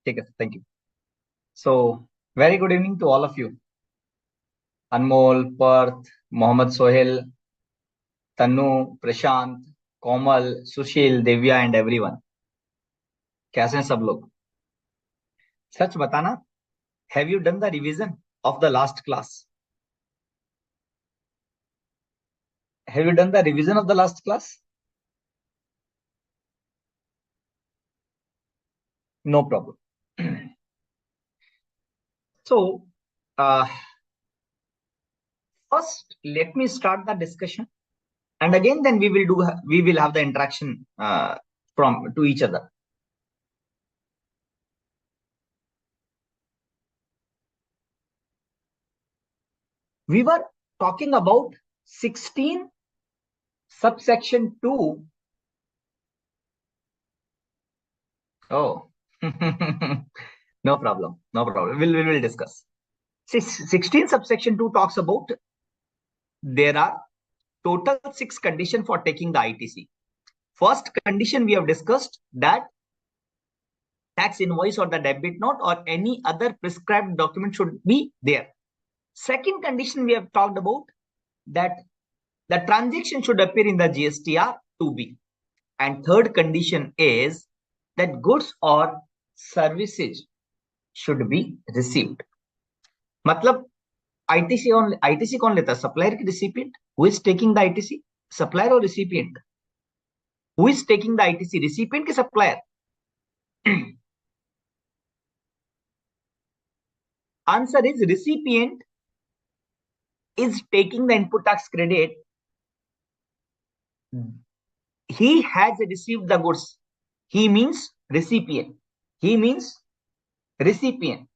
ठीक है, thank you. So, very good evening to all of you. Anmol, Parth, Mohammed Sohail, Tanu, Prashant, Komal, Sushil, Devya and everyone. कैसे हैं सब लोग? सच बताना, have you done the revision of the last class? Have you done the revision of the last class? No problem. So, first, let me start the discussion, and again, then we will have the interaction from to each other. We were talking about 16 subsection 2. Oh, no problem. No problem. We will discuss. 16 subsection 2 talks about there are total 6 conditions for taking the ITC. First condition we have discussed that tax invoice or the debit note or any other prescribed document should be there. Second condition we have talked about that the transaction should appear in the GSTR 2B. And third condition is that goods or services should be received. मतलब ITC कौन लेता है? Supplier की recipient. Who is taking the ITC? Supplier or recipient? Who is taking the ITC? Recipient की supplier? Answer is recipient is taking the input tax credit. He has received the goods. He means recipient. He means recipient.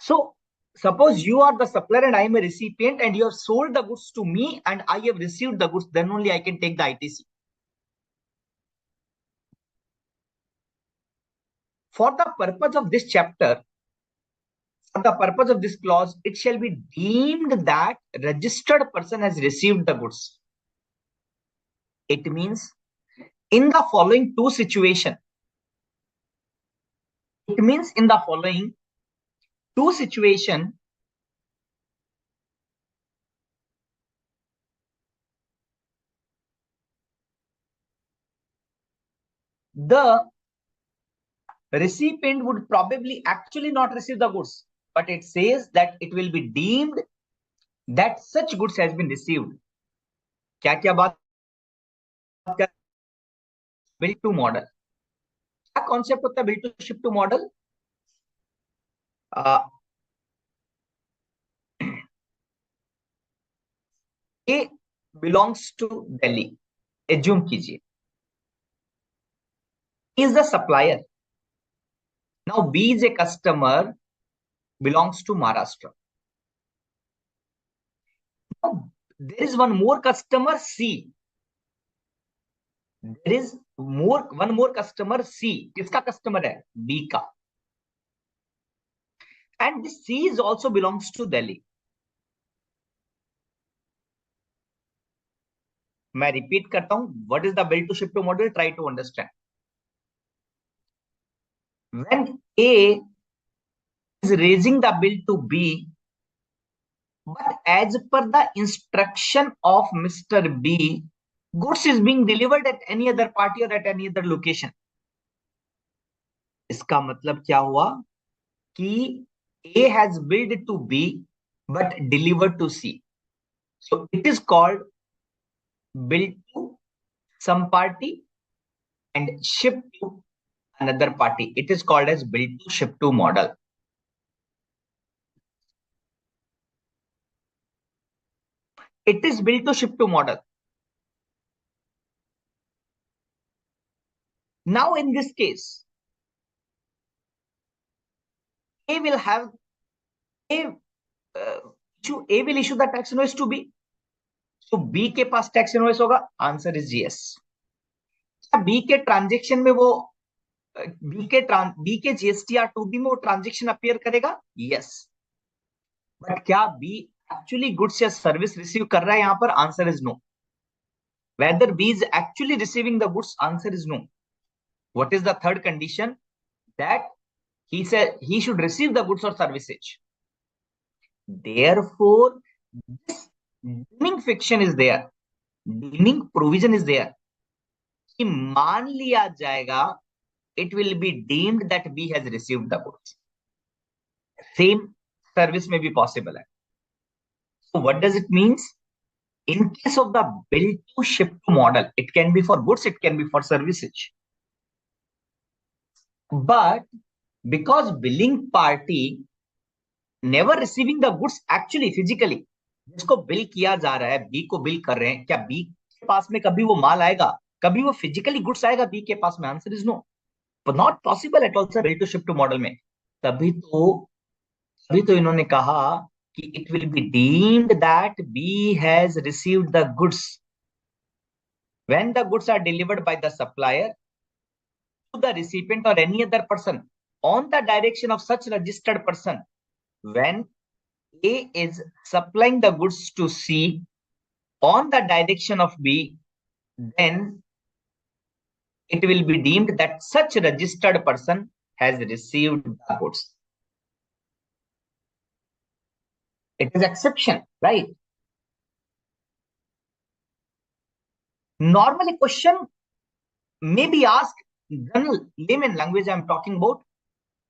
So suppose you are the supplier and I am a recipient and you have sold the goods to me and I have received the goods, then only I can take the ITC. For the purpose of this chapter, for the purpose of this clause, it shall be deemed that registered person has received the goods. It means in the following two situations, the recipient would probably actually not receive the goods, but it says that it will be deemed that such goods has been received. क्या बात कर bill to model? क्या concept होता है bill to ship to model? A belongs to Delhi. Assume कीजिए. He is the supplier. Now B is a customer, belongs to Maharashtra. Now, there is one more customer C. There is one more customer C. किसका customer है? B का. And this C is also belongs to Delhi. मैं repeat करता हूं. What is the bill to ship to model? Try to understand. When A is raising the bill to B, but as per the instruction of Mr. B, goods is being delivered at any other party or at any other location. इसका मतलब क्या हुआ कि A has billed to B but delivered to C. So it is called bill to some party and ship to another party. It is called as bill to ship to model. It is bill to ship to model. Now in this case, A will issue the tax invoice to B. So B के पास tax invoice होगा. Answer is yes. B के transaction में वो B के GSTR 2B में वो transaction appear करेगा. Yes. बट क्या B एक्चुअली गुड्स या सर्विस रिसीव कर रहा है यहां पर? Answer is no. Whether B is actually receiving the goods? Answer is no. What is the third condition? That he said he should receive the goods or services. Therefore, this deeming fiction is there, deeming provision is there कि मान लिया जाएगा, it will be deemed that B has received the goods. Same service may be possible. So what does it means? In case of the bill to ship to model, it can be for goods, it can be for services. But because billing party never receiving the goods actually physically, जिसको bill किया जा रहा है, B को bill कर रहे हैं, क्या बी के पास में कभी वो माल आएगा, कभी वो फिजिकली गुड्स आएगा बी के पास में? Answer is no, not possible at all sir bill to ship to model में. तभी तो इन्होंने कहा कि it will be deemed that B has received the goods when the goods are delivered by the supplier to the recipient और any other person on the direction of such registered person. When A is supplying the goods to C on the direction of B, then it will be deemed that such registered person has received the goods. It is exception, right? Normally, question may be asked, general layman language I am talking about,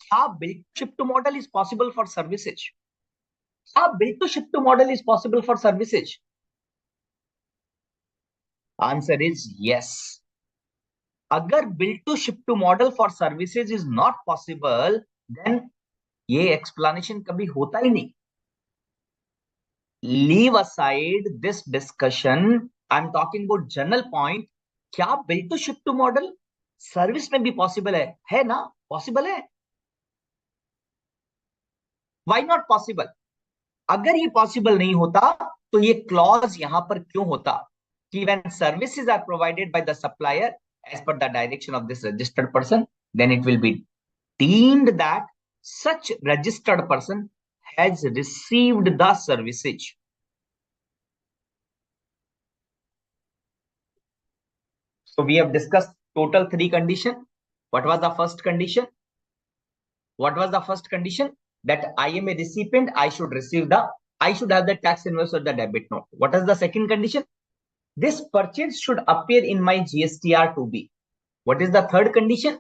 क्या bill to ship to model is possible for services? क्या bill to ship to model is possible for services? Answer is yes. अगर bill to ship to model for services is not possible, then ये explanation कभी होता ही नहीं. Leave aside this discussion. I'm talking about general point. क्या bill to ship to model service में भी possible है ना? पॉसिबल है. Why not possible? अगर ये पॉसिबल नहीं होता तो ये क्लॉज यहां पर क्यों होता कि when services are provided by the supplier as per the direction of this registered person, then it will be deemed that such registered person has received the services. So we have discussed total 3 conditions. What was the first condition? What was the first condition? That I am a recipient, I should have the tax invoice or the debit note. What is the second condition? This purchase should appear in my GSTR to be. What is the third condition?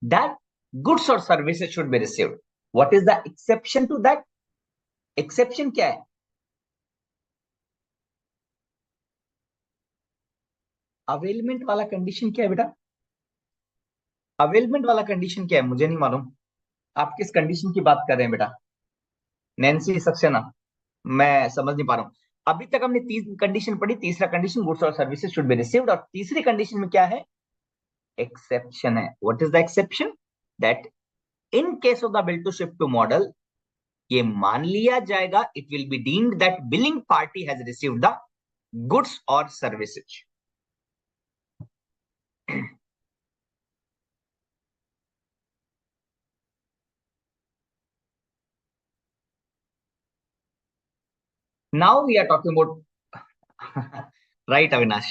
That goods or services should be received. What is the exception to that? Exception क्या है? Availment वाला condition क्या है बेटा? Availment वाला condition क्या है? मुझे नहीं मालूम. आप किस कंडीशन की बात कर रहे हैं बेटा? नैन्सी सक्सेना, मैं समझ नहीं पा रहा हूं. अभी तक हमने 3 कंडीशन पढ़ी. तीसरा कंडीशन गुड्स और सर्विसेज शुड बी रिसीव्ड, और तीसरी कंडीशन में क्या है? एक्सेप्शन है. What is the exception? That in case of the bill to ship to model, ये मान लिया जाएगा, it will be deemed that billing party has received the goods और services. Now we are talking about right, Avinash.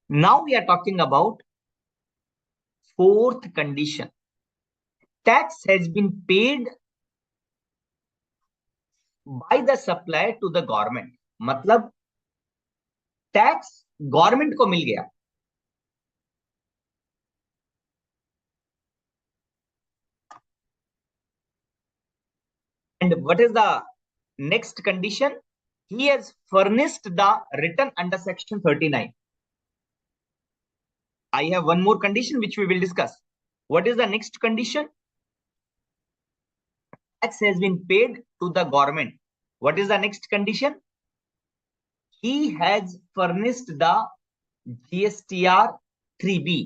Now we are talking about fourth condition. Tax has been paid by the supplier to the government. मतलब tax government को मिल गया. And what is the next condition? He has furnished the return under section 39. I have one more condition which we will discuss. What is the next condition? Tax has been paid to the government. What is the next condition? He has furnished the GSTR 3B.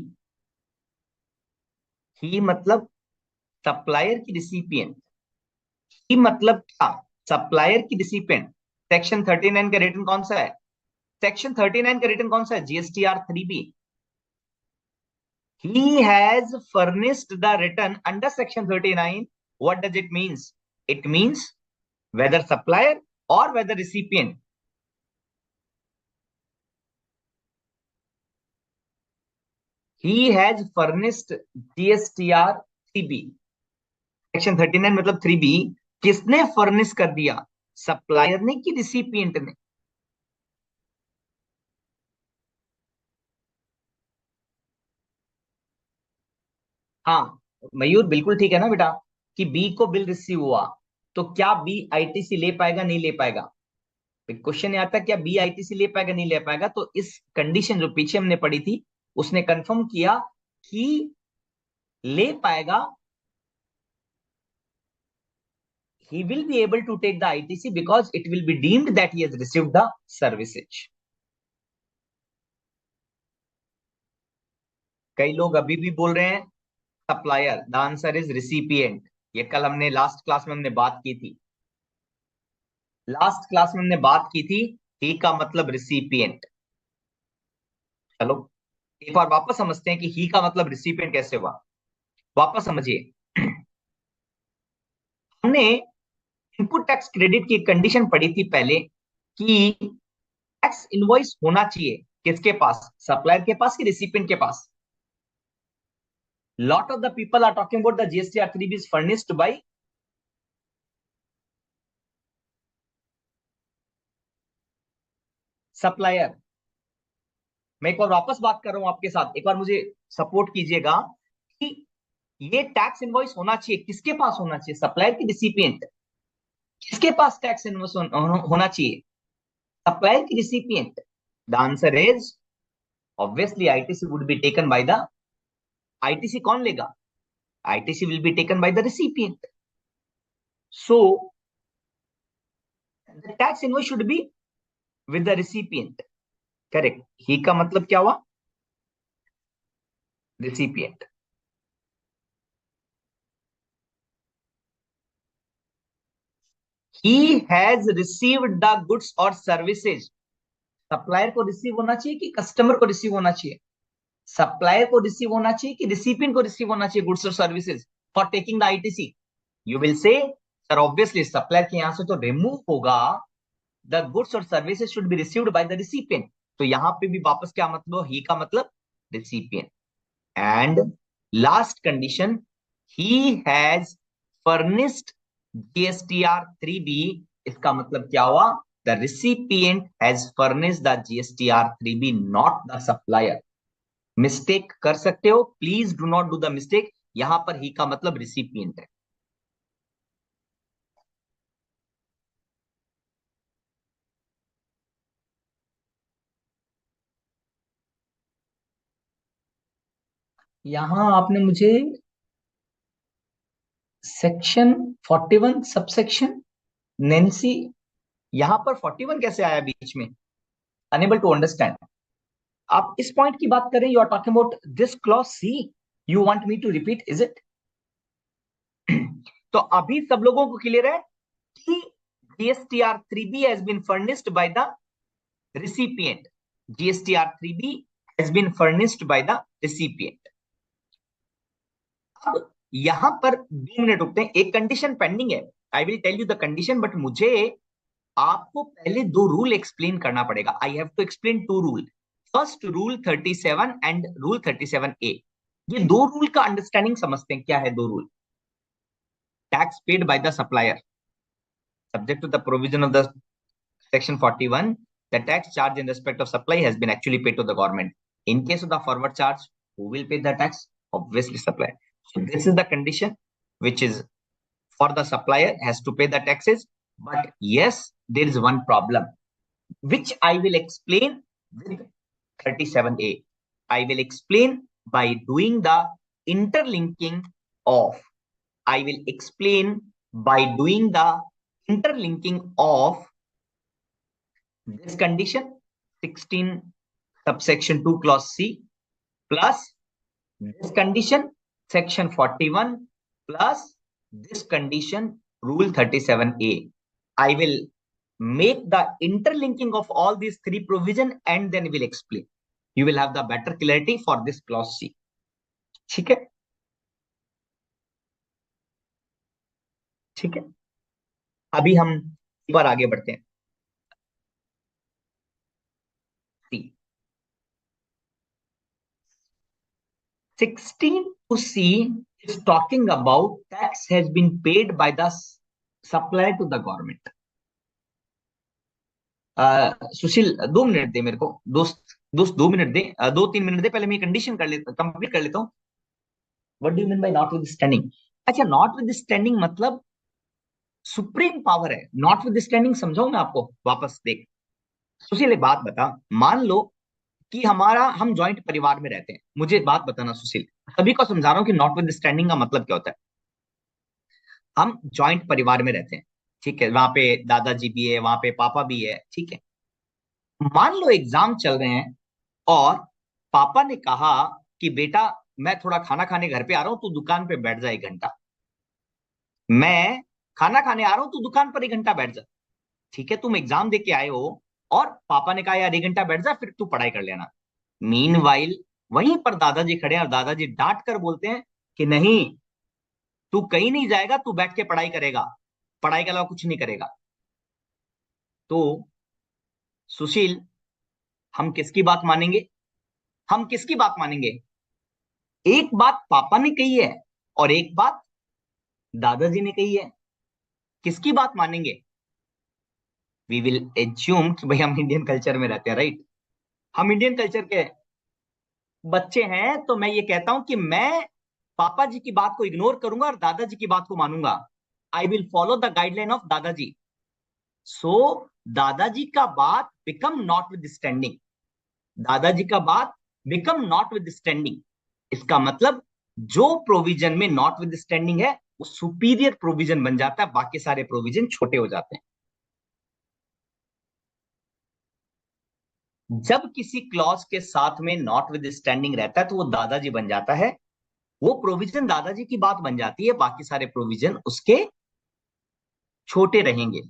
He मतलब supplier की recipient. ही मतलब क्या? Supplier की recipient. Section 39 का return कौन सा है? Section 39 का रिटर्न कौन सा है? GSTR 3B. He has furnished the return under section 39. What does it means? It means whether supplier or whether recipient, he has furnished GSTR 3B। Section 39 मतलब 3B किसने फर्निश कर दिया, सप्लायर ने कि रिसिपिएंट ने? हाँ मयूर बिल्कुल ठीक है ना बेटा, कि बी को बिल रिसीव हुआ तो क्या बी आईटीसी ले पाएगा नहीं ले पाएगा? क्वेश्चन आता है क्या बी आईटीसी ले पाएगा नहीं ले पाएगा, तो इस कंडीशन जो पीछे हमने पढ़ी थी उसने कंफर्म किया कि ले पाएगा। he will be able to take the ITC because it will be deemed that he has received the services. कई लोग अभी भी बोल रहे हैं supplier, the answer is recipient. ये कल हमने लास्ट क्लास में हमने बात की थी, लास्ट क्लास में हमने बात की थी ही का मतलब रिसिपिएंट। चलो एक बार वापस समझते हैं कि ही का मतलब रिसिपिएंट कैसे हुआ। वापस समझिए, हमने इनपुट टैक्स क्रेडिट की कंडीशन पढ़ी थी पहले कि टैक्स इनवॉइस होना चाहिए किसके पास, सप्लायर के पास कि रिसिपिएंट के पास? Lot of the people are talking about the GST-R3B is furnished by supplier. मैं एक बार वापस बात कर रहा हूं आपके साथ, एक बार मुझे सपोर्ट कीजिएगा कि ये टैक्स इनवॉइस होना चाहिए किसके पास होना चाहिए, सप्लायर की रिसिपिएंट? किसके पास टैक्स इनवॉइस होना चाहिए, सप्लायर की recipient? The answer is obviously ITC would be taken by the, ITC कौन लेगा, ITC will be taken by the recipient. So the tax invoice should be with the recipient. Correct, he का मतलब क्या हुआ, recipient. He has received the goods और services. Supplier को receive होना चाहिए कि कस्टमर को रिसीव होना चाहिए, सप्लायर को रिसीव होना चाहिए कि रिसिपिएंट को रिसीव होना चाहिए गुड्स और services for taking the ITC? You will say sir obviously supplier के यहां से तो रिमूव होगा, द गुड्स और services should be received by the recipient. तो यहां पे भी वापस क्या मतलब, ही का मतलब recipient. And last condition, he has furnished GSTR 3B, इसका मतलब क्या हुआ, the recipient has furnished the GSTR 3B not the supplier. Mistake कर सकते हो, please do not do the mistake, यहां पर ही का मतलब रिसिपिएंट है। यहां आपने मुझे सेक्शन 41 सबसेक्शन नेंसी, यहां पर 41 कैसे आया बीच में, अनेबल टू अंडरस्टैंड। आप इस पॉइंट की बात करें, you are talking about this clause C, you want me to repeat is it? तो अभी सब लोगों को क्लियर है कि GSTR 3B has been furnished by the recipient, GSTR 3B has been furnished by the recipient. अब यहां पर 2 मिनट रुकते हैं, एक कंडीशन पेंडिंग है, I will tell you the condition, but मुझे आपको पहले 2 रूल एक्सप्लेन करना पड़ेगा। I have to explain 2 rule, first rule 37 and rule 37A। ये 2 रूल का अंडरस्टैंडिंग समझते हैं, क्या है 2 rule. Tax paid by the supplier subject to the provision of the section 41, the tax charge in respect of supply has been actually paid to the government. In case of the forward charge, who will pay the tax? Obviously supplier. So this is the condition which is for the supplier has to pay the taxes. But yes, there is one problem which I will explain with 37A. I will explain by doing the interlinking of, I will explain by doing the interlinking of this condition 16 subsection 2 clause C plus this condition section 41 plus this condition rule 37A. I will make the interlinking of all these 3 provision and then will explain. You will have the better clarity for this clause C. ठीक है, ठीक है। अभी हम एक बार आगे बढ़ते हैं। सी, 16(2)(c) is talking about tax has been paid by the supplier to the government. Sushil 2 minute दे मेरे को, दोस्त दोस्त 2 मिनट दे, 2-3 मिनट दे, पहले मैं कंडीशन कर लेता, कंप्लीट कर लेता हूँ. What do you mean by not with standing? अच्छा, नॉट विद स्टैंडिंग मतलब सुप्रीम पावर है. नॉट विद स्टैंडिंग समझाऊं मैं आपको? वापस देख सुशील, एक बात बता. मान लो कि हम जॉइंट परिवार में रहते हैं. मुझे बात बताना सुशील, सभी को समझा रहा हूं कि नॉट विद स्टैंडिंग का मतलब क्या होता है. हम जॉइंट परिवार में रहते हैं, ठीक है. वहां पे दादाजी भी है, वहां पे पापा भी है, ठीक है. मान लो एग्जाम चल रहे हैं और पापा ने कहा कि बेटा मैं थोड़ा खाना खाने घर पे आ रहा हूं, तू दुकान पे बैठ जा 1 घंटा. मैं खाना खाने आ रहा हूं, तू दुकान पर 1 घंटा बैठ जा. ठीक है, तुम एग्जाम दे के आए हो और पापा ने कहा यार 1 घंटा बैठ जा, फिर तू पढ़ाई कर लेना. मीनवाइल वहीं पर दादाजी खड़े हैं और दादाजी डांट कर बोलते हैं कि नहीं, तू कहीं नहीं जाएगा, तू बैठ के पढ़ाई करेगा, पढ़ाई के अलावा कुछ नहीं करेगा. तो सुशील, हम किसकी बात मानेंगे? हम किसकी बात मानेंगे? एक बात पापा ने कही है और एक बात दादाजी ने कही है. किसकी बात मानेंगे? वी विल एज्यूम कि भाई हम इंडियन कल्चर में रहते हैं, राइट. हम इंडियन कल्चर के बच्चे हैं, तो मैं ये कहता हूं कि मैं पापा जी की बात को इग्नोर करूंगा और दादाजी की बात को मानूंगा. I will follow the guideline of दादाजी. सो दादाजी का बात बिकम नॉट विद स्टैंडिंग. दादाजी का बात बिकम नॉट विद स्टैंडिंग. इसका मतलब जो प्रोविजन में नॉट विद स्टैंडिंग है वो सुपीरियर प्रोविजन बन जाता है, बाकी सारे प्रोविजन छोटे हो जाते हैं. जब किसी क्लॉज के साथ में नॉट विद स्टैंडिंग रहता है तो वो दादाजी बन जाता है. वो प्रोविजन दादाजी की बात बन जाती है, बाकी सारे प्रोविजन उसके छोटे रहेंगे.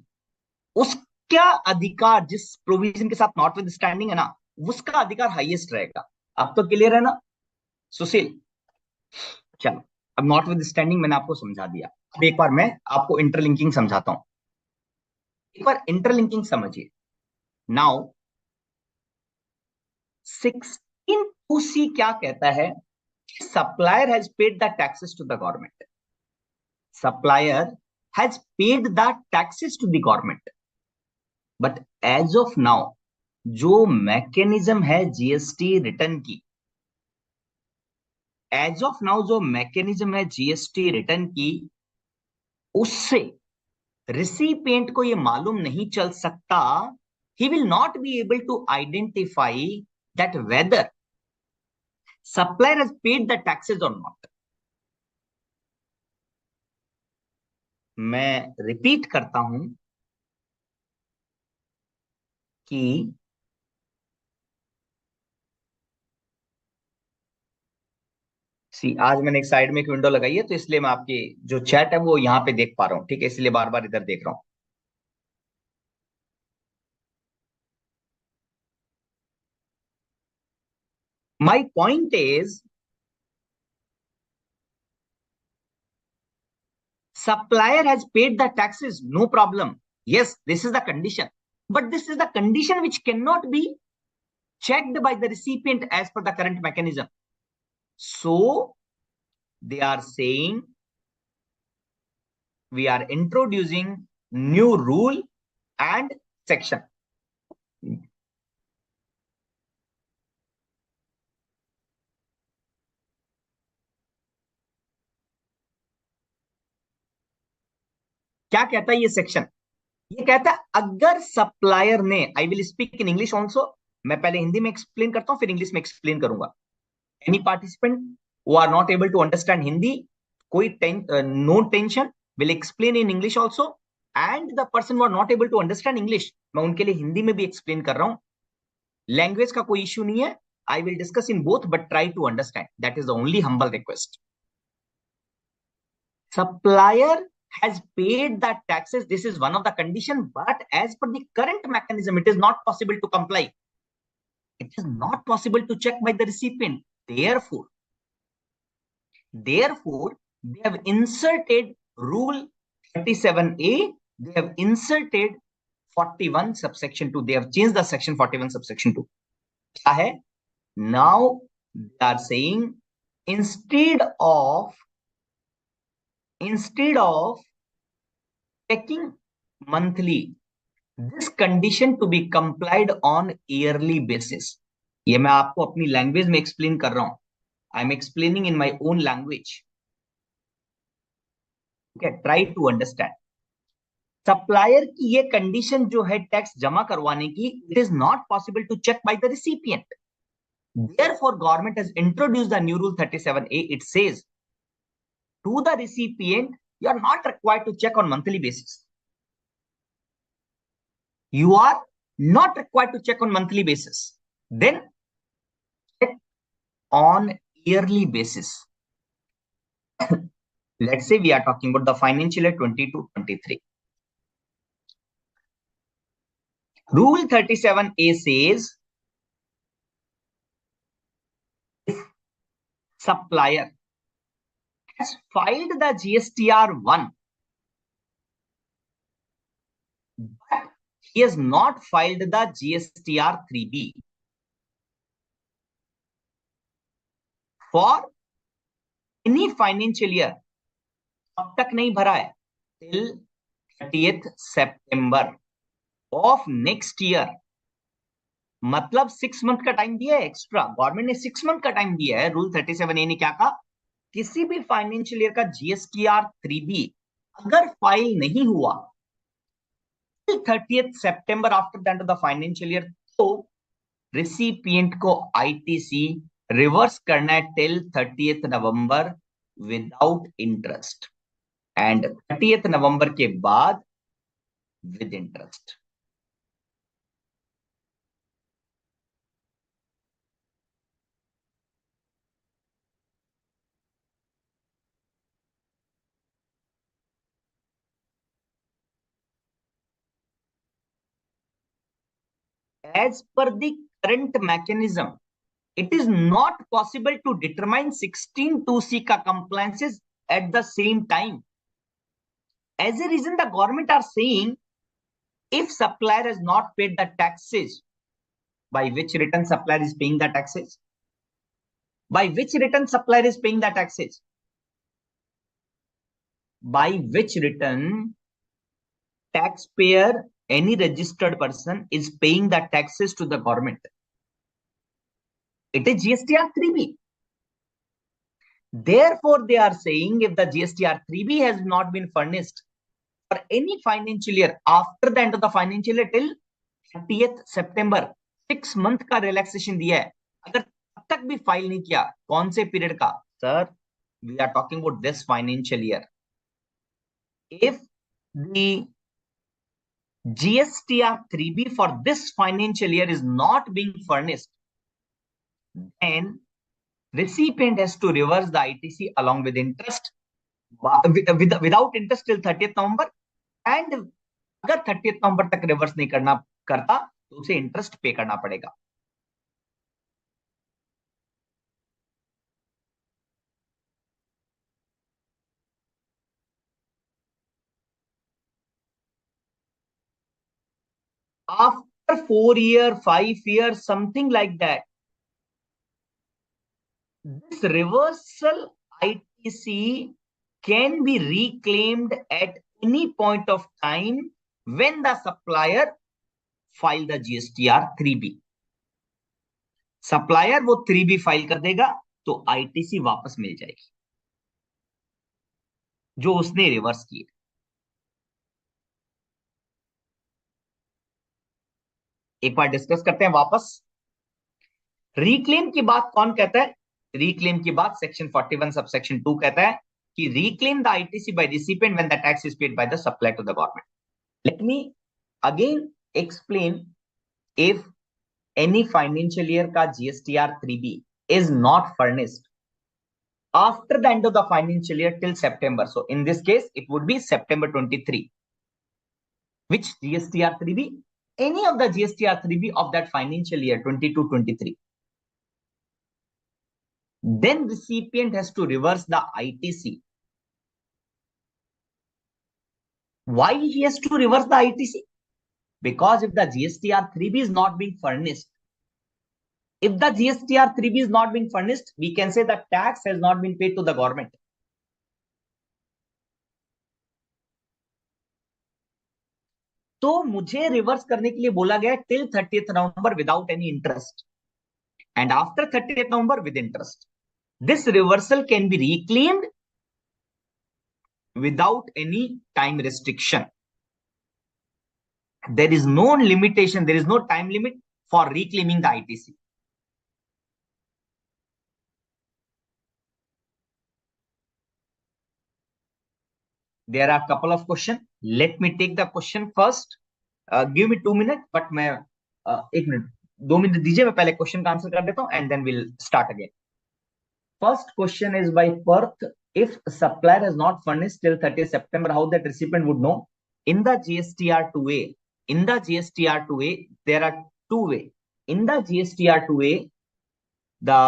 उसका अधिकार, जिस प्रोविजन के साथ नॉट विद स्टैंडिंग है ना, उसका अधिकार हाईएस्ट रहेगा. अब तो क्लियर है ना सुशील? चलो, अब नॉट विद स्टैंडिंग मैंने आपको समझा दिया. अब एक बार मैं आपको इंटरलिंकिंग समझाता हूं. एक बार इंटरलिंकिंग समझिए. नाउ 16(2)(c) क्या कहता है? Supplier has paid the taxes to the government. Supplier has paid the taxes to the government. But as of now जो मैकेनिज्म है जीएसटी रिटर्न की, एज ऑफ नाउ जो मैकेनिज्म है जीएसटी रिटर्न की, उससे रिसिपिएंट को यह मालूम नहीं चल सकता, he will not be able to identify that whether supplier has paid the taxes or not. मैं रिपीट करता हूं कि आज मैंने एक साइड में एक विंडो लगाई है, तो इसलिए मैं आपकी जो चैट है वो यहां पे देख पा रहा हूं, ठीक है, इसलिए बार बार इधर देख रहा हूं. My point is, supplier has paid the taxes, no problem. Yes, this is the condition, but this is the condition which cannot be checked by the recipient as per the current mechanism. So they are saying we are introducing new rule and section. क्या कहता है ये section? ये कहता है अगर supplier ने, I will speak in English also, मैं पहले हिंदी में एक्सप्लेन करता हूं फिर इंग्लिश में एक्सप्लेन करूंगा. Any participant who are not able to understand Hindi, कोई no tension, will explain in English also, and the person who are not able to understand English, मैं उनके लिए हिंदी में भी एक्सप्लेन कर रहा हूं. लैंग्वेज का कोई इश्यू नहीं है. I will discuss in both but try to understand, that is the only humble request. Supplier has paid the taxes, this is one of the condition, but as per the current mechanism it is not possible to comply. It is not possible to check by the recipient. Therefore they have inserted rule 37A, they have inserted 41 subsection 2, they have changed the section 41 subsection 2. क्या है? Now they are saying instead of taking monthly, this condition to be complied on yearly basis. ये मैं आपको अपनी language में explain कर रहा हूं. I am explaining in my own language. Okay, try to understand. Supplier की ये कंडीशन जो है टैक्स जमा करवाने की, it is not possible to check by the recipient. Therefore, government has introduced the new rule 37A. It says to the recipient, you are not required to check on monthly basis. You are not required to check on monthly basis. Then check on yearly basis. Let's say we are talking about the financial year 22-23. Rule 37A says if supplier has filed the GSTR1, but he has not filed the GSTR3B for any financial year, अब तक नहीं भरा है till 30th September of next year, मतलब 6 month का time दिया है extra. Government ने 6 मंथ का टाइम दिया है. रूल 37A ने क्या कहा, किसी भी फाइनेंशियल ईयर का GSTR3B अगर फाइल नहीं हुआ 30th September after the end of the financial year, तो रिसिपिएंट को आईटीसी रिवर्स करना है till 30th November without interest, and 30th November के बाद with interest. As per the current mechanism, it is not possible to determine 16(2)(c ka compliances at the same time. As a reason, the government are saying if supplier has not paid the taxes, by which return supplier is paying the taxes? By which return supplier is paying the taxes? By which return taxpayer, any registered person, is paying the taxes to the government? It is GSTR3B. Therefore, they are saying if the GSTR3B has not been furnished for any financial year after the end of the financial year till 30th September, 6 month का relaxation दिया है. अगर तब तक भी file नहीं किया, कौन से पीरियड का? Sir, we are talking about this financial year. If the GSTR3B for this financial year is not being furnished, then recipient has to reverse the ITC along with interest, without interest till 30th November, and अगर 30th November तक reverse नहीं करता तो उसे interest पे करना पड़ेगा. After 4 years, 5 years, something like that, this reversal ITC can be reclaimed at any point of time when the supplier file the GSTR3B. Supplier वो 3B फाइल कर देगा तो आईटीसी वापस मिल जाएगी जो उसने रिवर्स की. एक बार डिस्कस करते हैं वापस. रिक्लेम की बात कौन कहता है? रिक्लेम की बात सेक्शन 41 सबसेक्शन 2 कहता है कि reclaim the ITC by recipient when the tax is paid by the supplier to the government. Let me again explain. If any financial year ka GSTR3B is not furnished after the end of the financial year till September, so in this case it would be September 23. Which GSTR3B? Any of the GSTR3B of that financial year 22-23. Then recipient has to reverse the ITC. Why he has to reverse the ITC? Because if the GSTR3B is not being furnished If the GSTR 3B is not being furnished, we can say the tax has not been paid to the government. तो मुझे reverse करने के लिए बोला गया till 30th November without any interest and after 30th November with interest. This reversal can be reclaimed without any time restriction. There is no limitation, there is no time limit for reclaiming the ITC. There are a couple of questions. Let me take the question first. Give me 2 minutes, but मैं 1 minute, 2 minute दीजिए, मैं पहले question का answer कर देता हूं and then we'll start again. First question is by Perth. If supplier has not furnished till 30th September, how that recipient would know? In the GSTR2A, there are two ways. In the GSTR2A, the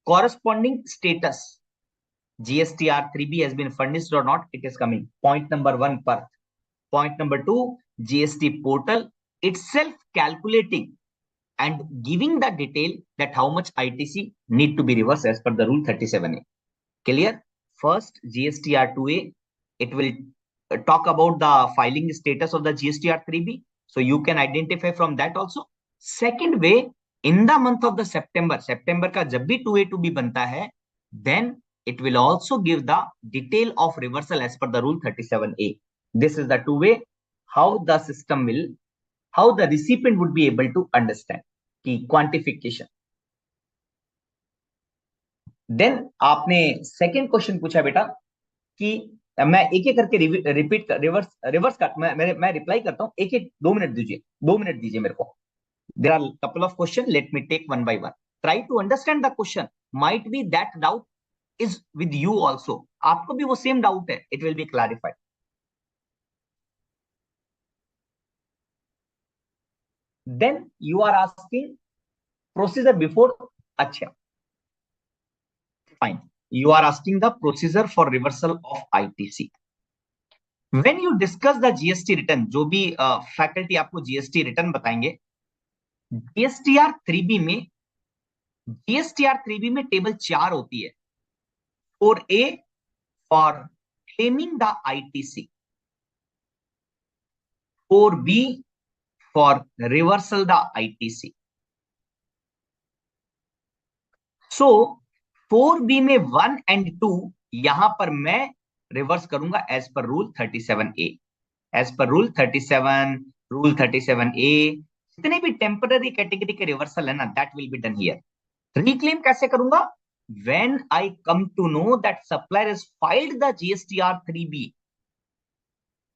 corresponding status, GSTR3B has been furnished or not, it is coming. Point number 1, Perth. Point number 2, GST portal itself calculating and giving the detail that how much ITC need to be reversed as per the rule 37A. Clear? First, GSTR2A, it will talk about the filing status of the GSTR3B. So you can identify from that also. Second way, in the month of the September का जब भी 2A2B बनता है, then it will also give the detail of reversal as per the rule 37A. This is the two way how the system will, how the recipient would be able to understand की quantification. Then आपने second question पूछा बेटा कि मैं एक एक करके repeat reverse कर मैं रिप्लाई करता हूं. एक 2 मिनट दीजिए, 2 मिनट दीजिए मेरे को. There are couple of questions. Let me take one by one. Try to understand the question. Might be that doubt is with you also. आपको भी वो सेम डाउट है. It will be clarified. Then you are asking procedure before. अच्छा, fine. You are asking the procedure for reversal of ITC. When you discuss the GST return, जो भी faculty आपको GST return बताएंगे, GSTR 3B में table 4 होती है. 4A for claiming the ITC, 4B for reversal the ITC. So 4B में 1 and 2 यहां पर मैं रिवर्स करूंगा as per rule 37A. As per rule 37, rule 37A, जितने भी टेम्पररी कैटेगरी के रिवर्सल है ना, that will be done here. Reclaim कैसे करूंगा? When I come to know that supplier has filed the GSTR 3B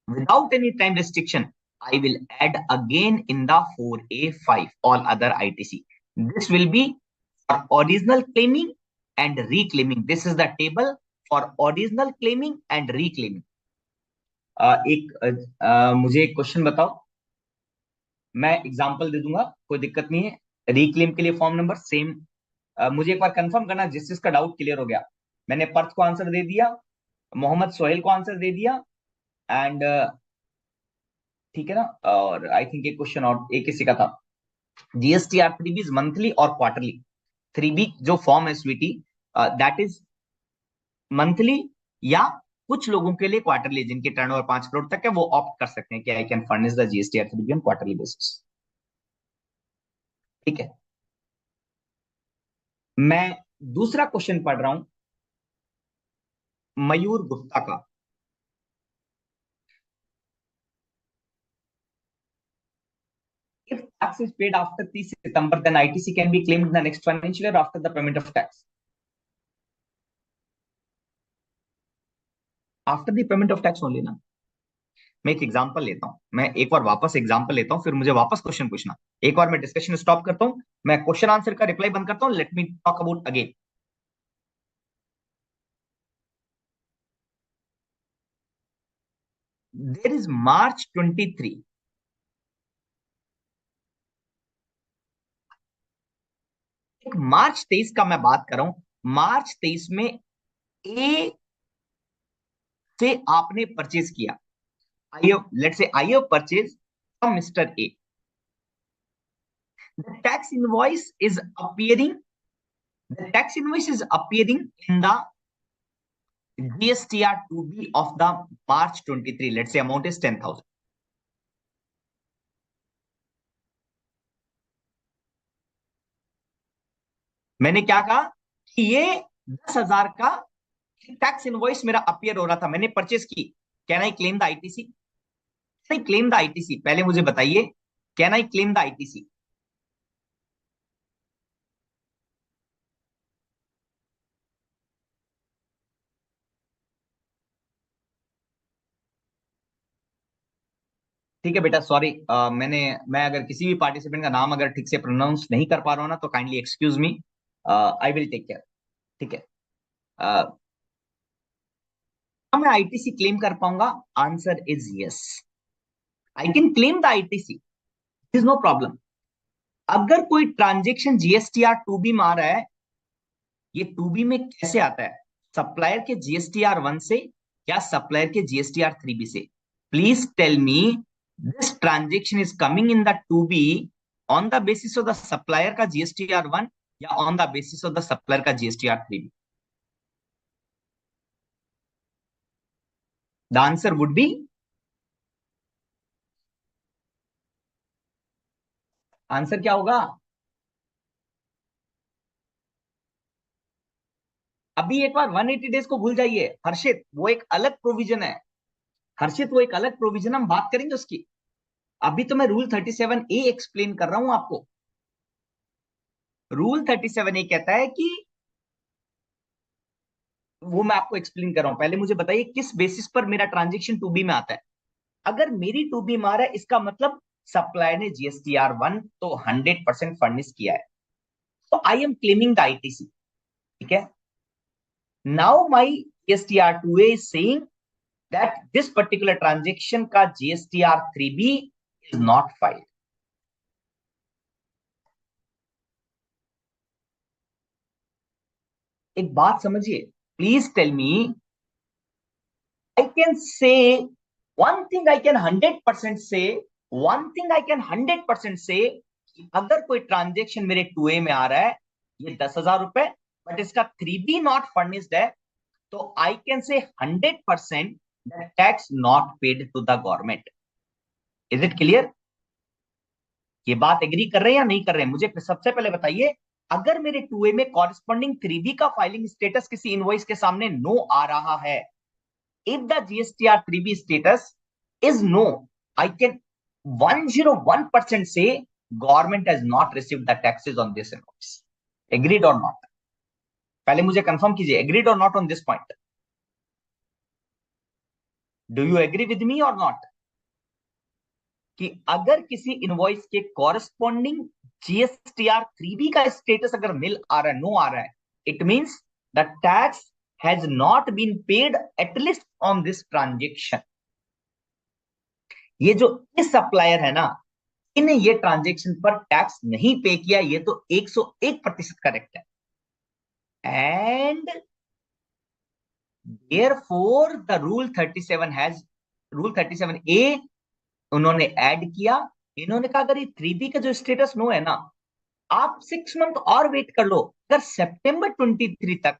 without any time restriction, I will add again in the 4A5 all other ITC. This will be for original claiming and reclaiming. This is the table for original claiming and reclaiming. मुझे एक question बताओ, मैं example दे दूंगा, कोई दिक्कत नहीं है. Reclaim के लिए फॉर्म नंबर सेम. मुझे एक बार कंफर्म करना जिस जिसका डाउट क्लियर हो गया. मैंने पर्थ को आंसर दे दिया, मोहम्मद सोहेल को आंसर दे दिया, एंड ठीक है ना. और आई थिंक एक क्वेश्चन और एक किसी का था. GSTR 3B इज मंथली और क्वार्टरली. 3B जो फॉर्म है स्वीटी, दैट इज मंथली या कुछ लोगों के लिए क्वार्टरली, जिनके टर्नओवर 5 करोड़ तक है, वो ऑप्ट कर सकते हैं कि I can furnish the GSTR 3B on quarterly basis. ठीक है. मैं दूसरा क्वेश्चन पढ़ रहा हूं मयूर गुप्ता का. If tax is paid after 30 September, then ITC can be claimed in the next financial year after the payment of tax. After the payment of tax only ना. मैं एक एग्जांपल लेता हूं, मैं एक बार वापस एग्जांपल लेता हूं, फिर मुझे वापस क्वेश्चन पूछना. एक बार मैं डिस्कशन स्टॉप करता हूं, मैं क्वेश्चन आंसर का रिप्लाई बंद करता हूं. Let me talk about again. There is March 23. March 23 का मैं बात कर रहा हूं. March 23 में ए से आपने परचेज किया. Let's say I have purchase from mister A. The tax invoice is appearing. The tax invoice is appearing in the GSTR 2B of the March 23. Let's say amount is 10,000. मैंने क्या कहा कि ये 10,000 का टैक्स इनवॉइस मेरा appear हो रहा था, मैंने परचेस की. Can I claim the ITC? Can I claim the ITC? पहले मुझे बताइए, can I claim the ITC? ठीक है बेटा, सॉरी, मैं अगर किसी भी पार्टिसिपेंट का नाम अगर ठीक से प्रोनाउंस नहीं कर पा रहा हूं ना, तो kindly excuse me. I will take care. ठीक है. क्या मैं आईटीसी क्लेम कर पाऊंगा? Answer is yes. I can claim the ITC, is no problem. अगर कोई ट्रांजेक्शन जीएसटीआर 2B में आ रहा है, ये 2B में कैसे आता है? सप्लायर के जीएसटीआर 1 से या सप्लायर के जीएसटीआर 3B से? Please tell me, this transaction is coming in the 2B on the basis of the supplier का जीएसटीआर 1 या on the basis of the supplier का GSTR 3B? The answer would be, answer क्या होगा? अभी एक बार 180 days को भूल जाइए हर्षित, वो एक अलग प्रोविजन है. हर्षित, वो एक अलग प्रोविजन, हम बात करेंगे उसकी. अभी तो मैं रूल 37A एक्सप्लेन कर रहा हूं आपको. रूल 37A कहता है कि, वो मैं आपको एक्सप्लेन कर रहा हूं. पहले मुझे बताइए किस बेसिस पर मेरा ट्रांजेक्शन 2B में आता है. अगर मेरी 2B में आ रहा है, इसका मतलब सप्लायर ने जीएसटीआर 1 तो 100% फर्निश किया है, तो I am claiming the ITC. ठीक है. Now my GSTR 2A is saying that this particular transaction का GSTR 3B is not filed. एक बात समझिए, please tell me, I can say one thing, I can 100% say one thing, I can 100% से अगर कोई transaction मेरे 2A में आ रहा है, ये 10,000 रुपए, बट इसका 3B नॉट फर्निश्ड है, तो आई can say 100% that tax not paid to the government. Is it clear? ये बात एग्री कर रहे हैं या नहीं कर रहे हैं? मुझे सबसे पहले बताइए, अगर मेरे 2A में कॉरेस्पॉन्डिंग 3B का फाइलिंग स्टेटस किसी इनवॉइस के सामने नो आ रहा है, if the GSTR 3B status is no, I can 101% say government has not received the taxes on this invoice. Agreed और नॉट? पहले मुझे कंफर्म कीजिए, एग्रीड और not on this point? Do you agree with me और not? कि अगर किसी invoice के कॉरेस्पॉन्डिंग जीएसटीआर 3B का स्टेटस अगर नील आ रहा है, नो आ रहा है, it means the tax has not been paid at least on this transaction. ये जो इस सप्लायर है ना, इन्हें ये ट्रांजेक्शन पर टैक्स नहीं पे किया, ये तो 101% करेक्ट है. And therefore the rule 37A उन्होंने ऐड किया. इन्होंने कहा अगर ये 3B का जो स्टेटस नो है ना, आप 6 मंथ और वेट कर लो. अगर सितंबर 23 तक,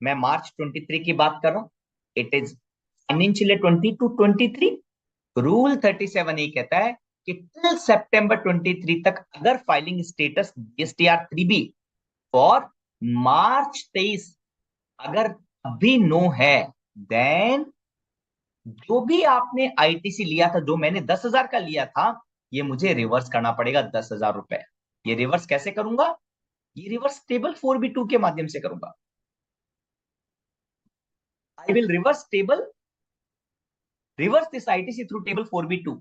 मैं मार्च 23 की बात कर रहा हूं, it is financial 22-23. Rule 37A कहता है कि टिल सितंबर 23 तक अगर filing status GSTR 3B for March 23 अगर अभी नो है, देन जो भी आपने आईटीसी लिया था, जो मैंने 10,000 का लिया था, ये मुझे रिवर्स करना पड़ेगा 10,000 रुपए. ये रिवर्स कैसे करूंगा? ये रिवर्स टेबल 4B2 के माध्यम से करूंगा. I will reverse this ITC through table 4B2.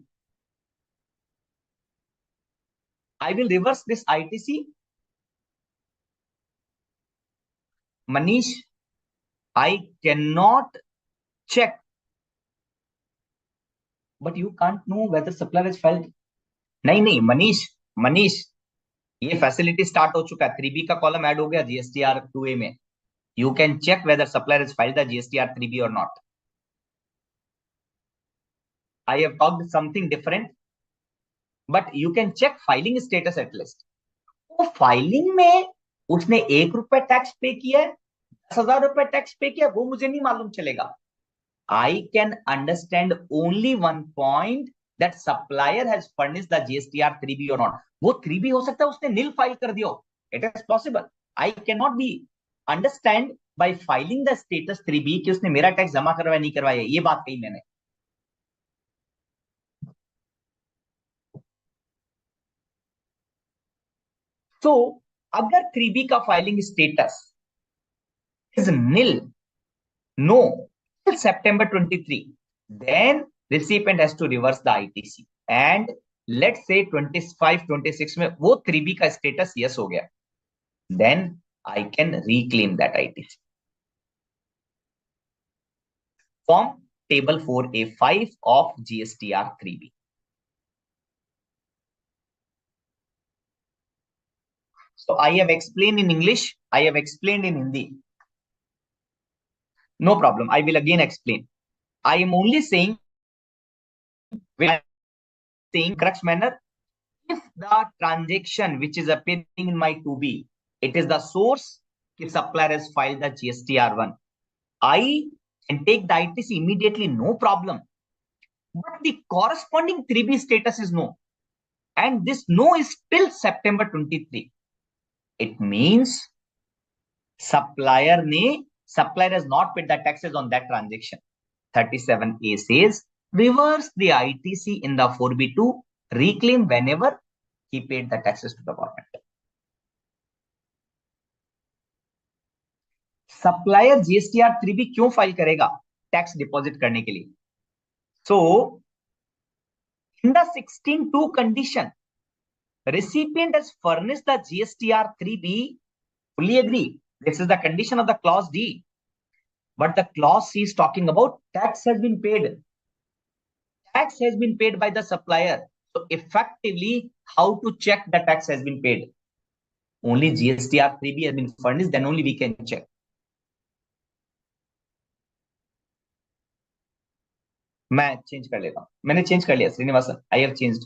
I will reverse this ITC. Manish, I can not check, but you can't know whether supplier is filed. नहीं नहीं मनीष, मनीष, ये फैसिलिटी स्टार्ट हो चुका है. 3B का कॉलम ऐड हो गया जीएसटीआर 2A में. You can check whether supplier has filed the GSTR 3B or not. I have talked something different, but you can check filing status at least. तो filing में उसने 1 रुपए tax पे किया है, 10,000 रुपए टैक्स पे किया, वो मुझे नहीं मालूम चलेगा. I can understand only one point, that supplier has furnished the GSTR 3B or not. वो 3B हो सकता है उसने nil फाइल कर दिया हो. It is possible. I cannot be understand by filing the status 3B कि उसने मेरा टैक्स जमा करवाया नहीं करवाया. ये बात कही मैंने. So अगर 3B का filing status is nil, no, till September 23, then recipient has to reverse the ITC. And let's say 25-26 में वो 3B का स्टेटस यस हो गया, then I can reclaim that ITC. From table 4A5 of GSTR 3B. So I have explained in English, I have explained in Hindi. No problem, I will again explain. I am only saying, correct manner, if the transaction which is appearing in my 2B, it is the source, if supplier has filed the GSTR1, I can take the ITC immediately, no problem. But the corresponding 3B status is no. And this no is till September 23. It means supplier has not paid the taxes on that transaction. 37A says, reverse the ITC in the 4B2, reclaim whenever he paid the taxes to the government. Supplier GSTR 3B क्यों file करेगा? Tax deposit करने के लिए. So in the 16(2) condition, recipient has furnished the GSTR 3B. Fully agree, this is the condition of the clause D, but the clause C is talking about tax has been paid. Tax has been paid by the supplier. So effectively, how to check the tax has been paid? Only GSTR 3B has been furnished, then only we can check. मैं change कर लेता हूं. मैंने change कर लिया Srinivasan. I have changed.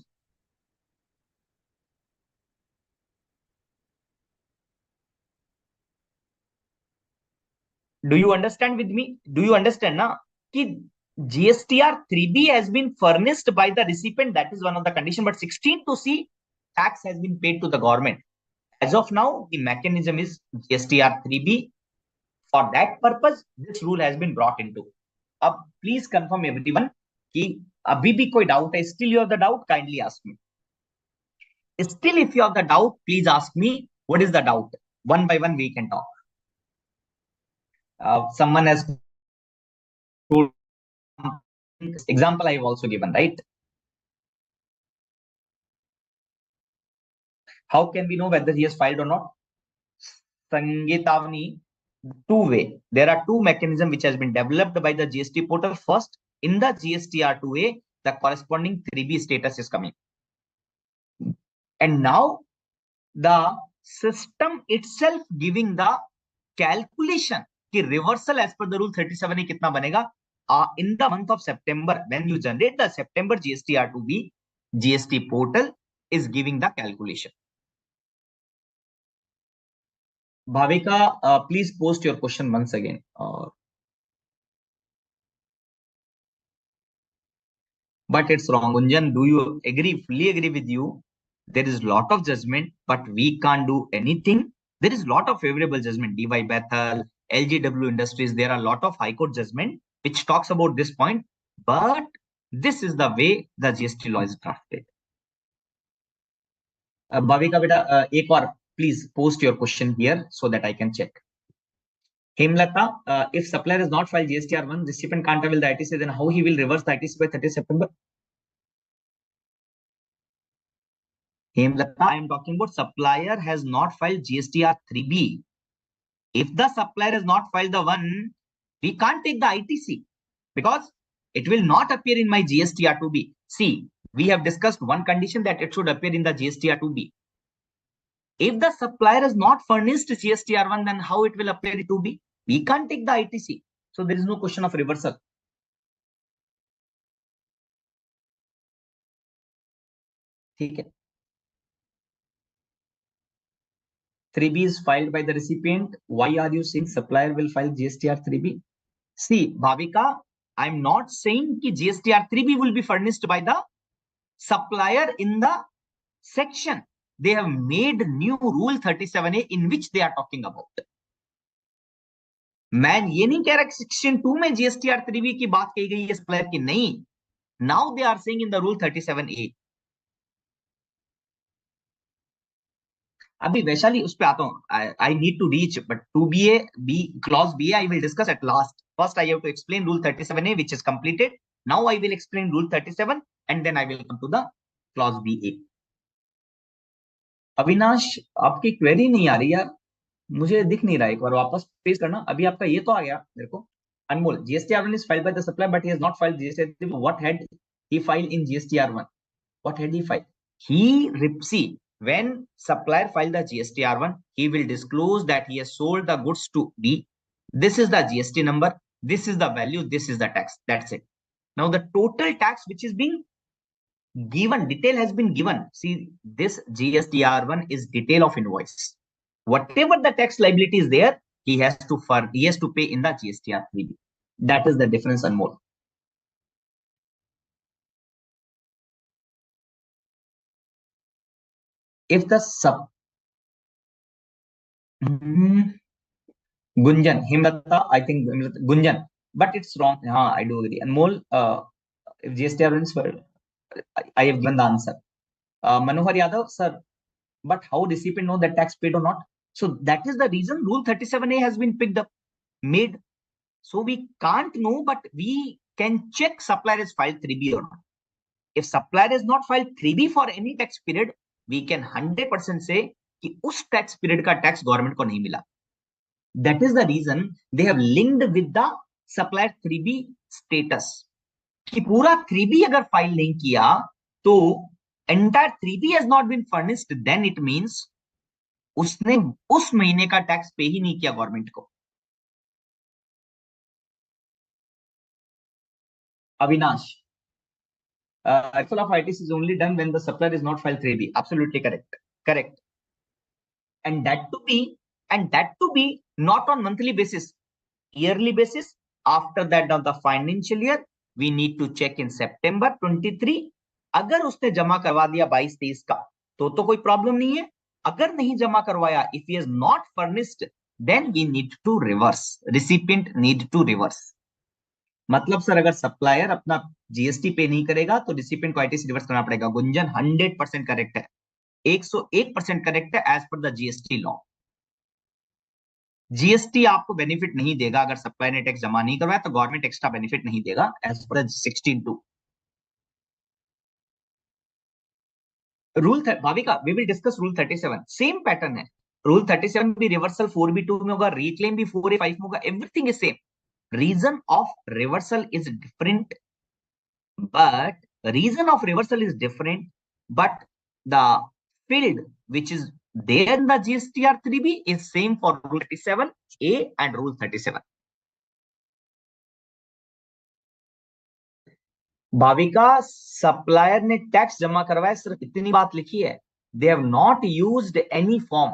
Do you understand with me? Do you understand now? Ki GSTR 3B has been furnished by the recipient. That is one of the condition. But 16 to C, tax has been paid to the government. As of now, the mechanism is GSTR 3B. For that purpose, this rule has been brought into. अब please confirm everyone कि अभी भी कोई doubt है. Still you have the doubt? Kindly ask me. Still, if you have the doubt, please ask me. What is the doubt? One by one, we can talk. Someone has told example I have also given, right? How can we know whether he has filed or not? Sangeetavani, two-way. There are two mechanisms which has been developed by the GST portal. First, in the GSTR 2A, the corresponding 3B status is coming. And now, the system itself giving the calculation कि reversal as per the rule 37 में कितना बनेगा in the month of September. When you generate the September GSTR 2B, GST portal is giving the calculation. Bhavika, please post your question once again. But it's wrong. Gunjan, do you agree? Fully agree with you. There is lot of judgment, but we can't do anything. There is lot of favorable judgment. DY Bethel, LGW Industries. There are a lot of High Court judgment which talks about this point. But this is the way the GST law is drafted. Bhavika, beta, एक और please post your question here so that I can check. Hemlata, if supplier has not filed GSTR1, recipient can't avail the ITC, then how he will reverse the ITC by 30 September? Hemlata, I am talking about supplier has not filed GSTR 3B. If the supplier has not filed the one, we can't take the ITC because it will not appear in my GSTR 2B. See, we have discussed one condition that it should appear in the GSTR 2B. If the supplier has not furnished GSTR1, then how it will appear in 2B? We can't take the ITC. So there is no question of reversal. ठीक है. 3B is filed by the recipient. Why are you saying supplier will file GSTR 3B? See, Bhavika, I'm not saying कि GSTR 3B will be furnished by the supplier in the section. They have made new rule 37A in which they are talking about. मैं ये नहीं कह रहा section 2 में GSTR 3B की बात कही गई है सप्लायर की, नहीं. Now they are saying in the rule 37A. अभी वैशाली उस पे आता हूं. I need to reach, but 2BA, B clause BA I will discuss at last. First I have to explain rule 37A which is completed. Now I will explain rule 37 and then I will come to the clause BA. Avinash, आपकी query नहीं आ रही यार, मुझे दिख नहीं रहा. एक बार वापस पेश करना. अभी आपका ये तो आ गया मेरे को. अनमोल, GSTR1 is filed by the supplier but he has not filed GSTR. What had he filed in GSTR1? What had he filed? See, when supplier filed the GSTR1, he will disclose that he has sold the goods to B. This is the GST number. This is the value. This is the tax. That's it. Now the total tax which is being given, detail has been given. See, this GSTR1 is detail of invoice. Whatever the tax liability is there, he has to pay in the GSTR 3B. That is the difference and more. If the Gunjan, Himlata, I think Gunjan, but it's wrong. I do agree. And Mol, if GSTR is for, I have given the answer. Manohar Yadav, sir, but how recipient know that tax paid or not? So that is the reason rule 37A has been made. So we can't know, but we can check supplier has filed 3B or not. If supplier has not filed 3B for any tax period, we can 100% say कि उस tax period का tax government को नहीं मिला. That is the reason they have linked with the supplier 3B status. कि पूरा 3B अगर file नहीं किया, तो entire 3B has not been furnished, then it means उसने उस महीने का टैक्स पे ही नहीं किया गवर्नमेंट को. Avinash, actual of ITC is only done when the supplier is not filed 3B. Absolutely correct. Correct. And that to be not on monthly basis, yearly basis. After that of the financial year, we need to check in September 23. अगर उसने जमा करवा दिया 22-23 का, तो कोई problem नहीं है. अगर नहीं जमा करवाया, if he is not furnished, then we need to reverse. Recipient need to reverse. मतलब सर अगर सप्लायर अपना जीएसटी पे नहीं करेगा तो रिसिपिएंट को आईटीसी रिवर्स करना पड़ेगा. गुंजन 100% करेक्ट है, 101% करेक्ट है as per the GST law. GST आपको बेनिफिट नहीं देगा अगर सप्लायर ने टैक्स जमा नहीं करवाया, तो गवर्नमेंट एक्स्ट्रा बेनिफिट नहीं देगा as per 16(2). Rule Bhavika, we will discuss rule 37. Same pattern है. रूल 37 भी रिवर्सल 4B2 में होगा, रिक्लेम भी 4A5 में होगा. Everything is same. Reason of reversal is different, but the field which is there in the GSTR 3B is same for rule 37A and rule 37. Bhavika, supplier ने tax जमा करवाया, सिर्फ इतनी बात लिखी है. They have not used any form.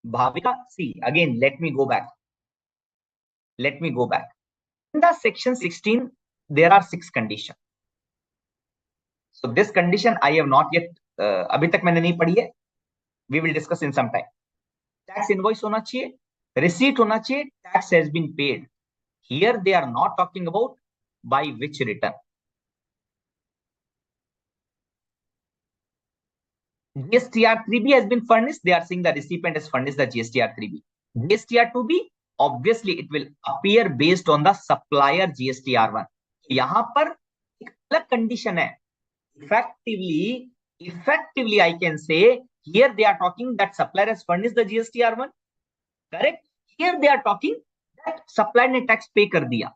Bhavika, see again, let me go back. In the section 16, there are 6 conditions. So this condition I have not yet, अभी तक मैंने नहीं पढ़ी है. We will discuss in some time. Tax invoice होना चाहिए, receipt होना चाहिए, tax has been paid. Here they are not talking about by which return. GSTR 3B has been furnished. They are saying the recipient has furnished the GSTR 3B. GSTR 2B, obviously it will appear based on the supplier GSTR1. यहाँ पर एक अलग condition है. Effectively, I can say here they are talking that supplier has furnished the GSTR1. Correct? Here they are talking that supplier ने tax pay कर दिया.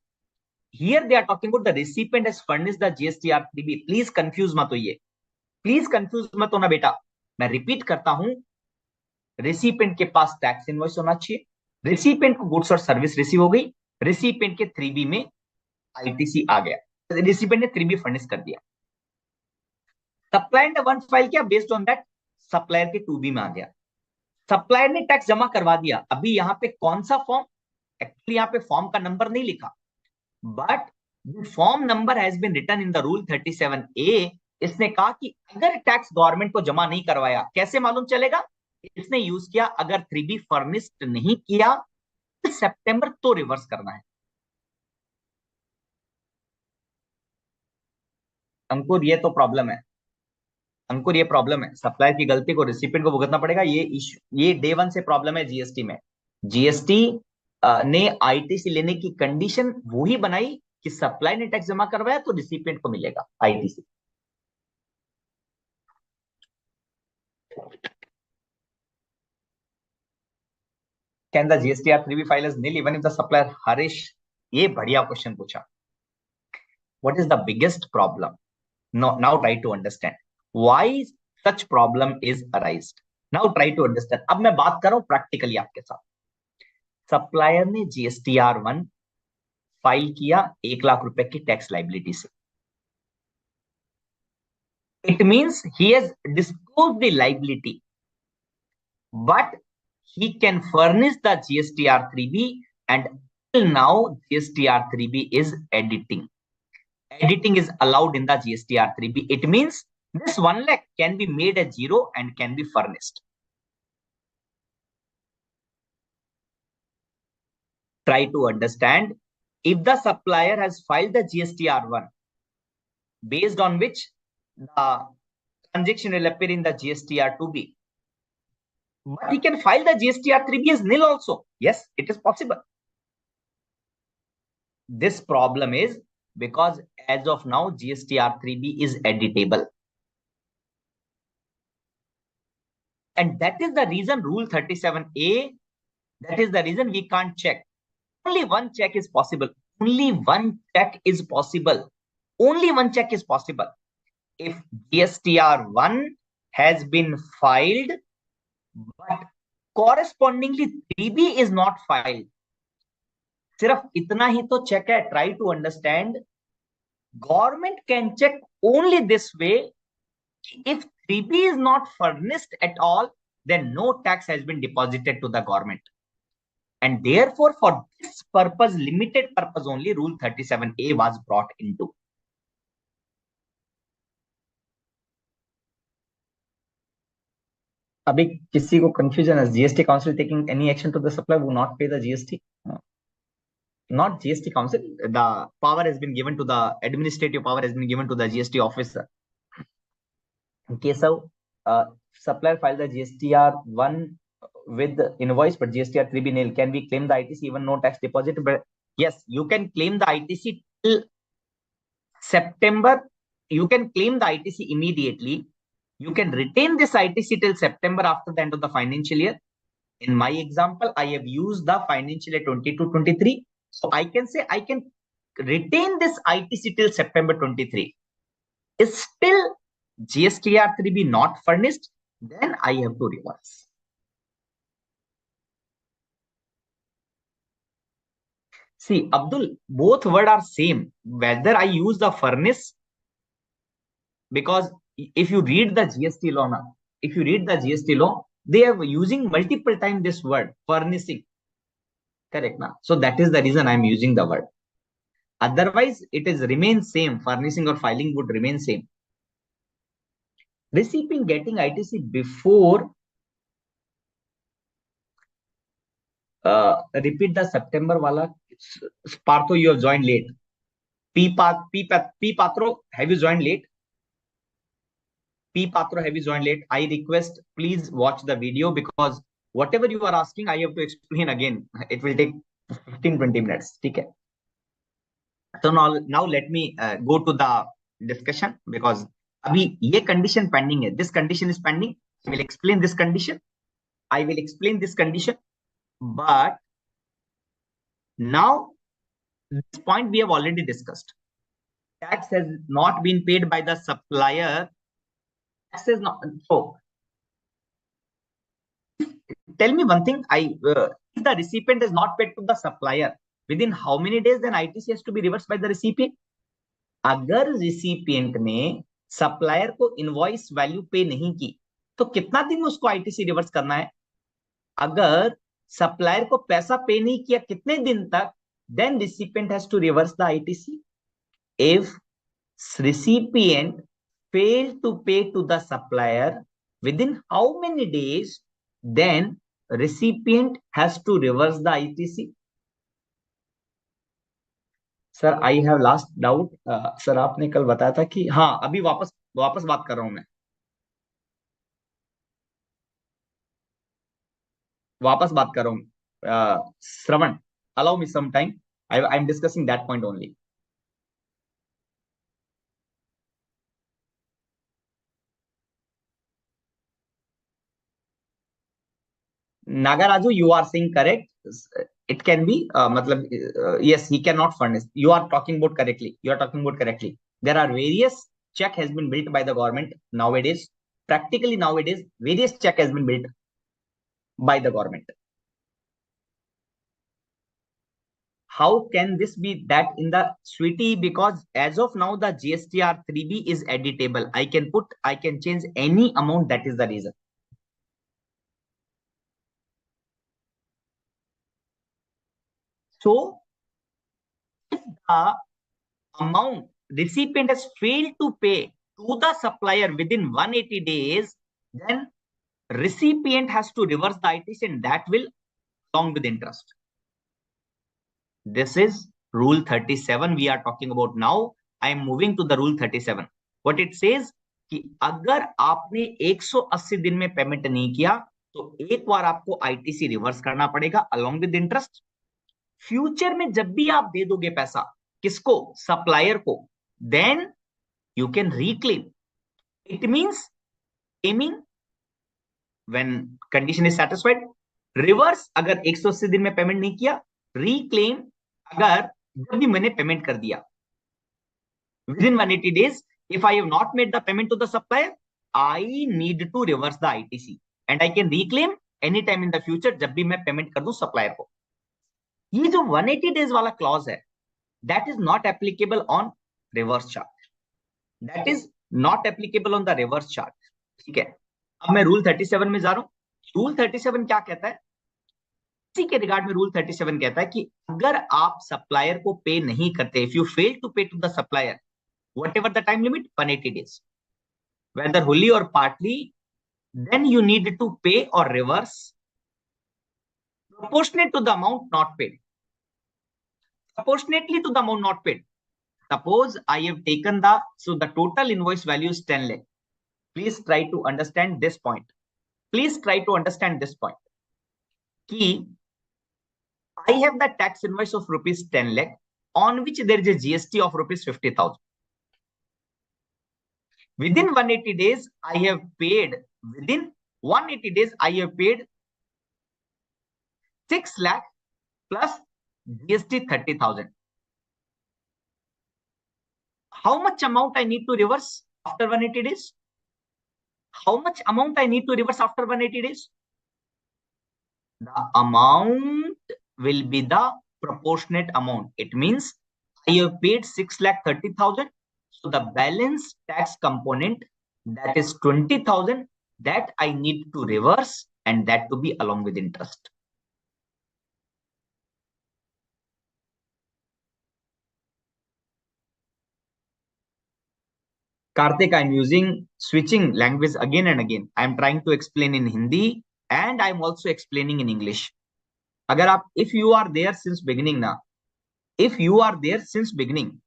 Here they are talking about the recipient has furnished the GSTR 3B. Please confuse मत होइए. Please confuse मत होना बेटा. मैं repeat करता हूं, रेसिपिएंट के पास टैक्स इनवॉइस होना चाहिए, रेसिपिएंट को गुड्स और सर्विस रिसीव हो गई, रेसिपिएंट के 3B में आईटीसी आ गया, रेसिपिएंट ने 3B फर्निश कर दिया. सप्लायर ने 1 फाइल किया, बेस्ड ऑन दैट सप्लायर के 2B में आ गया. सप्लायर ने टैक्स जमा करवा दिया, अभी यहाँ पे कौन सा फॉर्म, एक्चुअली यहाँ पे फॉर्म का नंबर नहीं लिखा, but form number has been written in the rule 37A। इसने कहा कि अगर टैक्स गवर्नमेंट को जमा नहीं करवाया, कैसे मालूम चलेगा? इसने यूज किया, अगर 3B फर्निश्ड नहीं किया सितंबर तो रिवर्स करना है। अंकुर ये तो प्रॉब्लम है, अंकुर ये प्रॉब्लम है, सप्लायर की गलती को रिसिपिएंट को भुगतना पड़ेगा, ये इशू, ये डे वन से प्रॉब्लम है जीएसटी में। जीएसटी ने आईटीसी लेने की कंडीशन वही बनाई कि सप्लाई ने टैक्स जमा करवाया तो रिसिपिएंट को मिलेगा ITC. Can the GSTR 3B file is nil even if the supplier? Harish, ये बढ़िया क्वेश्चन पूछा। What is the biggest problem? Now try to understand why such problem is arised. Now try to understand. अब मैं बात कर रहा हूं practically आपके साथ। सप्लायर ने GSTR 1 फाइल किया 1 लाख रुपए की टैक्स लाइबिलिटी से। It means he has disclosed the liability, but he can furnish the GSTR 3B, and till now GSTR 3B is editing. Editing is allowed in the GSTR 3B. It means this 1 lakh can be made a zero and can be furnished. Try to understand. If the supplier has filed the GSTR 1, based on which the transaction will appear in the GSTR 2B, but he can file the GSTR 3B as nil also. Yes, it is possible. This problem is because as of now GSTR 3B is editable, and that is the reason rule 37A, that is the reason we can't check. Only one check is possible. Only one check is possible. Only one check is possible. If GSTR 1 has been filed, but correspondingly 3B is not filed. सिर्फ इतना ही तो check है. Try to understand. Government can check only this way. If 3B is not furnished at all, then no tax has been deposited to the government. And therefore, for this purpose, limited purpose only, Rule 37A was brought into. अभी किसी को confusion is GST Council taking any action to the supplier who not pay the GST? Not GST Council. The power has been given to the administrative power has been given to the GST officer. In case of supplier filed the GSTR 1 with invoice, but GSTR 3B nil, can we claim the ITC even no tax deposit? But yes, you can claim the ITC till September. You can claim the ITC immediately. You can retain this ITC till September after the end of the financial year. In my example, I have used the financial year 22-23. So I can say I can retain this ITC till September 23. Is still GSTR 3B not furnished, then I have to reverse. See, Abdul, both words are same. Whether I use the furnish, because if you read the GST law now, if you read the GST law, they are using multiple times this word furnishing. Correct now. So that is the reason I am using the word. Otherwise, it is remain same. Furnishing or filing would remain same. Recipient getting ITC before, repeat the September wala. Partho, you have joined late. P Patro, have you joined late? P Patro, have you joined late? I request, please watch the video, because whatever you are asking, I have to explain again. It will take 15-20 minutes. Okay. So now let me go to the discussion, because abhi ye condition pending hai. This condition is pending. I will explain this condition. I will explain this condition. But now this point we have already discussed. Tax has not been paid by the supplier. Tax is not. So tell me one thing. If the recipient is not paid to the supplier, within how many days then ITC has to be reversed by the recipient? अगर recipient ने supplier को invoice value पे नहीं की, तो कितना दिन में उसको आईटीसी रिवर्स करना है? अगर सप्लायर को पैसा पे नहीं किया कितने दिन तक, then recipient has to reverse the ITC. If recipient fail to pay to the supplier within how many days, then recipient has to reverse the ITC. Sir I have last doubt. Sir आपने कल बताया था कि हाँ, अभी वापस वापस बात कर रहा हूं मैं, वापस बात कर रहा हूं। Shravan, allow me some time, I am discussing that point only. Nagaraju, you are saying correct. It can be, yes, he cannot furnish. You are talking about correctly. You are talking about correctly. There are various check has been built by the government nowadays. Practically nowadays, various check has been built by the government. How can this be that in the sweetie? Because as of now, the GSTR 3B is editable. I can change any amount. That is the reason. So, if the amount recipient has failed to pay to the supplier within 180 days, then recipient has to reverse the ITC, and that will along with interest. This is rule 37 we are talking about now. I am moving to the rule 37. What it says कि अगर आपने 180 दिन में payment नहीं किया तो एक बार आपको आईटीसी रिवर्स करना पड़ेगा अलोंग विद इंटरेस्ट। फ्यूचर में जब भी आप दे दोगे पैसा किसको, सप्लायर को, then you can reclaim. It means claiming when condition is satisfied. Reverse अगर 180 दिन में पेमेंट नहीं किया, reclaim अगर जब भी मैंने पेमेंट कर दिया within 180 days. If I have not made the payment to the supplier, I need to reverse the ITC and I can reclaim anytime in the future जब भी मैं पेमेंट कर दूं सप्लायर को। ये जो 180 days वाला क्लॉज है, that is not applicable on reverse charge. That is not applicable on the reverse charge. ठीक है, अब मैं रूल 37 में जा रहा हूं। रूल 37 क्या कहता है? इसी के रिगार्ड में रूल 37 कहता है कि अगर आप सप्लायर को पे नहीं करते, if you fail to pay to the supplier whatever the time limit 180 days, whether wholly or partly, then you need to pay or reverse proportionate to the amount not paid. Proportionately to the amount not paid. Suppose I have taken the total invoice value is 10 lakh. Please try to understand this point. Please try to understand this point. Ki I have the tax invoice of rupees 10 lakh on which there is a GST of rupees 50,000. Within 180 days, I have paid, within 180 days, I have paid 6 lakh plus GST 30,000. How much amount I need to reverse after 180 days? How much amount I need to reverse after 180 days? The amount will be the proportionate amount. It means I have paid 6 lakh 30,000. So the balance tax component, that is 20,000, that I need to reverse, and that to be along with interest. Karthik, I'm using switching language again and again. I'm trying to explain in Hindi and I'm also explaining in English. Agar aap, if you are there since beginning now, if you are there since beginning,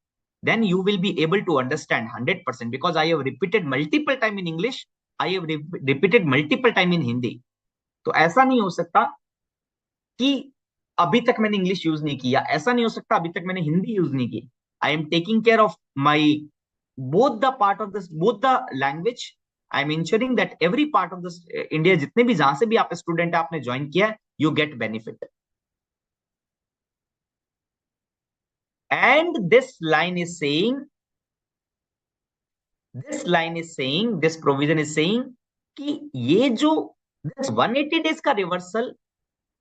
then you will be able to understand 100% because I have repeated multiple time in English. I have repeated multiple time in Hindi. तो ऐसा नहीं हो सकता कि अभी तक मैंने English use नहीं किया, ऐसा नहीं हो सकता अभी तक मैंने हिंदी यूज नहीं की। आई am taking care of my both the part of this, both the language. I am ensuring that every part of this India, जितने भी जहां से भी आप स्टूडेंट है आपने ज्वाइन किया है, you get benefit. And this line is saying, this provision is saying कि ये जो 180 days का रिवर्सल,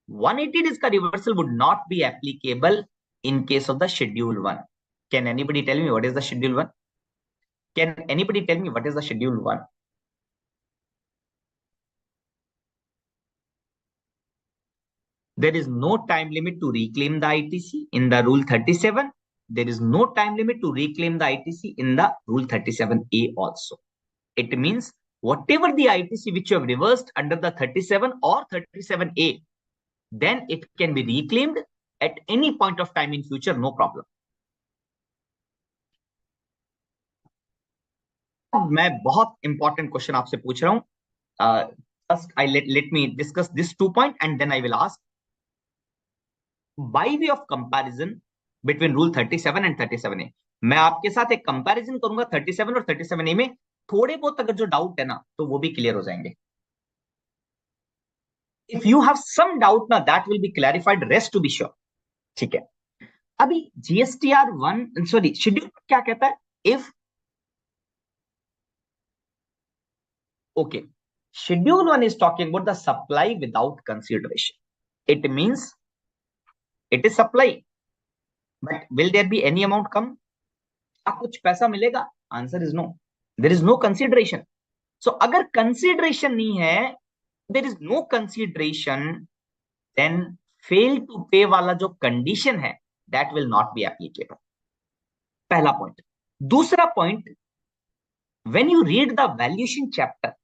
180 days का reversal would not be applicable in case of the schedule 1. Can anybody tell me what is the schedule 1? Can anybody tell me what is the schedule 1? There is no time limit to reclaim the ITC in the Rule 37. There is no time limit to reclaim the ITC in the Rule 37A also. It means whatever the ITC which you have reversed under the 37 or 37A, then it can be reclaimed at any point of time in future, no problem. मैं बहुत important question आपसे पूछ रहा हूं. First, let me discuss this 2 point and then I will ask. By way of comparison between Rule 37 and 37A, मैं आपके साथ एक कंपैरिजन करूंगा 37 और 37A में. थोड़े बहुत अगर जो डाउट है ना तो वो भी क्लियर हो जाएंगे. If you have some doubt ना, that will be clarified, rest to be sure. ठीक है. अभी GSTR 1 सॉरी शेड्यूल क्या कहता है? If okay, Schedule 1 is talking about the supply without consideration. It means it is supply, but will there be any amount come? क्या कुछ पैसा मिलेगा? Answer is no. There is no consideration. So अगर consideration नहीं है, there is no consideration, then fail to pay वाला जो condition है, that will not be applicable. पहला point. दूसरा point, when you read the valuation chapter,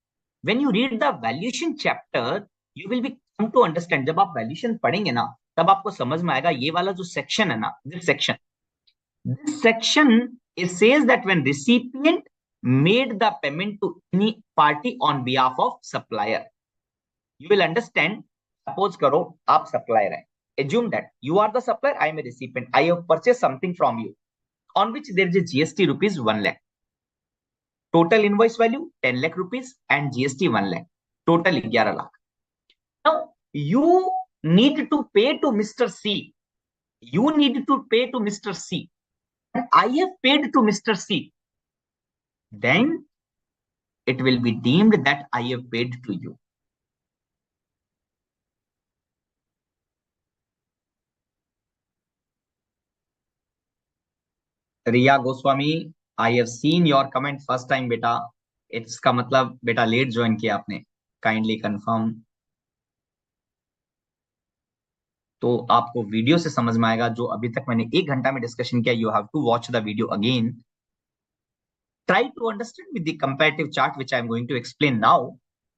you will be come to understand. जब आप valuation पढ़ेंगे ना, तब आपको समझ में आएगा ये वाला जो section है ना, this section it says that when recipient made the payment to any party on behalf of supplier, you will understand. Suppose करो आप supplier हैं. Assume that you are the supplier, I am a recipient. I have purchased something from you on which there is a GST rupees 1 lakh. Total invoice value 10 lakh rupees and GST 1 lakh. Total 11 lakh. Now you need to pay to Mr. C. And I have paid to Mr. C. Then it will be deemed that I have paid to you. Riya Goswami, I have seen your comment first time, beta. इसका मतलब बेटा late join किया आपने. Kindly confirm. तो आपको video से समझ में आएगा. जो अभी तक मैंने 1 घंटा में डिस्कशन किया, you have to watch the video again. Try to understand with the comparative chart which I am going to explain now,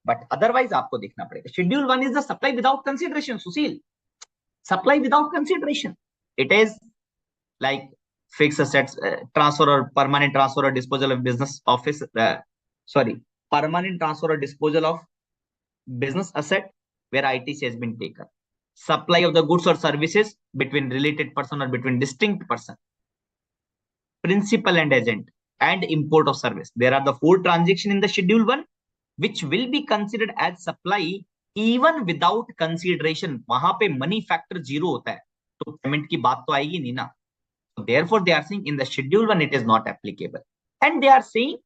but otherwise आपको देखना पड़ेगा. Schedule 1 is the supply without consideration. Sushil, supply without consideration. It is like fixed assets, transfer or permanent transfer or disposal of business office, permanent transfer or disposal of business asset where ITC has been taken. Supply of the goods or services between related person or between distinct person. Principal and agent and import of service. There are the 4 transactions in the schedule 1 which will be considered as supply even without consideration. वहां पे money factor 0 होता है, तो payment की बात तो आएगी नहीं ना. So therefore, they are saying in the schedule 1 it is not applicable, and they are saying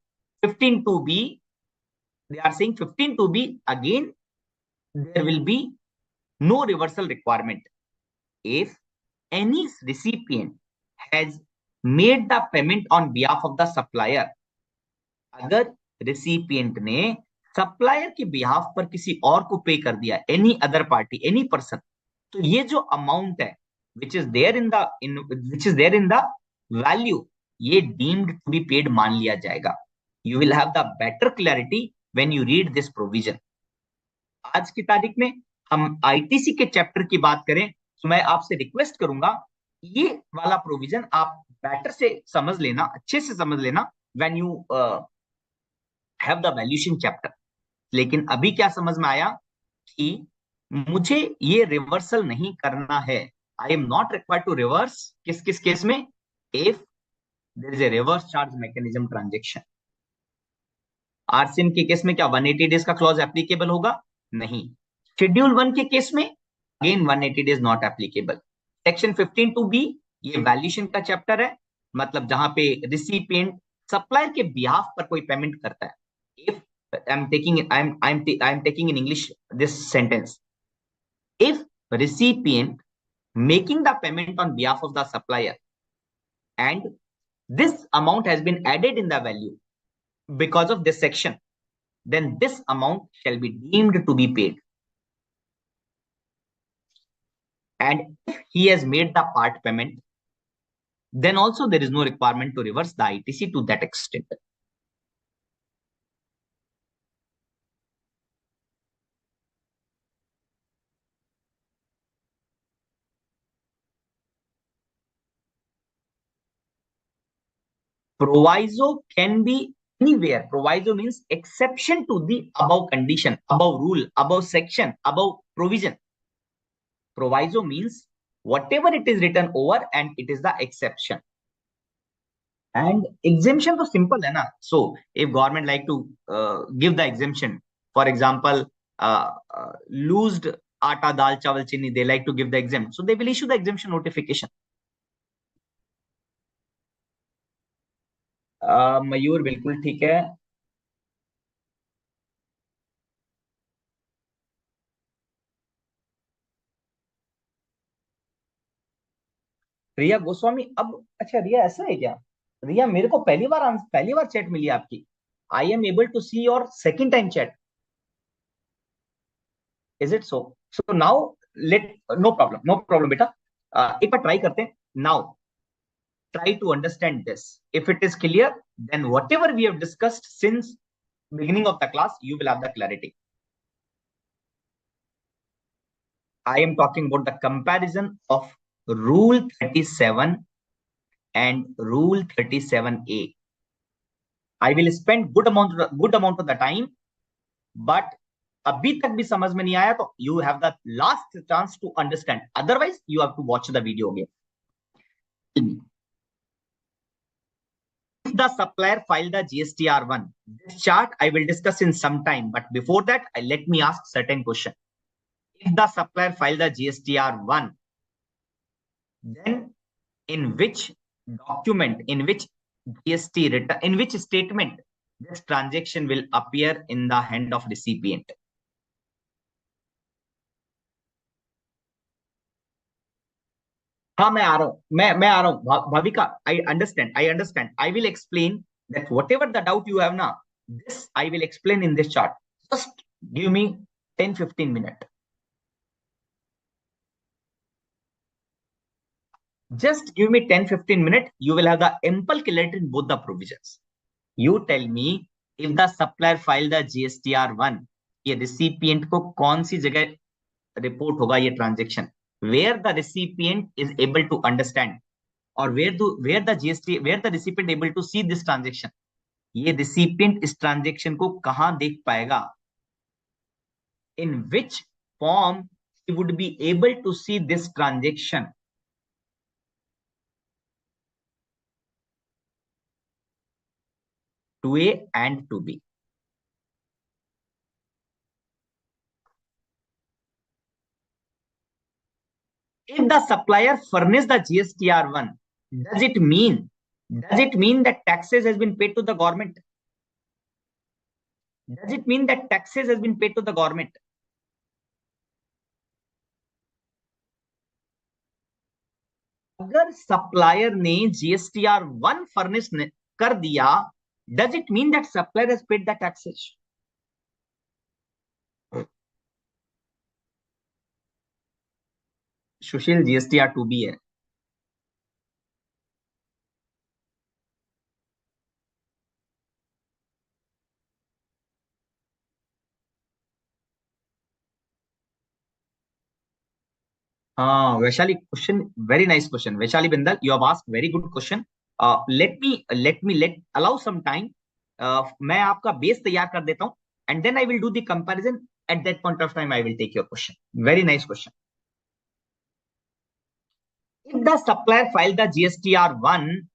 15(2)(b). They are saying 15(2)(b) again. There will be no reversal requirement if any recipient has made the payment on behalf of the supplier. अगर recipient ने supplier के behalf पर किसी और को पे कर दिया, any other party, any person, तो ये जो amount है which is there in the value, ये deemed to be paid मान लिया जाएगा. You will have the better clarity when you read this provision. आज की तारीख में हम ITC के चैप्टर की बात करें तो मैं आपसे रिक्वेस्ट करूंगा ये वाला प्रोविजन आप बेटर से समझ लेना, अच्छे से समझ लेना when you have the valuation chapter. लेकिन अभी क्या समझ में आया कि मुझे ये रिवर्सल नहीं करना है. I am not required to reverse. किस केस में? If there is a reverse charge mechanism transaction. RCM के केस में क्या 180 डेज का क्लॉज एप्लीकेबल होगा? नहीं. शेड्यूल 1 के केस में again 180 days not applicable. Section 15(2)(b) ये वैल्यूएशन का चैप्टर है, मतलब जहां पे रिसिपिएंट सप्लायर के बिहाफ पर कोई पेमेंट करता है. If I'm taking in English this sentence. If recipient making the payment on behalf of the supplier and this amount has been added in the value because of this section, then this amount shall be deemed to be paid. And if he has made the part payment, then also there is no requirement to reverse the ITC to that extent. Proviso can be anywhere. Proviso means exception to the above condition, above rule, above section, above provision. Proviso means whatever it is written over and it is the exception. And exemption तो simple है ना. So if government like to give the exemption, for example, loosed atta, dal, chawal, chini, they like to give the exempt. So they will issue the exemption notification. मयूर बिल्कुल ठीक है. रिया गोस्वामी, अब अच्छा रिया ऐसा है क्या? रिया मेरे को पहली बार चैट मिली आपकी. I am able to see your second time chat. Is it so? So now let, no problem बेटा. एक बार ट्राई करते हैं. Now try to understand this. If it is clear, then whatever we have discussed since beginning of the class, you will have the clarity. I am talking about the comparison of Rule 37 and Rule 37A. I will spend good amount of the time, but अभी तक भी समझ में नहीं आया तो you have the last chance to understand. Otherwise, you have to watch the video again. If the supplier filed the GSTR1, this chart I will discuss in some time, but before that, let me ask certain question. If the supplier filed the GSTR1, then in which document, in which GST return, in which statement this transaction will appear in the hand of recipient? हाँ मैं आ रहा हूँ, मैं आ रहा हूँ Bhavika. I understand. I will explain that whatever the doubt you have now, this I will explain in this chart. Just give me 10-15 minutes. Just give me 10-15 minutes. You will have the ample clarity in both the provisions. You tell me, if the supplier filed the GSTR1, ये recipient को कौन सी जगह report होगा ये transaction, where the recipient is able to understand, or where the recipient able to see this transaction. ये recipient इस transaction को कहाँ देख पाएगा? In which form he would be able to see this transaction? To A and to B. If the supplier furnished the GSTR1, does it mean that taxes has been paid to the government? Does it mean that taxes has been paid to the government? अगर supplier ने GSTR1 furnish कर दिया, does it mean that supplier has paid the taxes? Sushil GSTR2B है. Vaishali, question, very nice question. Vaishali Bindal, you have asked very good question. Allow some time. मैं आपका base तैयार कर देता हूं, and then I will do the comparison. At that point of time, I will take your question. Very nice question. If the supplier filed the GSTR1,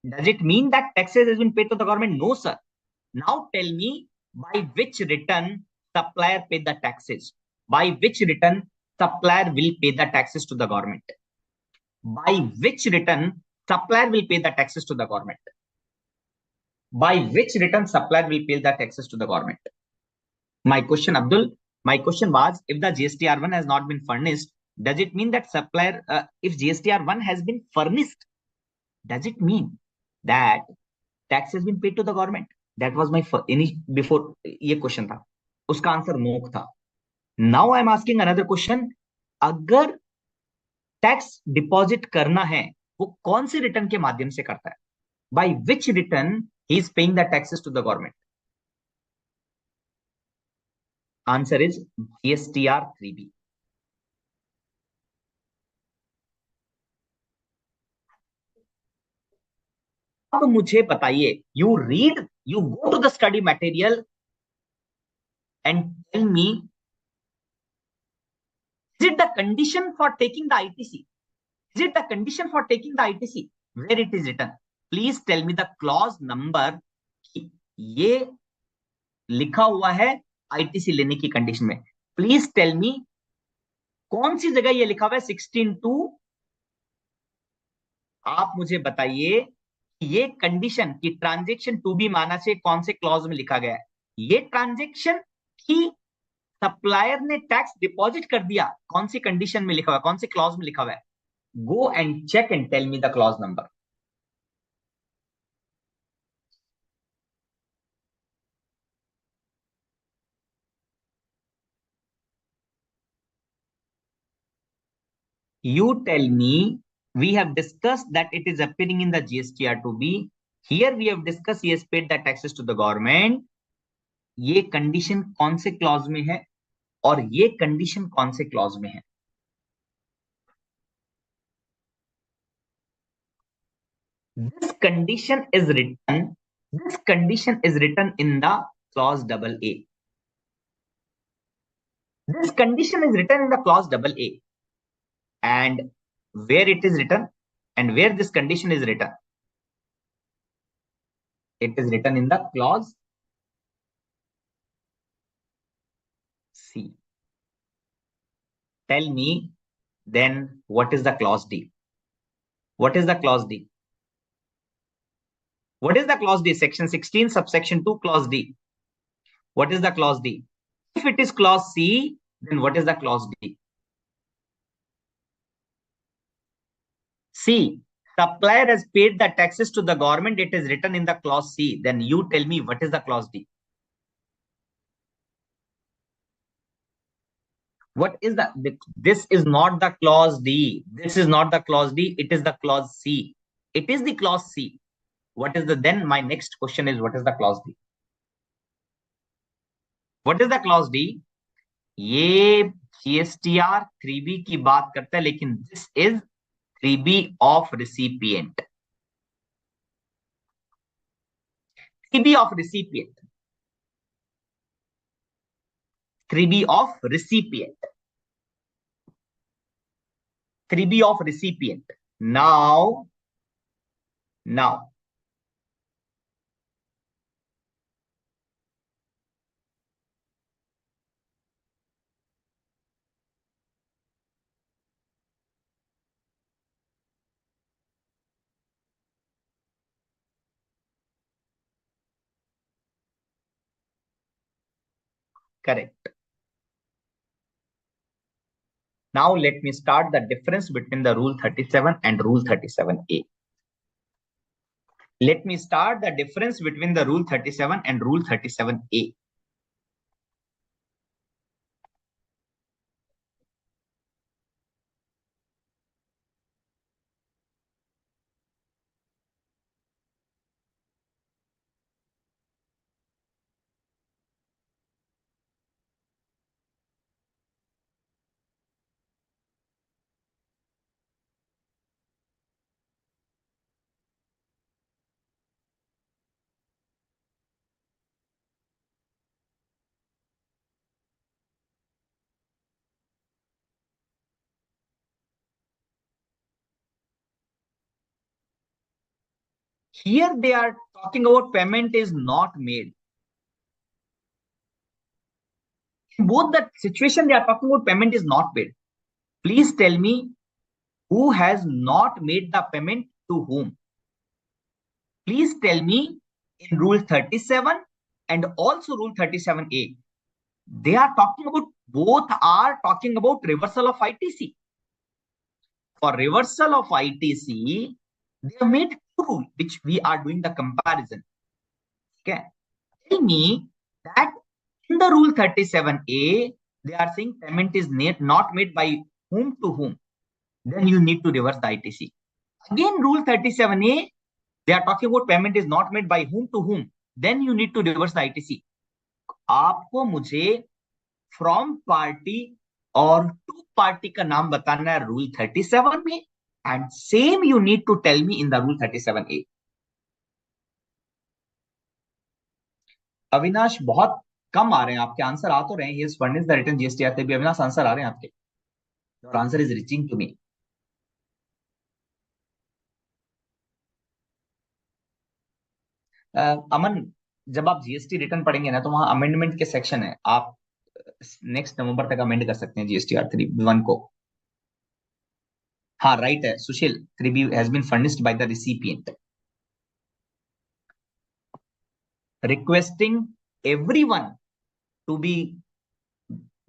does it mean that taxes has been paid to the government? No, sir. Now tell me, by which return supplier paid the taxes? By which return supplier will pay the taxes to the government? By which return supplier will pay the taxes to the government? By which return supplier will pay the taxes to the government? My question, Abdul, my question was, if the GSTR1 has not been furnished, does it mean that supplier, if GSTR1 has been furnished, does it mean that tax has been paid to the government? That was my before ये question था, उसका answer no था. Now I am asking another question. अगर tax deposit करना है वो कौन से रिटर्न के माध्यम से करता है? By which return he is paying the taxes to the government? Answer is GSTR 3B. अब मुझे बताइए, you go to the study material and tell me, is it the condition for taking the ITC? Is it the condition for taking the ITC? Where it is written? Please tell me the clause number. ये लिखा हुआ है ITC लेने की condition में. Please tell मी कौन सी जगह ये लिखा हुआ है 16(2). आप मुझे बताइए ये कंडीशन की ट्रांजेक्शन टू बी माना से कौन से क्लॉज में लिखा गया है? ये ट्रांजेक्शन की सप्लायर ने टैक्स डिपॉजिट कर दिया, कौन सी कंडीशन में लिखा हुआ है, कौन से क्लॉज में लिखा हुआ है? Go and check and tell me the clause number. You tell me. We have discussed that it is appearing in the GSTR to be. Here we have discussed he has paid the taxes to the government. ये condition कौन से clause में है और ये condition कौन से clause में है? This condition is written. This condition is written in the clause double A. This condition is written in the clause double A. And where it is written and where this condition is written? It is written in the clause C. Tell me then what is the clause D? What is the clause D? What is the clause D? Section 16 subsection 2 clause D. What is the clause D? If it is clause C, then what is the clause D? C. Supplier has paid the taxes to the government. It is written in the clause C. Then you tell me what is the clause D? What is this is not the clause D. This is not the clause D. It is the clause C. It is the clause C. What is then my next question is what is the clause D? What is the clause D? ये GSTR 3B की बात करता है, लेकिन this is 3B of recipient. 3B of recipient. 3B of recipient. 3B of recipient. Now, correct. Now let me start the difference between the rule 37 and rule 37A. Let me start the difference between the rule 37 and rule 37A. Here they are talking about payment is not made. In both the situation they are talking about payment is not made. Please tell me who has not made the payment to whom? Please tell me in rule 37 and also rule 37A. They are talking about, both are talking about reversal of ITC. For reversal of ITC, they have made two rules which we are doing the comparison. Okay. Tell me that in the rule 37A, they are saying payment is not made by whom to whom. then you need to reverse the ITC. Again, Rule 37A, they are talking about payment is not made by whom to whom, then you need to reverse the ITC. आपको मुझे from party और to party का नाम बताना है rule 37 में, and same you need to tell me in the rule 37A. Avinash, बहुत कम आ रहे हैं आपके आंसर, आ तो रहे हैं. Yes, furnish the return GST आते भी. अविनाश, आंसर आ रहे हैं आपके? Your answer is reaching to me. Aman, जब आप जीएसटी रिटर्न पढ़ेंगे ना, तो वहां अमेंडमेंट के सेक्शन है, आप नेक्स्ट नवंबर तक अमेंड कर सकते हैं जीएसटी R31 को. हाँ, राइट है Sushil. 3B has been furnished by the recipient. Requesting everyone to be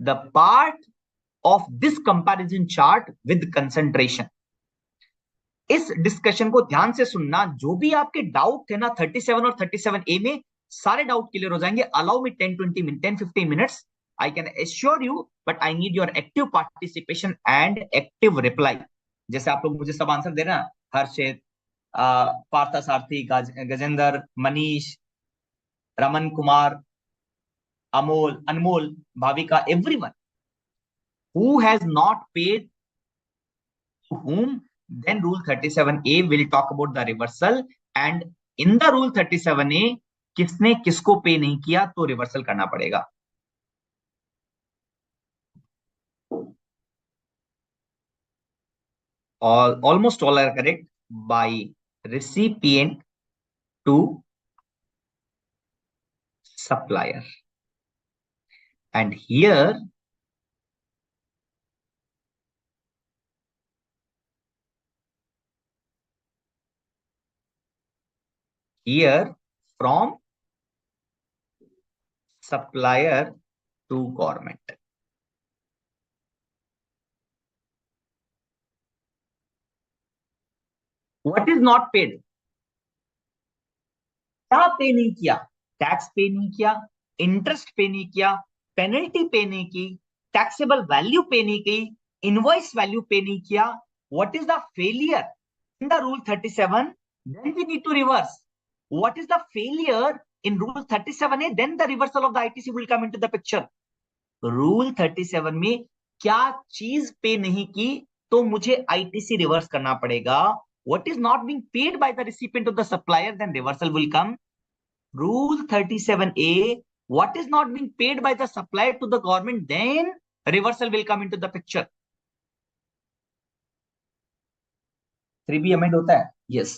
the part of this comparison chart with concentration. इस डिस्कशन को ध्यान से सुनना. जो भी आपके डाउट थे ना 37 और 37A में, सारे डाउट क्लियर हो जाएंगे. Allow me 10-15 minutes. I can assure you, but I need your active participation and active reply. जैसे आप लोग मुझे सब आंसर दे रहे हैं, हर्षित, पार्थसारथी, गजेंद्र, मनीष, रमन कुमार, अमोल, अनमोल, Bhavika, everyone who has not paid to whom, then rule 37A will talk about the reversal, and in the rule 37A किसने किसको पे नहीं किया तो रिवर्सल करना पड़ेगा. Almost all are correct. By recipient to supplier, and here from supplier to government. What is not paid? क्या पे नहीं किया? टैक्स पे नहीं किया, इंटरेस्ट पे नहीं किया, पेनल्टी पे नहीं की, टैक्सेबल वैल्यू पे नहीं की, इनवॉइस वैल्यू पे नहीं किया. What is the failure in the rule 37? Then we need to reverse. What is the failure in rule 37A? Then the reversal of the ITC will come into the picture. Rule 37 में क्या चीज पे नहीं की तो मुझे ITC reverse करना पड़ेगा. What is not being paid by the recipient of the supplier, then reversal will come. Rule 37A, what is not being paid by the supplier to the government, then reversal will come into the picture. 3B amend होता है? Yes.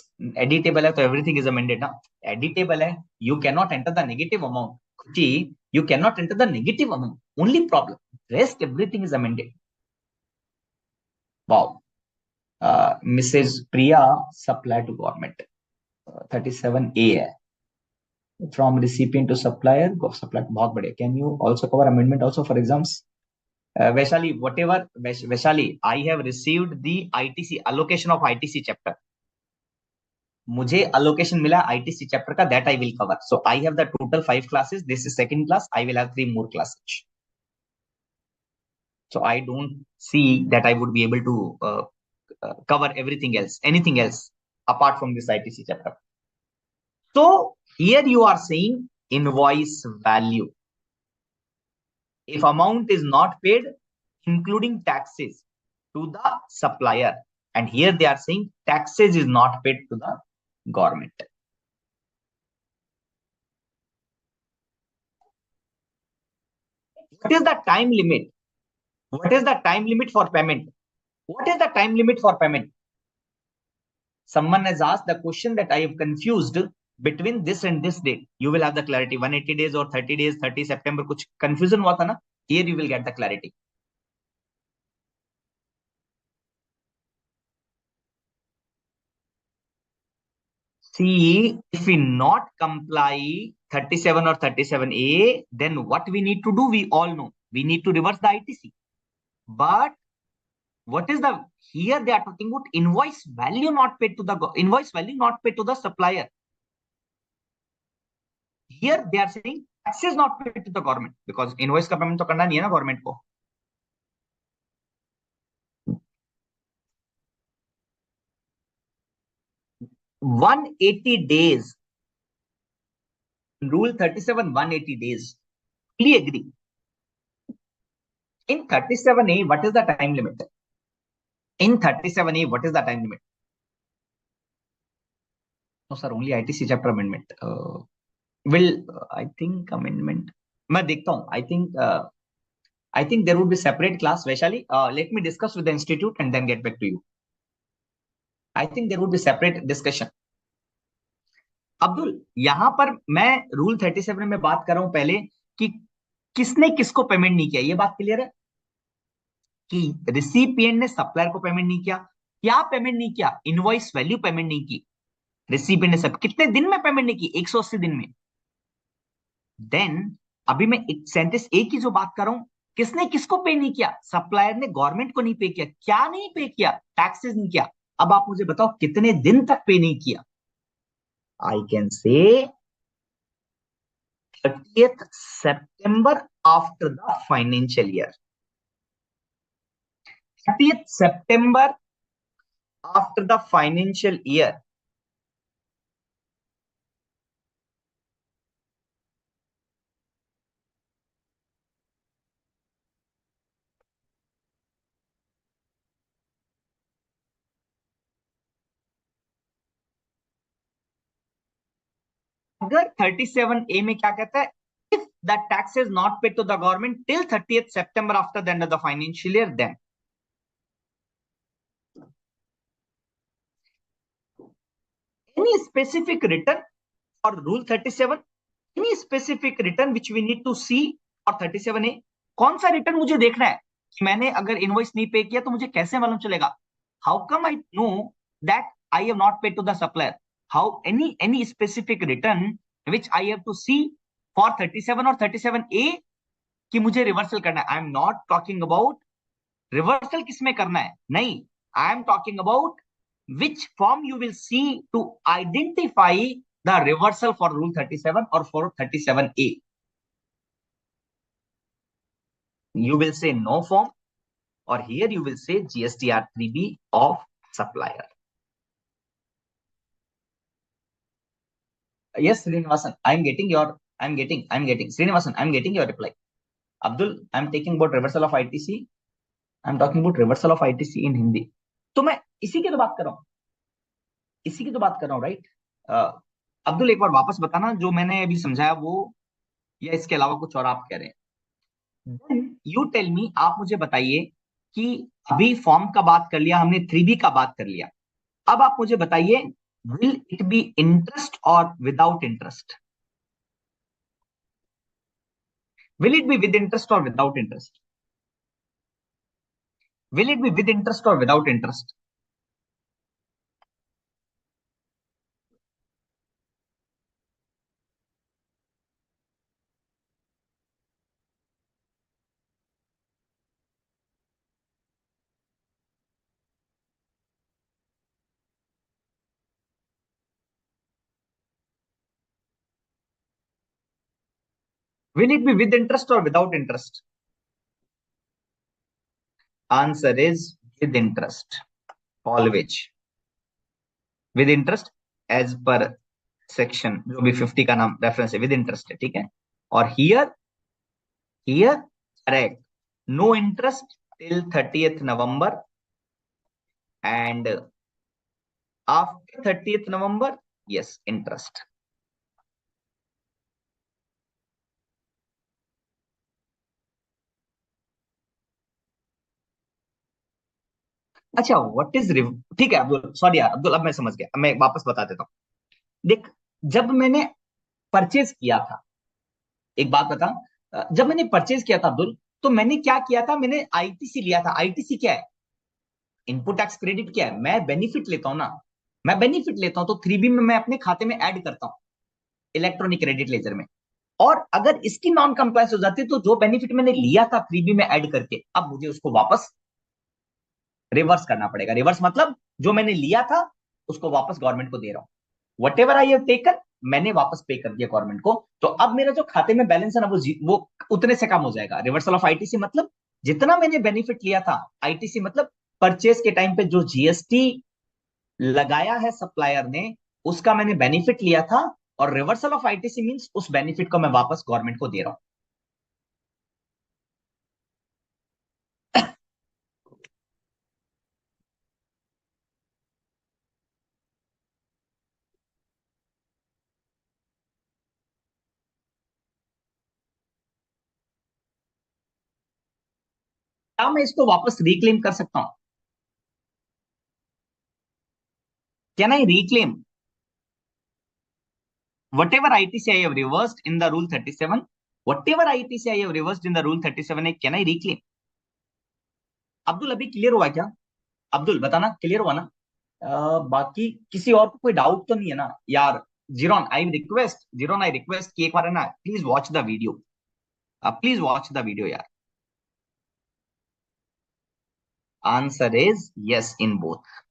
Editable है तो everything is amended ना. Editable है, you cannot enter the negative amount. You cannot enter the negative amount. Only problem. Rest everything is amended. Wow. Mrs. Priya, supply to government. 37A है. From recipient to supplier, supplier बहुत बढ़िया. Can you also cover amendment also for exams? Vaishali, whatever, Vaishali, I have received the ITC, allocation of ITC chapter. मुझे allocation मिला ITC chapter का, that I will cover. So I have the total 5 classes. This is second class. I will have 3 more classes. So I don't see that I would be able to cover everything else, anything else apart from this ITC chapter. So here you are saying invoice value. If amount is not paid, including taxes to the supplier, and here they are saying taxes is not paid to the government. What is the time limit? What is the time limit for payment? What is the time limit for payment? Someone has asked the question that I have confused between this and this date. You will have the clarity. 180 days or 30 days, 30 September, कुछ confusion हुआ था ना? Here you will get the clarity. See, if we not comply 37 or 37A, then what we need to do, we all know. We need to reverse the ITC. But what is the, here they are talking about invoice value not paid to the, invoice value not paid to the supplier. Here they are saying taxes not paid to the government, because invoice का payment तो करना नहीं है ना government को. 180 days. Rule 37, 180 days. Fully agree. In 37A, what is the time limit? In 37A, what is the time limit? No, sir, only ITC chapter amendment. I think amendment. मैं देखता हूँ. I think there would be separate class, Vaishali. Let me discuss with the institute and then get back to you. I think there would be separate discussion. Abdul, यहां पर मैं rule 37 में बात कर रहा हूं पहले कि किसने किसको पेमेंट नहीं किया. ये बात क्लियर है कि रिसिपिएंट ने सप्लायर को पेमेंट नहीं किया. क्या पेमेंट नहीं किया? इनवॉइस वैल्यू पेमेंट नहीं की. रिसिपिएंट ने सब कितने दिन में पेमेंट नहीं की? 180 दिन में. देन अभी मैं सेंटेंस ए की जो बात कर रहा हूं, किसने किसको पे नहीं किया? सप्लायर ने गवर्नमेंट को नहीं पे किया. क्या नहीं पे किया? टैक्सेस नहीं किया. अब आप मुझे बताओ कितने दिन तक पे नहीं किया? आई कैन से 30th September after the financial year. 30th September after the financial year. अगर 37A में क्या कहता है? If the tax is not paid to the government till 30th September after the end of the financial year, then any specific return for rule 37, any specific return which we need to see for 37A. कौन सा return मुझे देखना है कि मैंने अगर invoice नहीं पे किया तो मुझे कैसे मालूम चलेगा? How come I know that I have not paid to the supplier? How any specific return which I have to see for 37 और 37A कि मुझे रिवर्सल करना है. आई am not talking about reversal किसमें करना है, नहीं. I am talking about which form you will see to identify the reversal for rule 37 or for 37A. You will say no form, or here you will say GSTR3B of supplier. Yes, Srinivasan, I'm getting Srinivasan, I'm getting your reply. Abdul, I'm taking about reversal of ITC. I'm talking about reversal of ITC in Hindi. तो मैं इसी की तो बात कर रहा हूँ, right? Abdul, एक बार वापस बताना जो मैंने अभी समझाया वो, या इसके अलावा कुछ और आप कह रहे हैं. Then you tell me, आप मुझे बताइए कि अभी फॉर्म का बात कर लिया हमने, 3B का बात कर लिया. अब आप मुझे बताइए, will it be interest or without interest? Will it be with interest or without interest? Will it be with interest or without interest? Will it be with interest or without interest? Answer is with interest. Always with interest as per section जो भी 50 का नाम reference है, with interest है, ठीक है. और here correct, no interest till 30th November and after 30th November yes interest. अच्छा, व्हाट इज, ठीक है अब्दुल, सॉरी यार अब्दुल, अब मैं समझ गया, मैं वापस बता देता हूँ. देख, जब मैंने परचेज किया था, एक बात बता, जब मैंने परचेज किया था अब्दुल, तो मैंने क्या किया था? मैंने आईटीसी लिया था. आईटीसी क्या है? Input tax credit. क्या है? मैं बेनिफिट लेता हूं ना, मैं बेनिफिट लेता हूं तो 3B में मैं अपने खाते में ऐड करता हूं, इलेक्ट्रॉनिक क्रेडिट लेजर में. और अगर इसकी नॉन कंप्लायंस हो जाती है तो जो बेनिफिट मैंने लिया था 3B में ऐड करके, अब मुझे उसको वापस रिवर्स करना पड़ेगा. रिवर्स मतलब जो मैंने लिया था उसको वापस गवर्नमेंट को दे रहा हूं. What ever I have taken, मैंने वापस पे कर दिया गवर्नमेंट को. तो अब मेरा जो खाते में बैलेंस है ना, वो उतने से कम हो जाएगा. रिवर्सल ऑफ आईटीसी मतलब जितना मैंने बेनिफिट लिया था, आईटीसी मतलब परचेज के टाइम पे जो जीएसटी लगाया है सप्लायर ने, उसका मैंने बेनिफिट लिया था, और रिवर्सल ऑफ आईटीसी मींस उस बेनिफिट को मैं वापस गवर्नमेंट को दे रहा हूं। क्या मैं इसको वापस रिक्लेम कर सकता हूं? Can I reclaim whatever ITC I have reversed in the rule 37? Whatever ITC I have reversed in the rule 37, can I reclaim? Abdul अभी क्लियर हुआ क्या? अब्दुल बताना, क्लियर हुआ ना? बाकी किसी और को कोई डाउट तो नहीं है ना यार? जीरोन आई रिक्वेस्ट कि एक बार है ना, please watch the video, please watch the video यार। Answer is yes in both.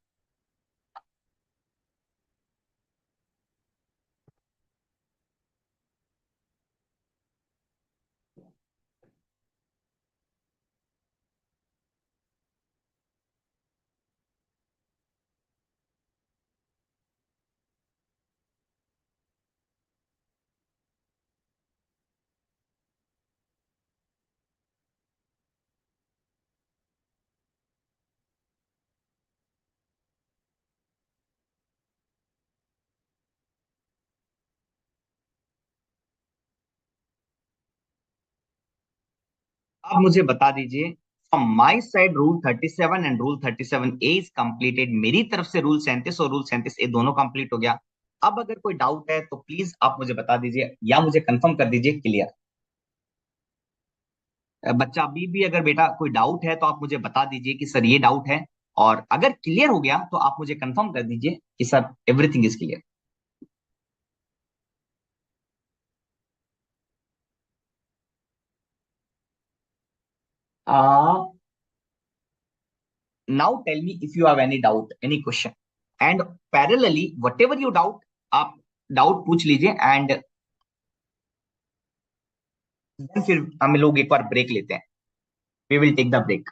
अब मुझे बता दीजिए, from my side rule 37 and rule 37A is completed. मेरी तरफ से रूल 37 और रूल 37A दोनों कंप्लीट हो गया। अब अगर कोई डाउट है तो प्लीज आप मुझे बता दीजिए या मुझे कंफर्म कर दीजिए क्लियर। बच्चा अभी भी अगर बेटा कोई डाउट है तो आप मुझे बता दीजिए कि सर ये डाउट है, और अगर क्लियर हो गया तो आप मुझे कंफर्म कर दीजिए कि sir everything is clear. Now tell me if you have any doubt, any question, and parallelly whatever you doubt, आप डाउट पूछ लीजिए, एंड फिर हम लोग एक बार ब्रेक लेते हैं। We will take the break.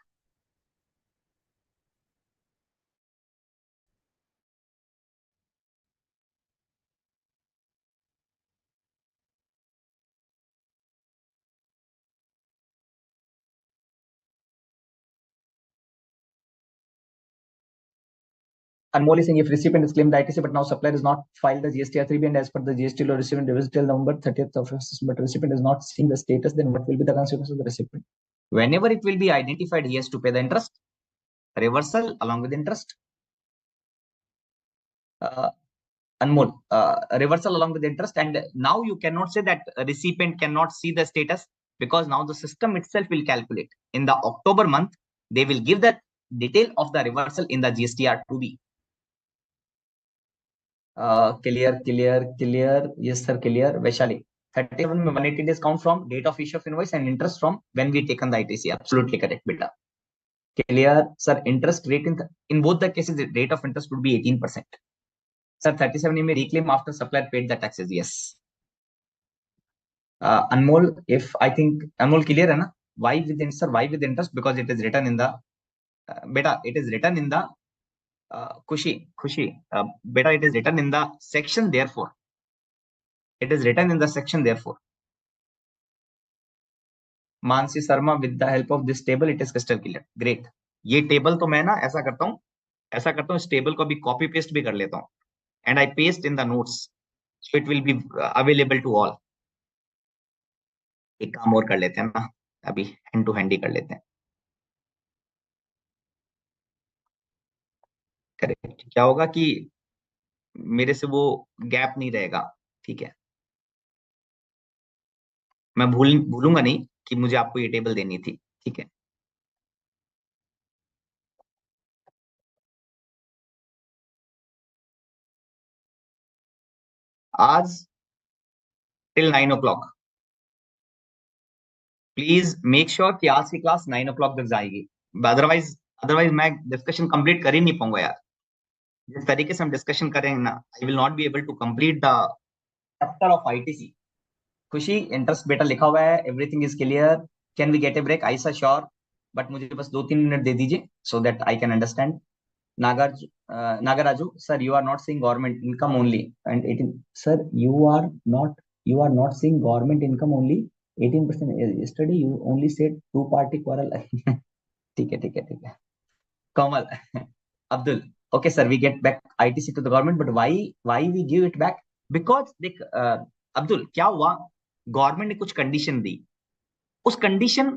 Anmol is saying if recipient is claimed the ITC but now supplier is not filed the GST R3B, and as per the GST law recipient reversed till November 30th of but recipient is not seeing the status, then what will be the consequence of the recipient? Whenever it will be identified, he has to pay the interest, reversal along with interest. Anmol, reversal along with interest, and now you cannot say that a recipient cannot see the status, because now the system itself will calculate. In the October month, they will give the detail of the reversal in the GSTR 2B. Clear. Yes, sir, clear. Vaishali, 37 में 180 days count from date of issue of invoice and interest from when we taken the ITC. Absolutely correct, beta. Clear, sir. Interest rate in both the cases, the rate of interest would be 18%. Sir, 37 में reclaim after supplier paid the taxes. Yes. Anmol, if I think Anmol clear है ना? Why with interest, sir? Why with interest? Because it is written in the beta. It is written in the Khushi. Beta, it is written in the section. Therefore, it is written in the section. Therefore, Mansi Sharma, with the help of this table it is crystal clear. Great. ये table तो मैं ना ऐसा करता हूँ इस table को अभी कॉपी पेस्ट भी कर लेता हूँ, and I paste in the notes, so it will be available to all. एक काम और कर लेते हैं ना, अभी हैंड टू हैंड ही कर लेते हैं। करेक्ट, क्या होगा कि मेरे से वो गैप नहीं रहेगा। ठीक है, मैं भूलूंगा नहीं कि मुझे आपको ये टेबल देनी थी। ठीक है, आज till 9 o'clock, please make sure कि आज की क्लास 9 o'clock तक जाएगी। अदरवाइज अदरवाइज मैं डिस्कशन कंप्लीट कर ही नहीं पाऊंगा यार। जिस तरीके से हम डिस्कशन करेंगे ना, I will not be able to complete the chapter of ITC. Khushi, interest बेटा लिखा हुआ है, everything is clear. Can we get a break? Ayesha, sure, but मुझे बस 2-3 मिनट दे दीजिए so that I can understand. Nagaraju, sir, you are not seeing government income only, and 18. Sir, you are not seeing government income only. 18%. Yesterday you only said two party quarrel. ठीक है ठीक है ठीक है. Kamal, Abdul. Okay, sir, we get back ITC to the government, but why we give it back? Because देख अब्दुल क्या हुआ, government ने कुछ कंडीशन दी, उस कंडीशन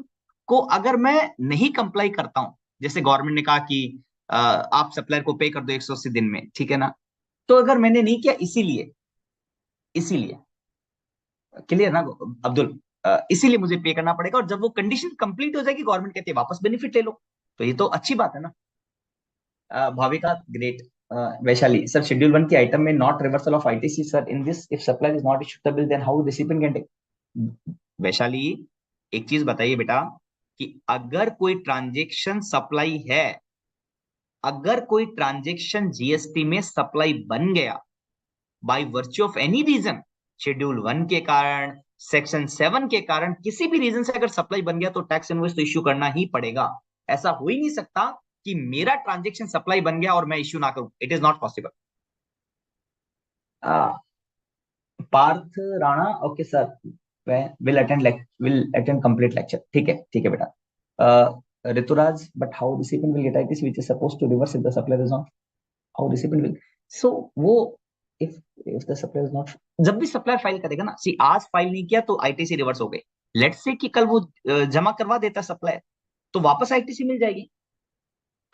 को अगर मैं नहीं कंप्लाई करता हूं, जैसे गवर्नमेंट ने कहा कि आप सप्लायर को पे कर दो 180 दिन में, ठीक है ना, तो अगर मैंने नहीं किया, इसीलिए क्लियर ना अब्दुल, इसीलिए मुझे पे करना पड़ेगा, और जब वो कंडीशन कंप्लीट हो जाएगी, गवर्नमेंट कहती है वापस बेनिफिट ले लो, तो ये तो अच्छी बात है ना. Bhavika great. Vaishali sir, schedule 1 के आइटम में not reversal of ITC sir, in this if supplier is not issued the bill then how recipient can take. Vaishali एक चीज बताइए बेटा, कि अगर कोई ट्रांजेक्शन सप्लाई है, अगर कोई ट्रांजेक्शन जीएसटी में सप्लाई बन गया by virtue of any reason, schedule 1 के कारण, सेक्शन 7 के कारण, किसी भी रीजन से अगर सप्लाई बन गया, तो टैक्स इनवॉइस तो इश्यू करना ही पड़ेगा. ऐसा हो ही नहीं सकता कि मेरा ट्रांजेक्शन सप्लाई बन गया और मैं इश्यू ना करूं. It is not possible. Parth Rana, okay sir, will attend complete lecture. ठीक है बेटा. Rituraj, but how recipient will get ITC which is supposed to reverse if the supplier is not, how recipient will, so वो if if the supplier is not, जब भी supplier file करेगा ना, सी आज file नहीं किया तो आईटीसी रिवर्स हो गई, लेट्स से कि कल वो जमा करवा देता सप्लायर, तो वापस आईटीसी मिल जाएगी.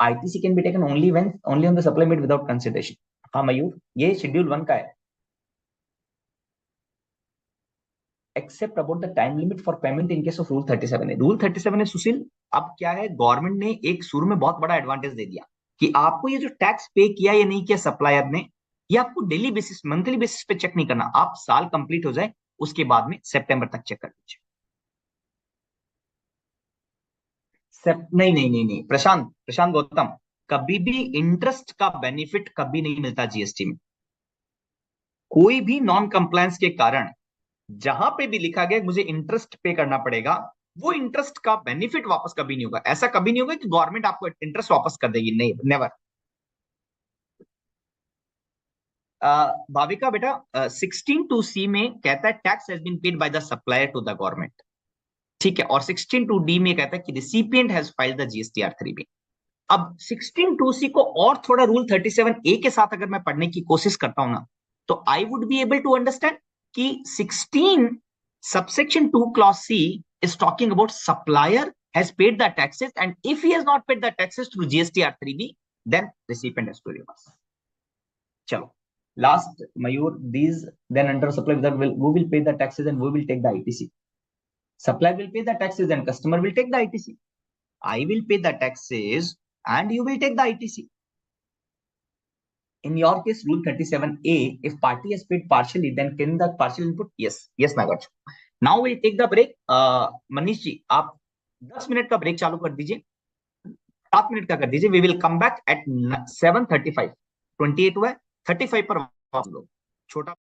ITC can be taken only on the supply made without consideration. हाँ मयूर, ये शेड्यूल 1 का है. Except about the time limit for payment in case of rule 37 है. रूल 37 है सुशील. अब क्या है, गवर्नमेंट ने एक शुरू में बहुत बड़ा एडवांटेज दे दिया कि आपको ये जो टैक्स पे किया या नहीं किया सप्लायर ने, ये आपको डेली बेसिस, मंथली बेसिस पे चेक नहीं करना, आप साल कंप्लीट हो जाए उसके बाद में सितंबर तक चेक कर लीजिए. नहीं नहीं नहीं नहीं, प्रशांत प्रशांत गौतम, कभी भी इंटरेस्ट का बेनिफिट कभी नहीं मिलता जीएसटी में. कोई भी नॉन कंप्लायंस के कारण जहां पे भी लिखा गया मुझे इंटरेस्ट पे करना पड़ेगा, वो इंटरेस्ट का बेनिफिट वापस कभी नहीं होगा. ऐसा कभी नहीं होगा कि गवर्नमेंट आपको इंटरेस्ट वापस कर देगी, नहीं, नेवर. भाविका बेटा, 16(2)(c) में कहता है tax has been paid by the supplier to the government, ठीक है, और 16(2)(d) में कहता है कि recipient has filed the GSTR 3B. अब 16(2)(c) को और थोड़ा रूल 37A के साथ अगर मैं पढ़ने की कोशिश करता हूं ना, तो I would be able to understand कि 16 subsection 2 clause C is talking about supplier has paid the taxes, and if he has not paid the taxes through GSTR 3B, then recipient has to reverse. चलो last Mayur, these then under supply will who will pay the taxes and who will take the ITC. Supply will pay the taxes and customer will take the ITC. I will pay the taxes and you will take the ITC. In your case, rule 37A, if party has paid partially, then can the partial input? Yes, yes, Nagarj. Now we'll take the break. Manish ji, आप 10 minute का break चालू कर दीजिए, 7 minute का कर दीजिए. We will come back at 7:35. 28 हुआ है, 35 पर वापस लो. छोटा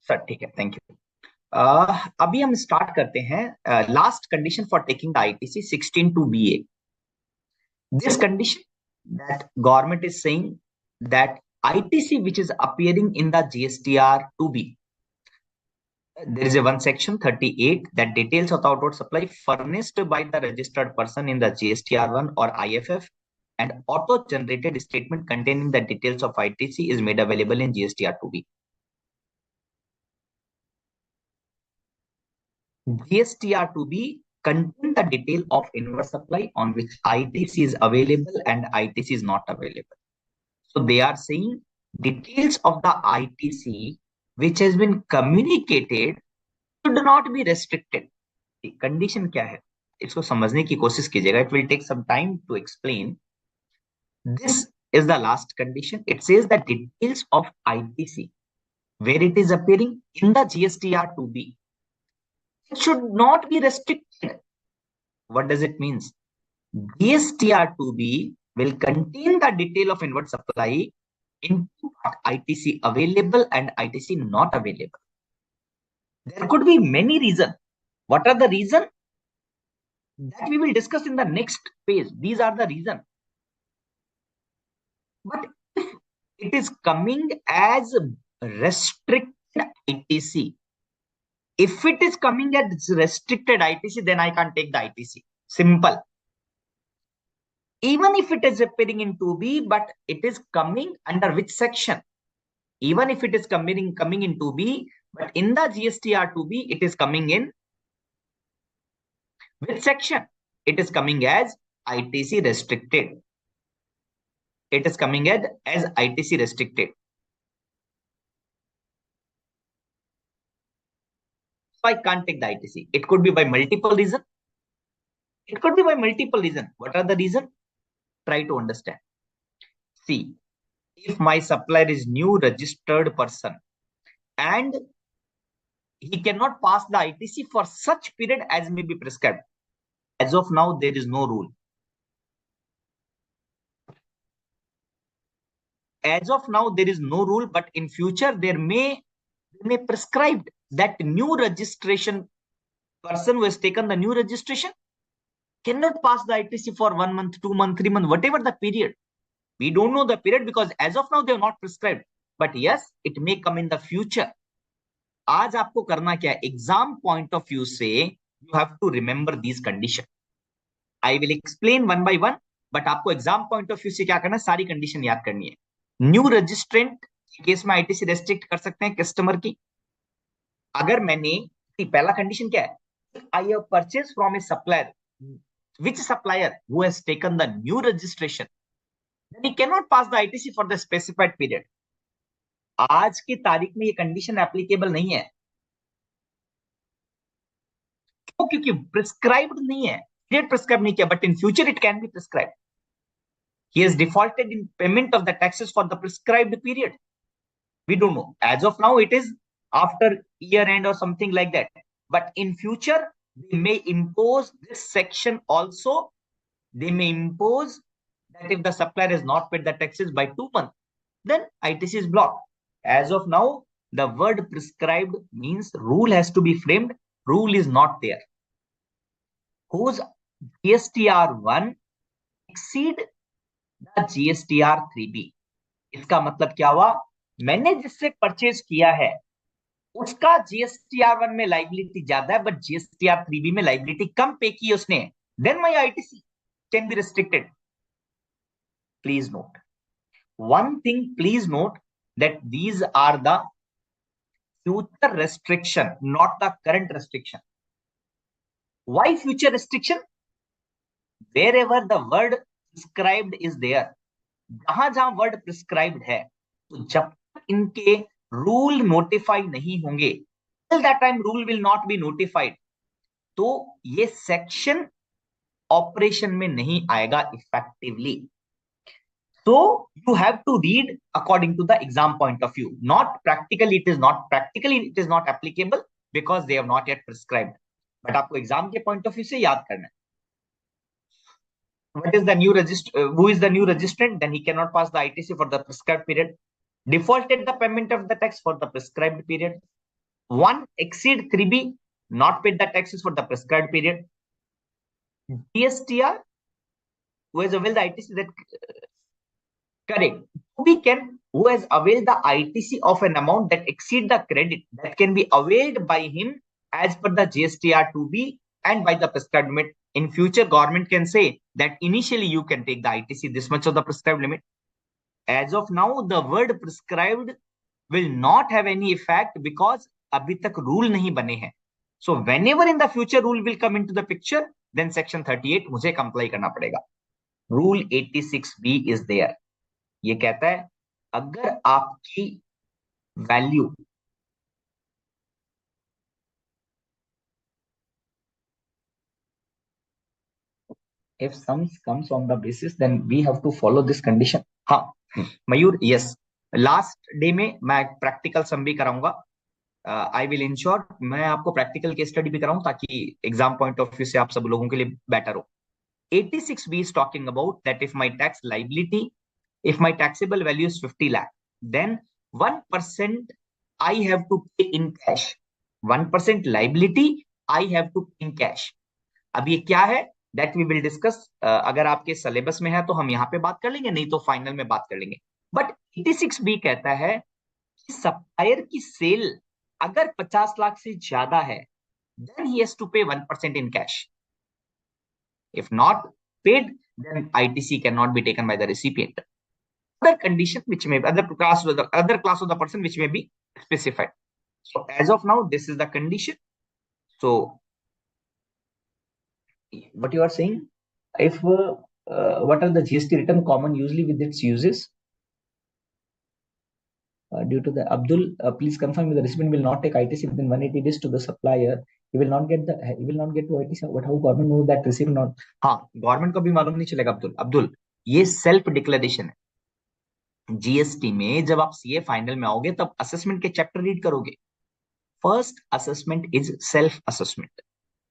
सर ठीक है, थैंक यू। अभी हम स्टार्ट करते हैं last condition for taking the ITC 16(2)(BA. This condition that government is saying that ITC which is appearing in the GSTR 2B, there is a one section 38 that details of the outward supply furnished by the registered person in the GSTR1 or IFF and auto-generated statement containing the details of ITC is made available in GSTR 2B. GSTR 2B contain the detail of inward supply on which ITC is available and ITC is not available. So they are saying details of the ITC which has been communicated should not be restricted. Condition क्या है इसको समझने की कोशिश कीजिएगा. It will take some time to explain. This is the last condition. It says that details of ITC where it is appearing in the GSTR 2B, it should not be restricted. What does it mean? GSTR 2B will contain the detail of inward supply in ITC available and ITC not available. There could be many reasons. What are the reasons? That we will discuss in the next page. These are the reasons. But if it is coming as restricted ITC, if it is coming as restricted ITC, then I can't take the ITC. Simple. Even if it is appearing in 2B, but it is coming under which section? Even if it is coming in 2B, but in the GSTR 2B, it is coming in which section? It is coming as ITC restricted. It is coming as ITC restricted. So I can't take the ITC. It could be by multiple reasons. It could be by multiple reasons. What are the reasons? Try to understand. See, if my supplier is new registered person and he cannot pass the ITC for such period as may be prescribed. As of now, there is no rule. As of now, there is no rule, but in future, there may prescribe that new registration person who has taken the new registration cannot pass the ITC for 1 month, 2 months, 3 months, whatever the period. We don't know the period because as of now, they have not prescribed. But yes, it may come in the future. आज आपको करना क्या है? Exam point of view से you have to remember these condition. I will explain one by one, but आपको exam point of view से क्या करना है? सारी कंडीशन याद करनी है. न्यू रजिस्ट्रेंट केस में आईटीसी रेस्ट्रिक्ट कर सकते हैं कस्टमर की. अगर मैंने पहला कंडीशन क्या है? I have purchase from A supplier, which supplier who has taken the new registration, then he cannot pass the ITC for the specified period. आज की तारीख में ये कंडीशन एप्लीकेबल नहीं है. क्यों? क्योंकि प्रिस्क्राइब्ड नहीं है. पीरियड प्रिस्क्राइब नहीं किया, but in future it can be prescribe. He has defaulted in payment of the taxes for the prescribed period. We don't know. As of now, it is after year end or something like that. But in future, they may impose this section also. They may impose that if the supplier has not paid the taxes by 2 months, then ITC is blocked. As of now, the word prescribed means rule has to be framed. Rule is not there. Whose GSTR1 exceed the GSTR3B. इसका मतलब क्या हुआ? मैंने जिससे purchase किया है उसका GSTR1 में लाइबिलिटी ज्यादा है, बट GSTR3B में लाइबिलिटी कम पे की उसने. Then my ITC can be restricted. Please note one thing. Please note that these are the future restriction, not the current restriction. Why future restriction? Wherever the word prescribed is there, जहां word prescribed है, तो जब तक इनके rule notify नहीं होंगे, till that time rule will not be notified, तो ये सेक्शन ऑपरेशन में नहीं आएगा effectively. So you have to read according to the exam point of view, not practically. It is not applicable because they have not yet prescribed. But आपको exam के point of view से याद करना है. What is the new who is the new registrant? Then he cannot pass the ITC for the prescribed period. Defaulted the payment of the tax for the prescribed period. 1 exceed 3B, not paid the taxes for the prescribed period. GSTR, who has availed the ITC, that correct. We can, who has availed the ITC of an amount that exceed the credit that can be availed by him as per the GSTR 2B and by the prescribed limit. In future, government can say that initially you can take the ITC this much of the prescribed limit. As of now, the word prescribed will not have any effect because abhi tak rule nahi bane hain. So whenever in the future rule will come into the picture, then section 38 मुझे comply करना पड़ेगा. Rule 86B is there. ये कहता है अगर आपकी value if sums comes on the basis then we have to follow this condition. हाँ मयूर, yes, last day में मैं प्रैक्टिकल सम भी कराऊंगा. आई विल इंश्योर मैं आपको प्रैक्टिकल केस स्टडी भी कराऊं ताकि एग्जाम पॉइंट ऑफ व्यू से आप सब लोगों के लिए बेटर हो. 86B is talking about that if my tax liability, if my taxable value is 50 lakh, then 1% I have to pay in cash. 1% liability I have to pay in cash. अब ये क्या है that we will discuss. अगर आपके syllabus में है तो हम यहाँ पे बात कर लेंगे, नहीं तो फाइनल में बात कर लेंगे. बट 86B कहता है कि सप्लायर की सेल अगर 50 लाख से ज्यादा है then he has to pay 1% in cash. If not paid, then ITC cannot be taken by the recipient. Other condition which may be other class of the person which may be specified. So as of now, this is the condition. So what you are saying, if what are the GST return common usually with its uses? Due to the Abdul, please confirm if the recipient will not take ITC within 180 days to the supplier. He will not get to ITC. What, how government know that recipient not? हाँ, government को भी मालूम नहीं चलेगा. अब्दुल ये self declaration है. GST में जब आप सीए फाइनल में आओगे तब असेसमेंट के चैप्टर रीड करोगे. First assessment is self assessment.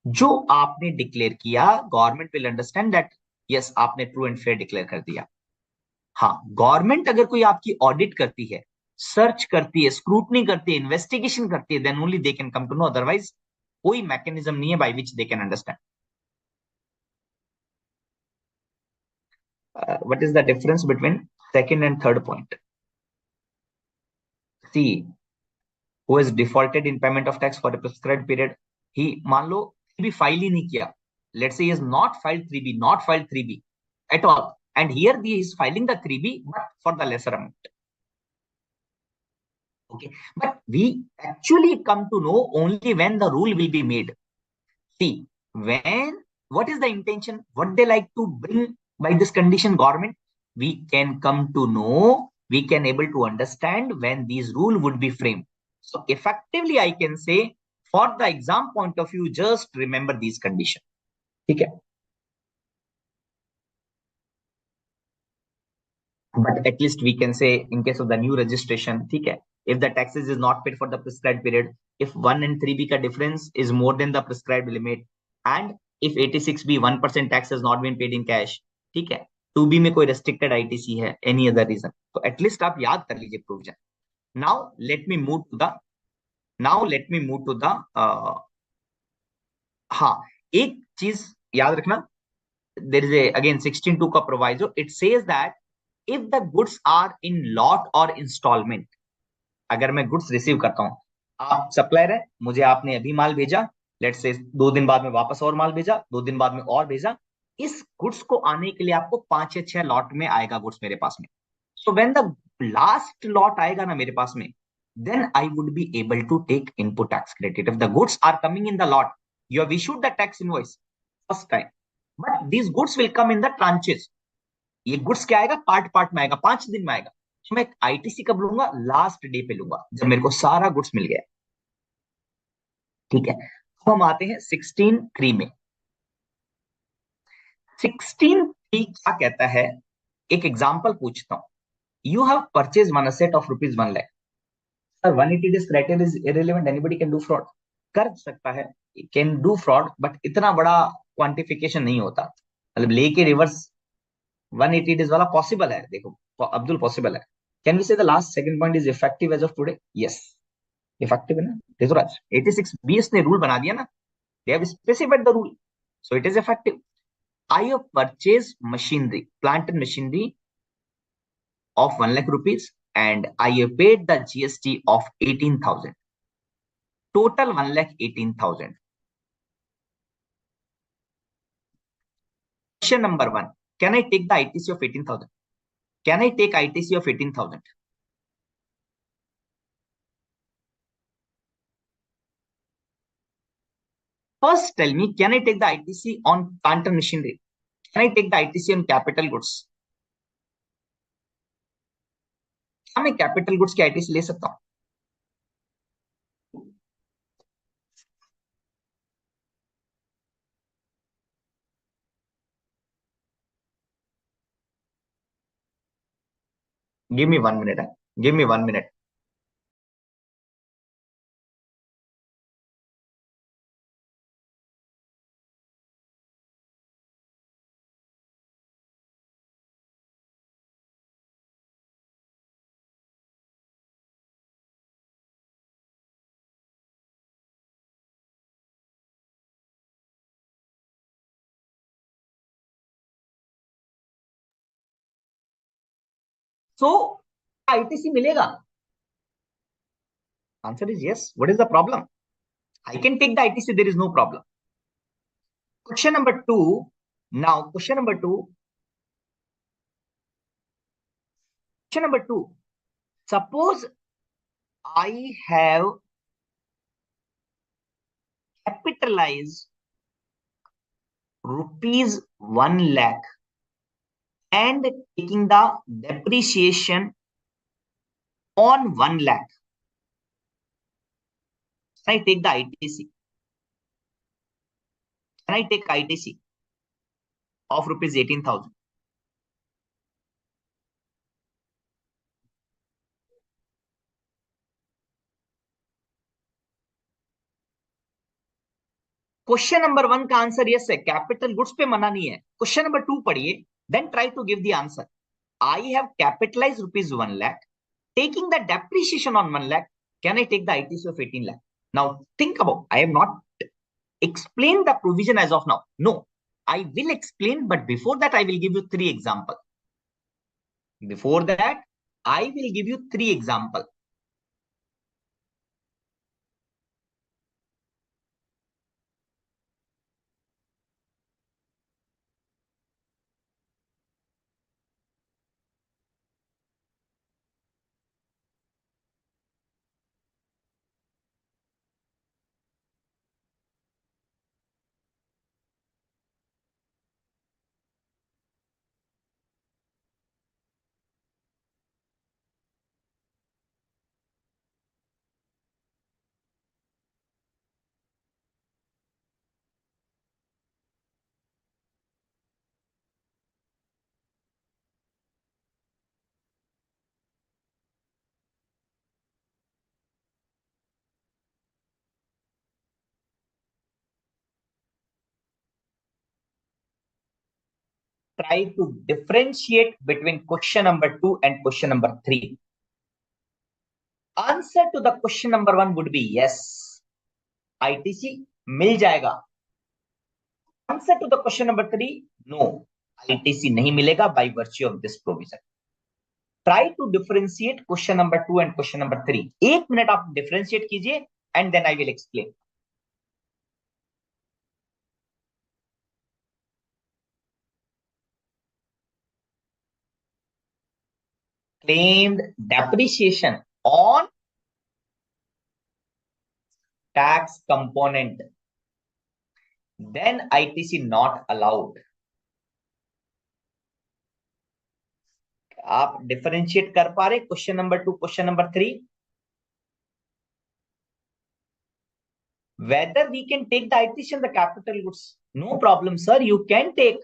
जो आपने डिक्लेयर किया, government will understand that yes आपने ट्रू एंड फेयर डिक्लेयर कर दिया. हाँ, गवर्नमेंट अगर कोई आपकी ऑडिट करती है, सर्च करती है, स्क्रूटनी करती है, इन्वेस्टिगेशन करती है, then only they can come to know. Otherwise कोई मैकेनिज्म नहीं है by which they can understand. What is the difference between second and third point? See who has defaulted in payment of tax for a prescribed period, he मान लो 3B file ही नहीं किया. Let's say he has not filed 3B at all, and here he is filing the 3B but for the lesser amount. Okay, but we actually come to know only when the rule will be made. See, when, what is the intention, what they like to bring by this condition, government, we can come to know, we can able to understand when these rule would be framed. So effectively I can say for the exam point of view, just remember these conditions. Okay. But at least we can say in case of the new registration, okay, if the taxes is not paid for the prescribed period, if 1 and 3B ka difference is more than the prescribed limit, and if 86B 1% tax has not been paid in cash, ठीक है, 2B में कोई restricted ITC है, any other reason, तो at least आप याद कर लीजिए provision. Now let me move to the हाँ, एक चीज याद रखना, there is a again 16(2) का proviso. It says that if the goods are in lot or installment, अगर मैं गुड्स रिसीव करता हूं, आप सप्लायर है, मुझे आपने अभी माल भेजा, लेट्स से 2 दिन बाद में वापस और माल भेजा, 2 दिन बाद में और भेजा, इस गुड्स को आने के लिए आपको 5 या 6 लॉट में आएगा गुड्स मेरे पास में. So when the last lot आएगा ना मेरे पास में, then I would be able to take input tax credit. If the goods are coming in the lot, you have issued the tax invoice first time, but these goods will come in the tranches. ये goods क्या आएगा, part में आएगा, 5 दिन में आएगा. तो मैं आईटीसी कब लूंगा, लास्ट डे पे लूंगा, जब मेरे को सारा गुड्स मिल गया. ठीक है, तो हम आते हैं 16(3) में. 16(3) क्या कहता है, एक एग्जांपल पूछता हूं. You have purchase one asset of ₹1 lakh. Sir 180 days criteria is irrelevant, anybody can do fraud. कर सकता है, कैन डू फ्रॉड, बट इतना बड़ा क्वांटिफिकेशन नहीं होता. मतलब लेके रिवर्स 180 डेज वाला पॉसिबल है. देखो अब्दुल, पॉसिबल है. Can we say the last second point is effective as of today? Yes, effective है ना ऋतुराज? 86B इसने रूल बना दिया ना, they have specified the rule, so it is effective. I have purchased machinery, plant and machinery of 1 lakh rupees, and I have paid the GST of 18,000. Total 1,18,000. Question number one. Can I take the ITC of 18,000? Can I take ITC of 18,000? First, tell me, can I take the ITC on plant and machinery? Can I take the ITC on capital goods? क्या मैं capital goods की ITC ले सकता हूं? Give me 1 minute. Give me 1 minute. So, ITC मिलेगा? Answer is yes. What is the problem? I can take the ITC. There is no problem. Question number two. Now, question number two. Question number two. Suppose I have capitalized rupees 1 lakh and taking the depreciation on 1 lakh. Can I take the ITC? Can I take ITC of rupees 18,000? Question number one का answer yes है, capital goods पे मना नहीं है. Question number two पढ़िए, then try to give the answer. I have capitalise rupees 1 lakh, taking the depreciation on 1 lakh. Can I take the ITC of 18 lakh? Now think about, I have not explained the provision as of now. No, I will explain, but before that I will give you 3 examples. Before that I will give you 3 examples. Try to differentiate between question number 2 and question number 3. Answer to the question number 1 would be yes, ITC मिल जाएगा. Answer to the question number 3, no, ITC नहीं मिलेगा by virtue of this provision. Try to differentiate question number 2 and question number 3. 1 minute आप differentiate कीजिए and then I will explain. Claimed depreciation on tax component, then ITC not allowed. आप differentiate कर पा रहे question number 2, question number 3? Whether we can take the ITC on the capital goods? No problem, sir. You can take.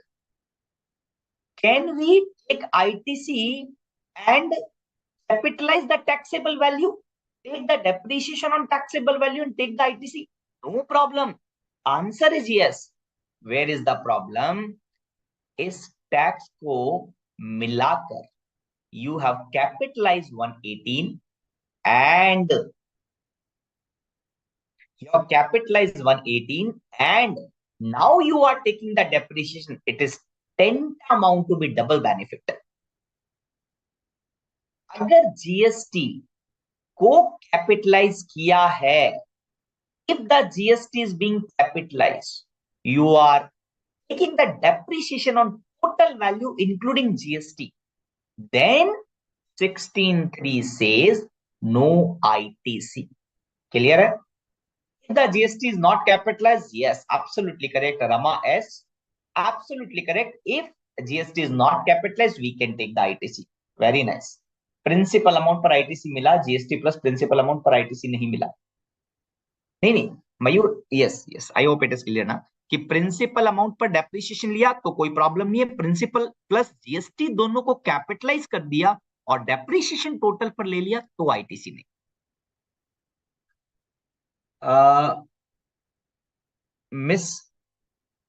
Can we take ITC and capitalize the taxable value? Take the depreciation on taxable value and take the ITC? No problem. Answer is yes. Where is the problem? इस tax को मिलाकर you have capitalized 118 and Your capitalized 118 and now you are taking the depreciation. It is 10 amount to be double benefit. अगर GST को capitalise किया है, if the GST is being capitalized, you are taking the depreciation on total value including GST, then 16.3 says no ITC. Clear hai? If the GST is not capitalized, yes, absolutely correct, Rama S. Absolutely correct. If GST is not capitalized, we can take the ITC. Very nice. Principal amount पर ITC मिला, GST plus principal amount पर ITC नहीं मिला. नहीं नहीं Mayur, yes yes, I hope it is clear ना कि principal amount पर डेप्रिसिएशन लिया तो कोई प्रॉब्लम नहीं है, प्रिंसिपल प्लस जीएसटी दोनों को कैपिटलाइज कर दिया और डेप्रिसिएशन टोटल पर ले लिया तो आईटीसी नहीं. Miss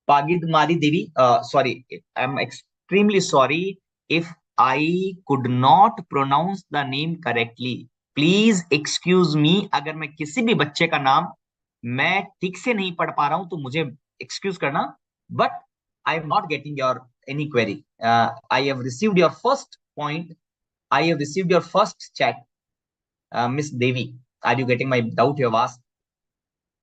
Pagidmari Devi, sorry, I'm extremely sorry if I could not pronounce the name correctly. Please excuse me. अगर मैं किसी भी बच्चे का नाम मैं ठीक से नहीं पढ़ पा रहा हूं तो मुझे excuse करना. But I am not getting your any query. I have received your first point. I have received your first chat. Miss Devi, are you getting my doubt you have asked?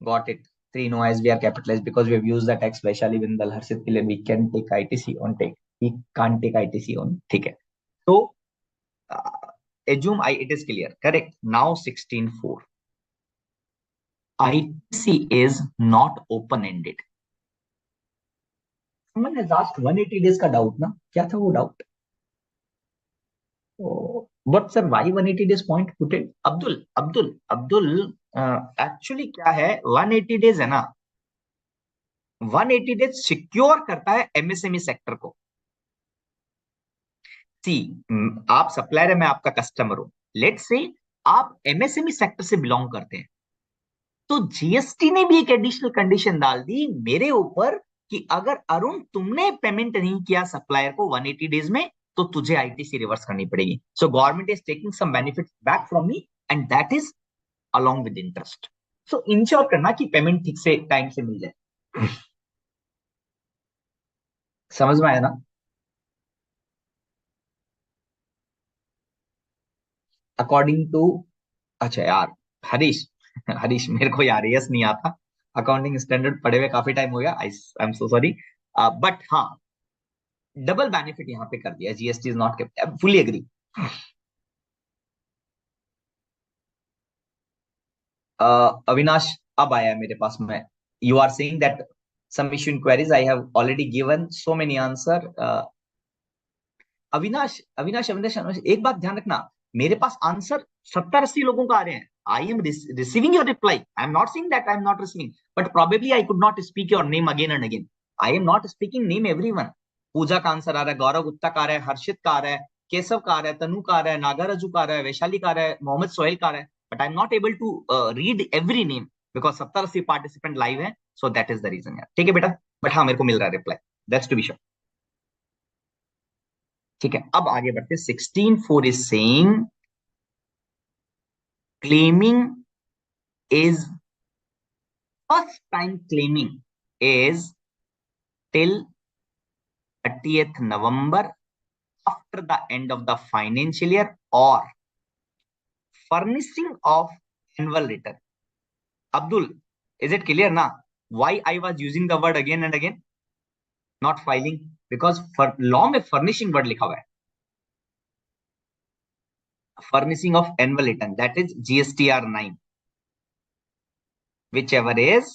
Got it. 3 no as we are capitalized because we have used the text Vaishali Vindal Harshit Pillai. We can take ITC on take. We can't take ITC on. ठीक है. So assume it is clear. Correct. Now 16.4. ITC is not open-ended. Someone has asked 180 days का doubt ना? क्या था वो doubt? Oh, but sir, why 180 days point put it? Abdul, actually क्या है 180 days है ना? 180 डेज सिक्योर करता है एमएसएमई सेक्टर को. सी, आप सप्लायर है, मैं आपका कस्टमर हूं. लेट्स से आप एमएसएमई सेक्टर से बिलोंग करते हैं तो जीएसटी ने भी एक एडिशनल कंडीशन डाल दी मेरे ऊपर कि अगर अरुण तुमने पेमेंट नहीं किया सप्लायर को 180 डेज में तो तुझे आईटीसी रिवर्स करनी पड़ेगी. So government is taking some benefit back from me and that is along with interest. So ensure करना कि पेमेंट ठीक से टाइम से मिल जाए. समझ में आया ना? अकॉर्डिंग टू, अच्छा यार हरीश, हरीश मेरे को यार यस नहीं आता. अकाउंटिंग स्टैंडर्ड पढ़े हुए काफी टाइम हो गया. I am so sorry. But हाँ, डबल बेनिफिट यहाँ पे कर दिया. GST is not kept. Fully agree. Avinash अब आया है मेरे पास में. You are saying that some issue inquiries I have already given so many answer. Avinash Avinash Avinash Avinash, एक बात ध्यान रखना, मेरे पास आंसर 70-80 लोगों का आ रहे हैं. I am receiving your reply. I am not saying that I am not receiving, but probably I could not speak your name again and again. I am not speaking name everyone. Pooja का answer आ रहा है, गौरव गुप्ता का आ रहा है, हर्षित का आ रहा है, केशव का आ रहा है, तनु का आ रहा है, नागारजू का आ रहा है, वैशाली का आ रहा है, मोहम्मद सोहेल का आ रहा है. But I am not able to read every name because 70-80 participant live है. So that is the reason यार. ठीक है बेटा, बट हाँ मेरे को मिल रहा है reply. That's to be sure. ठीक है, अब आगे बढ़ते. 16.4 is saying claiming is first time claiming is till 30th November after the end of the financial year or furnishing of annual return. Abdul, is it clear now why I was using the word again and again, not filing? Because for long में furnishing word लिखा हुआ है. Furnishing of annual return, that is GSTR 9, whichever is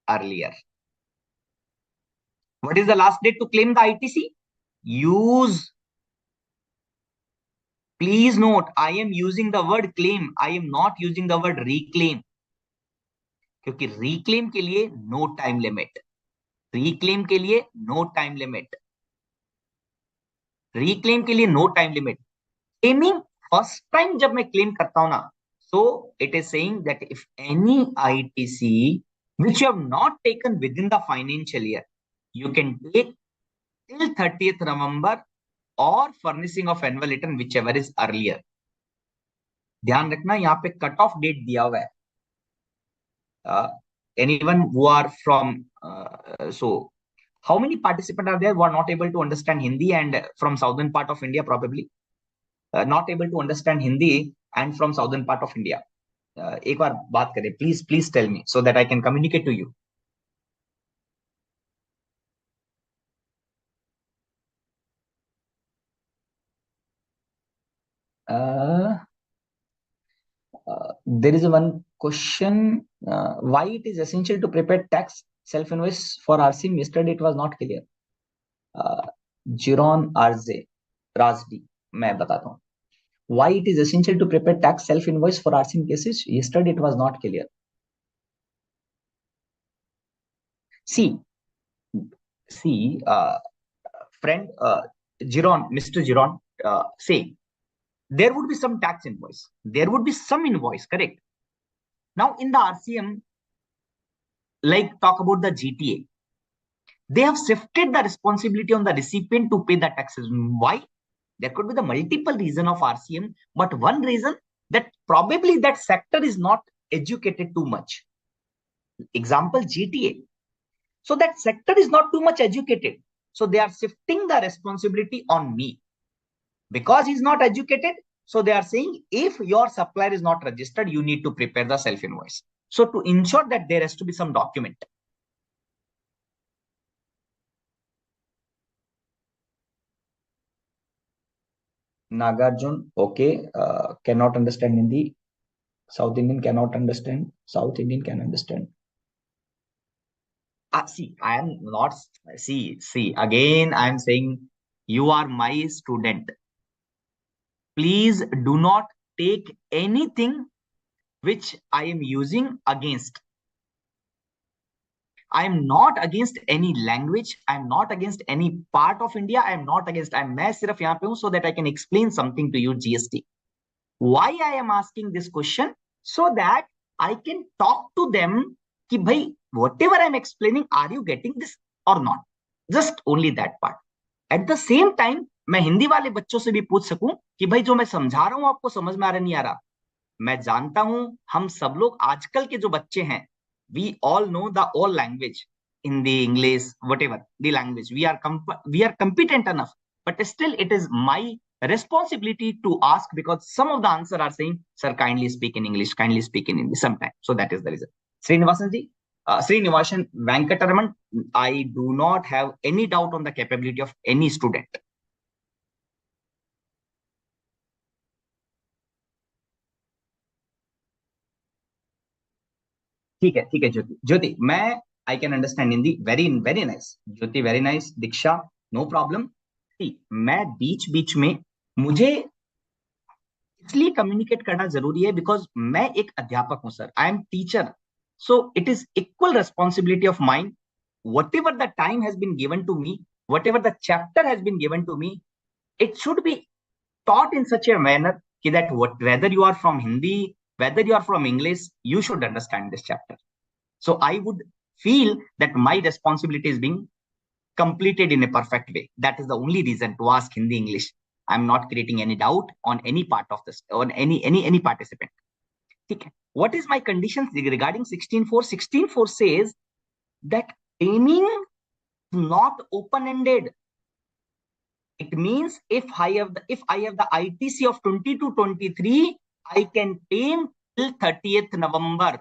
earlier. What is the last date to claim the ITC? Use, please note, I am using the word claim. I am not using the word reclaim. क्योंकि reclaim के लिए no time limit. Reclaim के लिए no time limit. Reclaim के लिए no time limit. Claiming first time जब मैं claim करता हूं ना, so it is saying that if any ITC which you have not taken within the financial year, you can take till 30th November or furnishing of annual return whichever is earlier. ध्यान रखना यहाँ पे cut off date दिया हुआ है. Anyone who are from so how many participants are there who are not able to understand Hindi and from southern part of India probably not able to understand Hindi and from southern part of India? एक बार बात करें, please tell me so that I can communicate to you. Uh, there is one question. Why it is essential to prepare tax self-invoice for RCM? Yesterday it was not clear. Jiron RZ Razdi, मैं बताता हूँ. Why it is essential to prepare tax self-invoice for RCM cases? Yesterday it was not clear. See, friend Jiron, Mr. Jiron, say there would be some tax invoice. There would be some invoice, correct? Now in the RCM, like talk about the GTA, they have shifted the responsibility on the recipient to pay the taxes. Why? There could be the multiple reason of RCM, but one reason that probably that sector is not educated too much. Example GTA. So that sector is not too much educated. So they are shifting the responsibility on me. Because he's not educated, so they are saying if your supplier is not registered, you need to prepare the self-invoice. So to ensure that there has to be some document. Nagarjun, okay, cannot understand Hindi. South Indian cannot understand. South Indian can understand. See, I am not, see, again, I am saying you are my student. Please do not take anything which I am using against. I am not against any language. I am not against any part of India. I am not against. मैं सिर्फ यहाँ पे हूँ so that I can explain something to you GST. Why I am asking this question? So that I can talk to them कि भाई whatever I am explaining, are you getting this or not? Just only that part. At the same time, मैं हिंदी वाले बच्चों से भी पूछ सकूं कि भाई जो मैं समझा रहा हूं आपको समझ में आ रहा नहीं आ रहा. मैं जानता हूं हम सब लोग आजकल के जो बच्चे हैं, we all know the all language, Hindi, English, whatever the language, we are competent enough, but still it is my responsibility to ask because some of the answer are saying sir kindly speak in English, kindly speak in Hindi sometime. So that is the reason. Srinivasan ji, Srinivasan Venkataraman, I do not have any doubt on the capability of any student. ठीक है ज्योति, ज्योति मैं I can understand Hindi. Very very nice Jyoti, very nice. Diksha, no problem. मैं बीच बीच में मुझे इसलिए communicate करना जरूरी है बिकॉज मैं एक अध्यापक हूं sir. I am teacher. So it is equal responsibility of mind. Whatever the time has been given to me, whatever the chapter has been given to me, it should be taught in such a manner that whether you are from Hindi, whether you are from English, you should understand this chapter. So I would feel that my responsibility is being completed in a perfect way. That is the only reason to ask Hindi, English. I'm not creating any doubt on any part of this, on any participant. Okay. What is my conditions regarding 16.4? 16.4 says that training not open-ended. It means if I have the ITC of 20 to 23, I can claim till 30th November.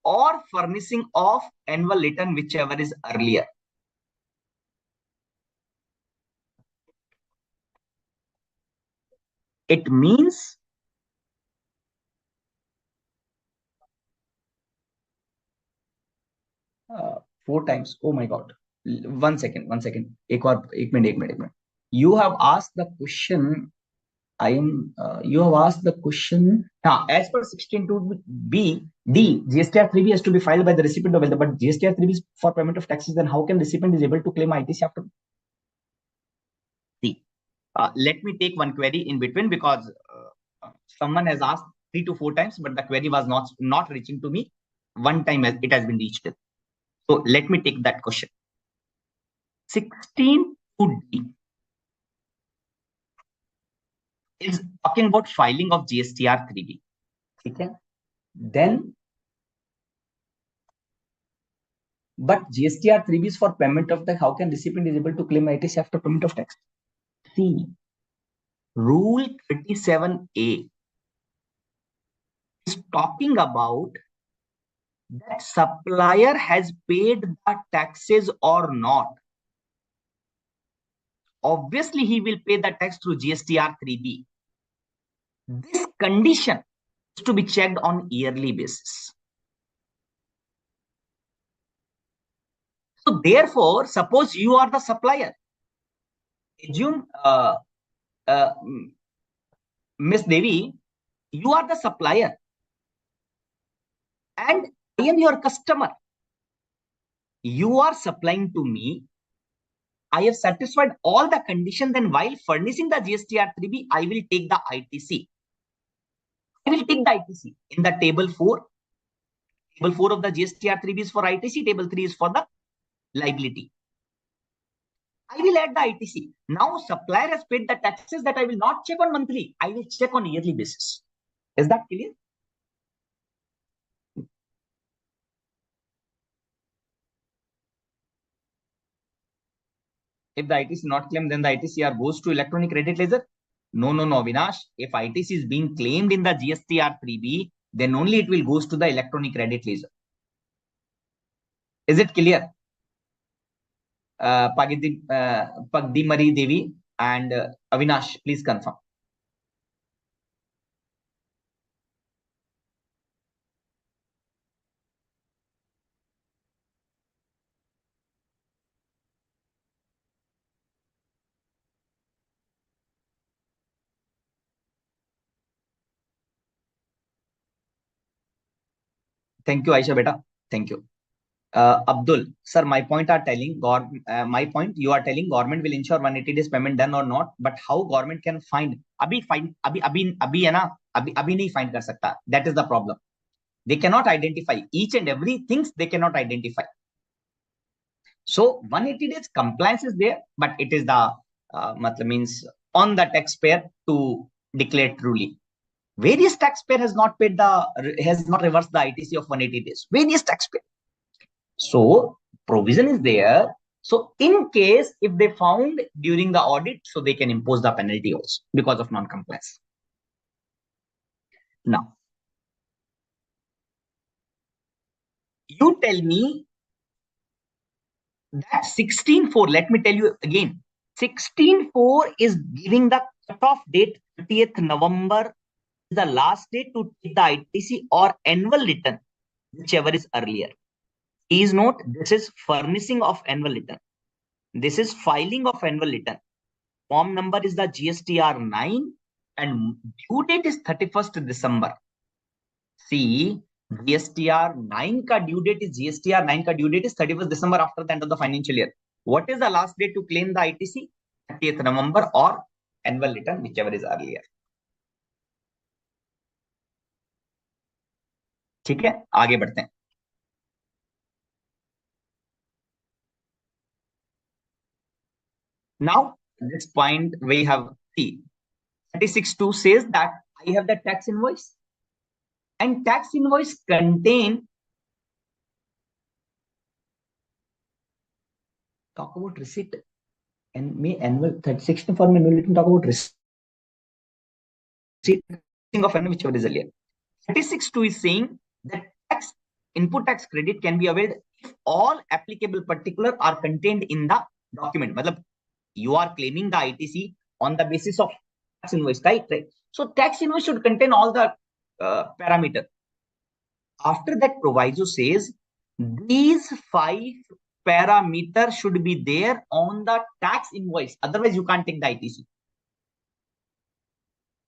Or furnishing of annual return, whichever is earlier. It means four times. Oh my God. One second. एक minute. You have asked the question. You have asked the question. As per 16.2b, D, GSTR 3B has to be filed by the recipient of wealth, but GSTR 3B is for payment of taxes. Then how can recipient is able to claim ITC after? See, let me take one query in between because someone has asked 3 to 4 times, but the query was not reaching to me. One time it has been reached. So let me take that question. 16.2d is talking about filing of GSTR 3B. Okay? Then, but GSTR 3B is for payment of tax. How can recipient is able to claim ITC after payment of tax? See, Rule 37A is talking about that supplier has paid the taxes or not. Obviously, he will pay the tax through GSTR 3B. This condition is to be checked on yearly basis. So therefore, suppose you are the supplier. Assume, Miss Devi, you are the supplier and I am your customer. You are supplying to me. I have satisfied all the conditions. Then while furnishing the GSTR 3B, I will take the ITC. I will take the ITC in the table 4. Table 4 of the GSTR 3B is for ITC. Table 3 is for the liability. I will add the ITC. Now supplier has paid the taxes that I will not check on monthly. I will check on yearly basis. Is that clear? If the ITC not claimed, then the ITCR goes to electronic credit ledger. No, Vinash. If ITC is being claimed in the GSTR 3B, then only it will goes to the electronic credit ledger. Is it clear? Pagdimari Devi and Avinash, please confirm. Thank you, Aisha Beta. Thank you. Abdul, sir, my point you are telling government will ensure 180 days payment done or not, but how government can find? Abhi है ना, अभी नहीं find कर सकता. That is the problem. They cannot identify each and every things. They cannot identify. So 180 days compliance is there, but it is the means on the taxpayer to declare truly. Various taxpayer has not reversed the ITC of 180 days. Various taxpayer. So provision is there. So in case if they found during the audit, so they can impose the penalty also because of non-compliance. Now, you tell me that 16.4, let me tell you again, 16.4 is giving the cutoff date 30th November, the last date to take the ITC or annual return, whichever is earlier. Please note, this is furnishing of annual return. This is filing of annual return. Form number is the GSTR 9 and due date is 31st December. See, GSTR 9 ka due date is 31st December after the end of the financial year. What is the last date to claim the ITC? 30th November or annual return, whichever is earlier. ठीक है, आगे बढ़ते हैं. Now, this point we have 36.2 says that I have the tax invoice and tax invoice contain talk about receipt and may annual 36 form annual return talk about receipt of annual whichever is earlier. 36.2 is saying that input tax credit can be availed if all applicable particulars are contained in the document. मतलब you are claiming the ITC on the basis of tax invoice, right? So tax invoice should contain all the parameter. After that, proviso says these 5 parameters should be there on the tax invoice. Otherwise, you can't take the ITC.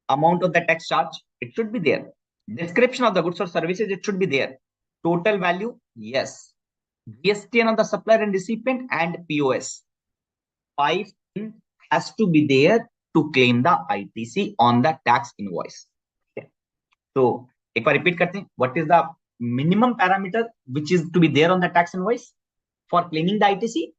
Amount of the tax charge, it should be there. Description of the goods or services, it should be there. Total value, yes. GST on the supplier and recipient and POS. 5 things has to be there to claim the ITC on the tax invoice. Okay. So, एक बार repeat करते हैं. What is the minimum parameter which is to be there on the tax invoice for claiming the ITC?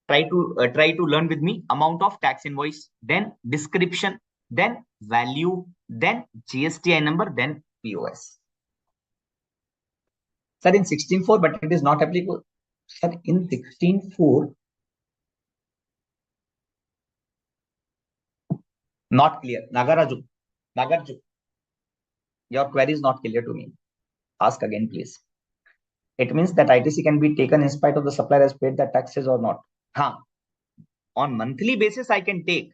Try to learn with me. Amount of tax invoice, then description, then value, then GSTI number, then POS. Sir, in 16.4, but it is not applicable. Sir, in 16.4, not clear. Nagaraju, your query is not clear to me. Ask again, please. It means that ITC can be taken in spite of the supplier has paid the taxes or not. On monthly basis, I can take.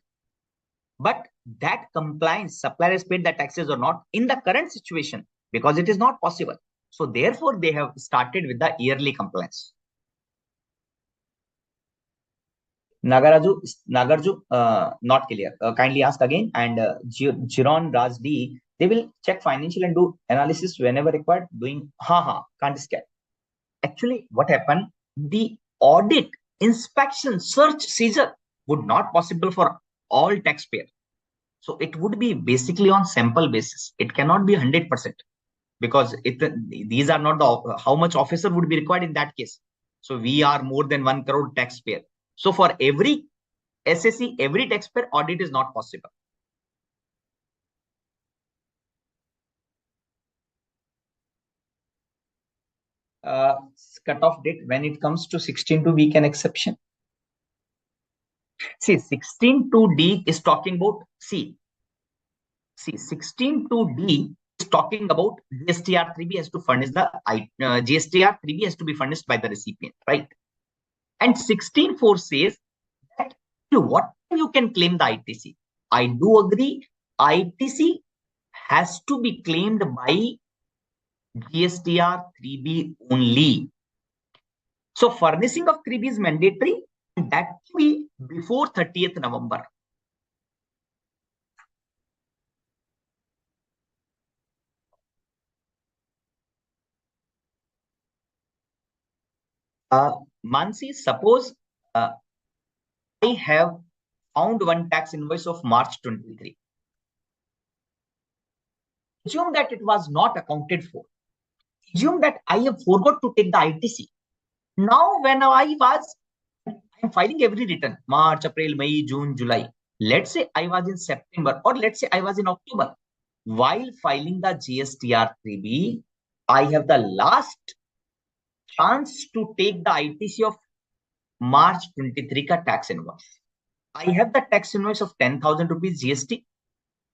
But that compliance, supplier has paid the taxes or not in the current situation, because it is not possible. So therefore, they have started with the yearly compliance. Nagarju, not clear. Kindly ask again. And Jiron Raj D, they will check financial and do analysis whenever required. Doing can't scan. Actually, what happened? The audit, inspection, search, seizure would not possible for all taxpayers. So it would be basically on sample basis. It cannot be 100% because these are not the how much officer would be required in that case. So we are more than 1 crore taxpayer. So for every SSC, every taxpayer, audit is not possible. Cutoff date when it comes to 16.2, we can exception. See, 16.2D is talking about, see 16.2D is talking about GSTR-3B has to furnish the GSTR-3B has to be furnished by the recipient, right? And 16.4 says that what you can claim the ITC. I do agree. ITC has to be claimed by GSTR-3B only. So furnishing of 3B is mandatory, and that will be before 30th November. Mansi, suppose I have found one tax invoice of March 23. Assume that it was not accounted for. Assume that I have forgot to take the ITC. Now, when I'm filing every return, March, April, May, June, July. Let's say I was in September, or let's say I was in October. While filing the GSTR-3B, I have the last chance to take the ITC of March 23 ka tax invoice. I have the tax invoice of 10,000 rupees GST.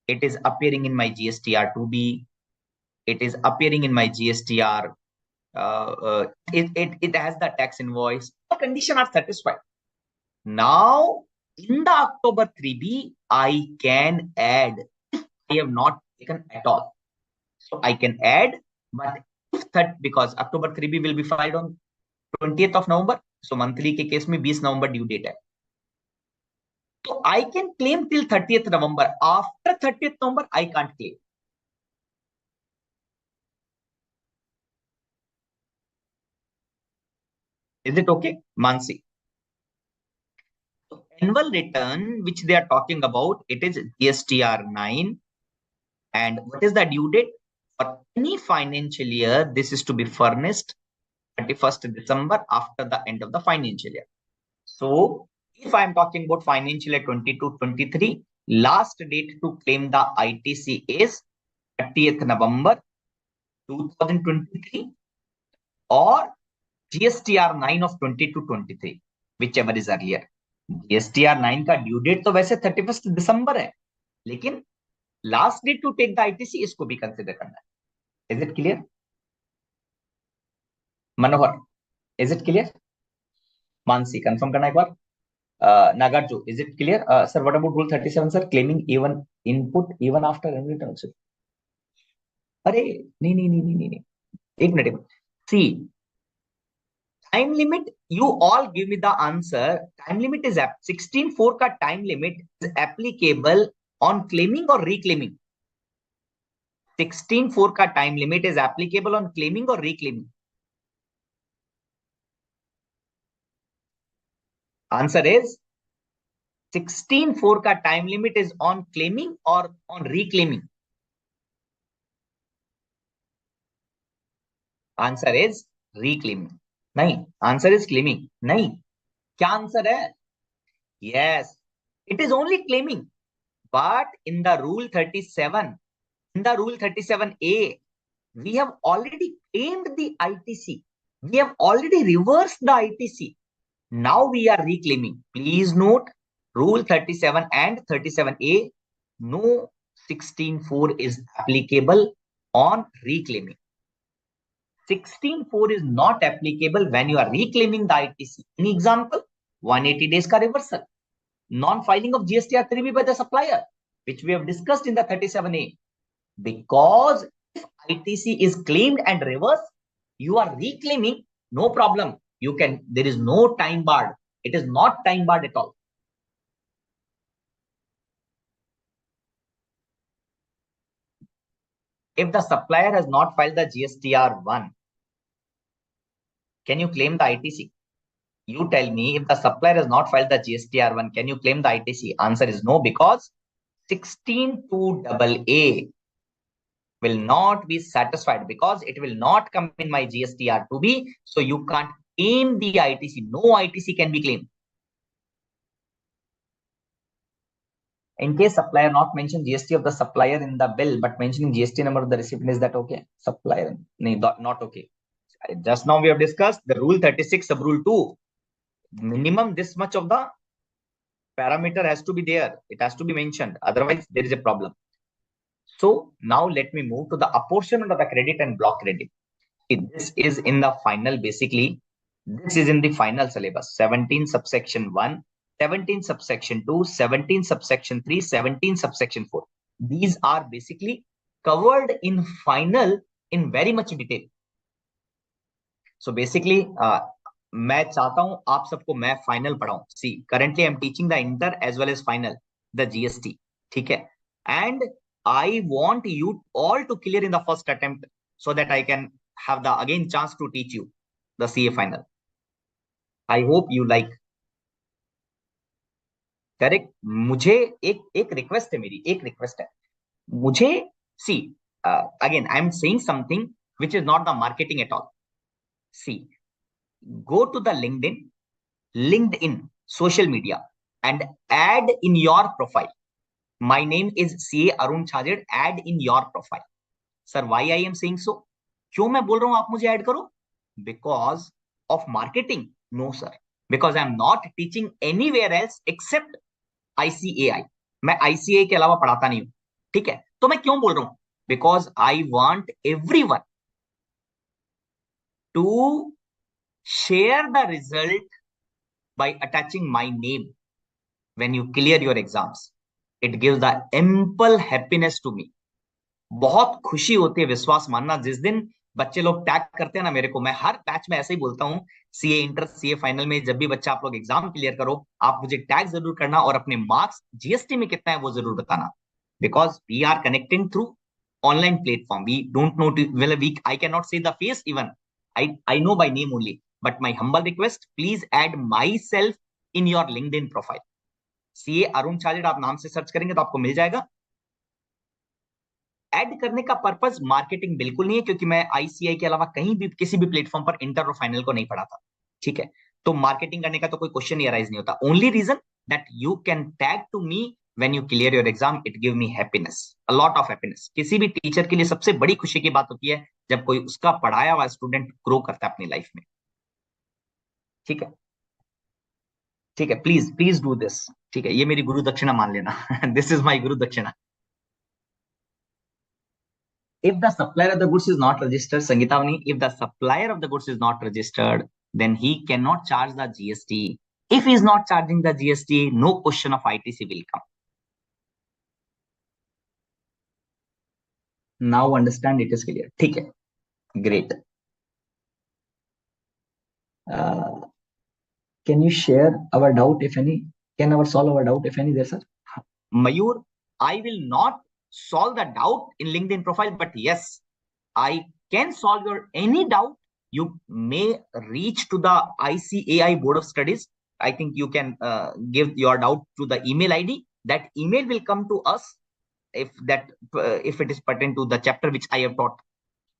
It is appearing in my GSTR-2B. It is appearing in my GSTR. It has the tax invoice. The condition are satisfied. Now, in the October 3B, I can add. I have not taken at all. So I can add, but if that, because October 3B will be filed on 20th of November. So monthly के case में 20 November due date है. So I can claim till 30th November. After 30th November, I can't claim. Is it okay, Mansi? So annual return, which they are talking about, it is GSTR 9. And what is the due date? For any financial year, this is to be furnished 31st December after the end of the financial year. So if I'm talking about financial year 22-23, last date to claim the ITC is 30th November 2023 or GSTR 9 of 22-23, whichever is earlier. GSTR 9 का due date तो वैसे 31st दिसंबर है, लेकिन last date to take the ITC इसको भी consider करना है. Is it clear Manohar? Is it clear? Mansi confirm करना एक बार. Nagarju, is it clear? Sir, what about rule 37, sir? Claiming even input even after return. अरे नहीं. एक minute. See, time limit, you all give me the answer. Time limit is 16.4 का time limit is applicable on claiming or reclaiming. 16.4 का time limit is applicable on claiming or reclaiming. Answer is 16.4 का time limit is on claiming or on reclaiming. Answer is reclaiming. नहीं, answer is claiming. नहीं, क्या answer है? Yes, it is only claiming. But in the rule 37, in the rule 37A, We have already claimed the ITC. We have already reversed the ITC. Now we are reclaiming. Please note, Rule 37 and 37A, no 16.4 is applicable on reclaiming. 16.4 is not applicable when you are reclaiming the ITC. An example, 180 days ka reversal, non-filing of GSTR-3B by the supplier, which we have discussed in the 37A. Because if ITC is claimed and reversed, you are reclaiming, no problem. You can, there is no time barred. It is not time barred at all. If the supplier has not filed the GSTR1, can you claim the ITC? You tell me, if the supplier has not filed the GSTR1, can you claim the ITC? Answer is no, because 16(2)AA will not be satisfied because it will not come in my GSTR2B. So you can't claim the ITC. No ITC can be claimed. In case supplier not mention GST of the supplier in the bill, but mentioning GST number of the recipient, is that okay? Supplier, not okay. Just now we have discussed the rule 36 sub rule 2. Minimum this much of the parameter has to be there. It has to be mentioned. Otherwise, there is a problem. So now let me move to the apportionment of the credit and block credit. This is in the final, basically. This is in the final syllabus. 17 subsection 1, 17 subsection 2, 17 subsection 3, 17 subsection 4. These are basically covered in final in very much detail. So basically, मैं चाहता हूं आप सबको मैं final पढ़ाऊं. See, currently I'm teaching the inter as well as final, the GST. ठीक है? And I want you all to clear in the first attempt so that I can have the again chance to teach you the CA final. I hope you like. Correct. मुझे एक request है, मेरी एक request है. मुझे see again I am saying something which is not the marketing at all. See, go to the LinkedIn, social media, and add in your profile. My name is CA Arun Chhajed. Add in your profile. Sir, why I am saying so? क्यों मैं बोल रहा हूं आप मुझे add करो? Because of marketing? No, sir. Because I am not teaching anywhere else except ICAI. मैं ICAI के अलावा पढ़ाता नहीं हूं. ठीक है? तो मैं क्यों बोल रहा हूं? Because I want everyone to share the result by attaching my name when you clear your exams. It gives the ample happiness to me. बहुत खुशी होती है, विश्वास मानना, जिस दिन बच्चे लोग टैग करते हैं ना मेरे को. मैं हर बैच में ऐसे ही बोलता हूँ, सीए इंटर सीए फाइनल में जब भी बच्चा आप लोग एग्जाम क्लियर करो, आप मुझे टैग जरूर करना और अपने मार्क्स जीएसटी में कितना है वो जरूर बताना. Because we are connecting through online platform. We don't know well week, I can not see the face even. I know by name only, but my humble request, please add myself in your LinkedIn profile. CA Arun Chhajed आप नाम से search करेंगे तो आपको मिल जाएगा. Add करने का purpose marketing बिल्कुल नहीं है, क्योंकि मैं आईसीआई के अलावा कहीं भी किसी भी प्लेटफॉर्म पर इंटर और फाइनल को नहीं पढ़ाता. ठीक है? तो मार्केटिंग करने का तो कोई क्वेश्चन ही अराइज नहीं होता. Only reason that you can tag to me when you clear your exam, it give me happiness, a lot of happiness. किसी भी टीचर के लिए सबसे बड़ी खुशी की बात होती है जब कोई उसका पढ़ाया हुआ स्टूडेंट ग्रो करता है अपनी लाइफ में. ठीक है? ठीक है, प्लीज प्लीज डू दिस. ठीक है? ये मेरी गुरु दक्षिणा मान लेना. दिस इज माई गुरु दक्षिणा. If the supplier of the goods is not registered, Sangitavani, if the supplier of the goods is not registered, then he cannot charge the GST. If he is not charging the GST, no question of ITC will come. Now understand, it is clear. ठीक है? Great. Can you share our doubt, if any? Can our solve our doubt, if any, there, sir? Mayur, I will not solve the doubt in LinkedIn profile, but yes, I can solve your any doubt. You may reach to the ICAI Board of Studies. I think you can give your doubt to the email ID. That email will come to us if it is pertinent to the chapter which I have taught.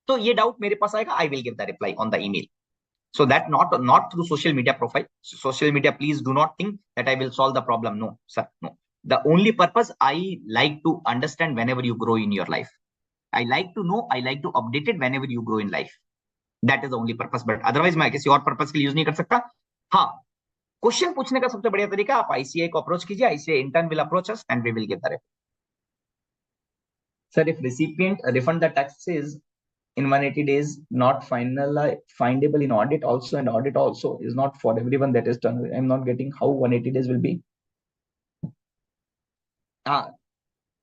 So ये doubt मेरे पास आएगा, I will give the reply on the email. So that not through social media profile. Social media, please do not think that I will solve the problem. No, sir, no. The only purpose I like to understand whenever you grow in your life. I like to know, I like to update it whenever you grow in life. That is the only purpose. But otherwise मैं किसी और purpose के लिए use नहीं कर सकता. हाँ, question पूछने का सबसे बढ़िया तरीका आप आईसीआई को अप्रोच कीजिए. ICI intern will approach us and we will give the reference. Sir, if recipient refund the taxes in 180 days, not findable in audit also, and audit also is not for everyone. That is done. I'm not getting how 180 days will be. हाँ,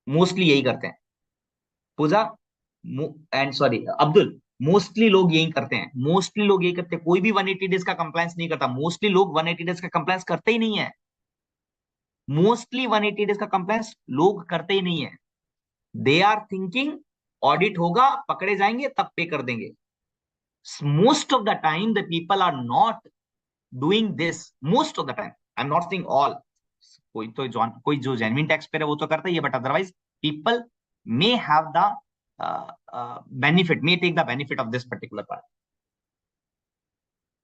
mostly यही करते हैं पूजा and sorry Abdul. Mostly लोग यही करते हैं. Mostly लोग यही करते हैं. कोई भी 180 डेज का कंप्लायंस नहीं करता. मोस्टली लोग 180 डेज का कंप्लायंस करते ही नहीं है. मोस्टली 180 डेज का कंप्लायंस लोग करते ही नहीं है. दे आर थिंकिंग ऑडिट होगा, पकड़े जाएंगे, तब पे कर देंगे. Most of the time the people are not doing this. Most of the time, I'm not saying all. कोई जो genuine taxpayer है वो तो करता ही है, but otherwise people may have the benefit, may take the benefit of this particular part.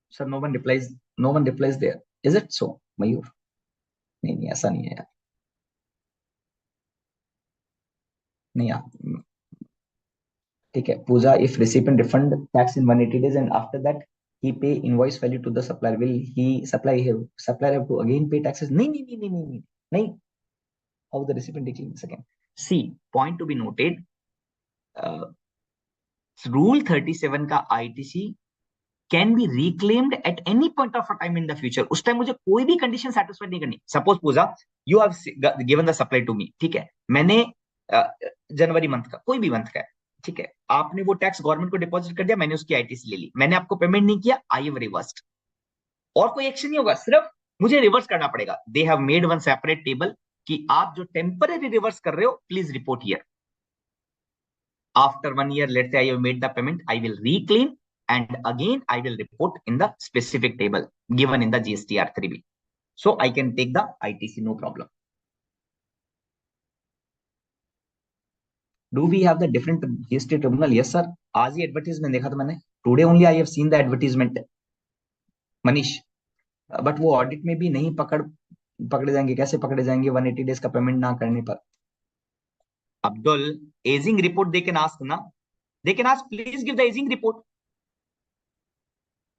Sir, no one replies there. Is it so, Mayur? नहीं ऐसा नहीं है यार. नहीं यार, ठीक है. पूजा, if recipient refund tax in 180 days and after that he pay invoice value to the supplier, will supplier have to again pay taxes? नहीं. How the recipient declaring this again? See, point to be noted, rule 37 का ITC can be reclaimed at any point of a time in the future. उस time मुझे कोई भी condition satisfied नहीं करनी. Suppose Puja, you have given the supply to me, ठीक है. मैंने जनवरी मंथ का, कोई भी मंथ का है, ठीक है, आपने वो टैक्स गवर्नमेंट को डिपॉजिट कर दिया, मैंने उसकी आईटीसी ले ली, मैंने आपको पेमेंट नहीं किया, आई हैव रिवर्स्ड. और कोई एक्शन नहीं होगा, सिर्फ मुझे रिवर्स करना पड़ेगा. They have made one separate table कि आप जो टेम्पररी रिवर्स कर रहे हो, please report here. After 1 year, let's say I have made the payment, I will reclaim and again I will report in the specific table given in the GST R3B. So I can take the ITC, no problem. Do we have the different GST tribunal? Yes sir. आज ही advertisement देखा था मैंने. Today only I have seen the advertisement. Manish, but वो audit में भी नहीं पकड़े जाएंगे. कैसे पकड़े जाएंगे 180 days का पेमेंट ना करने पर? अब्दुल, एजिंग रिपोर्ट दे के ask ना. They can ask, please give the aging report.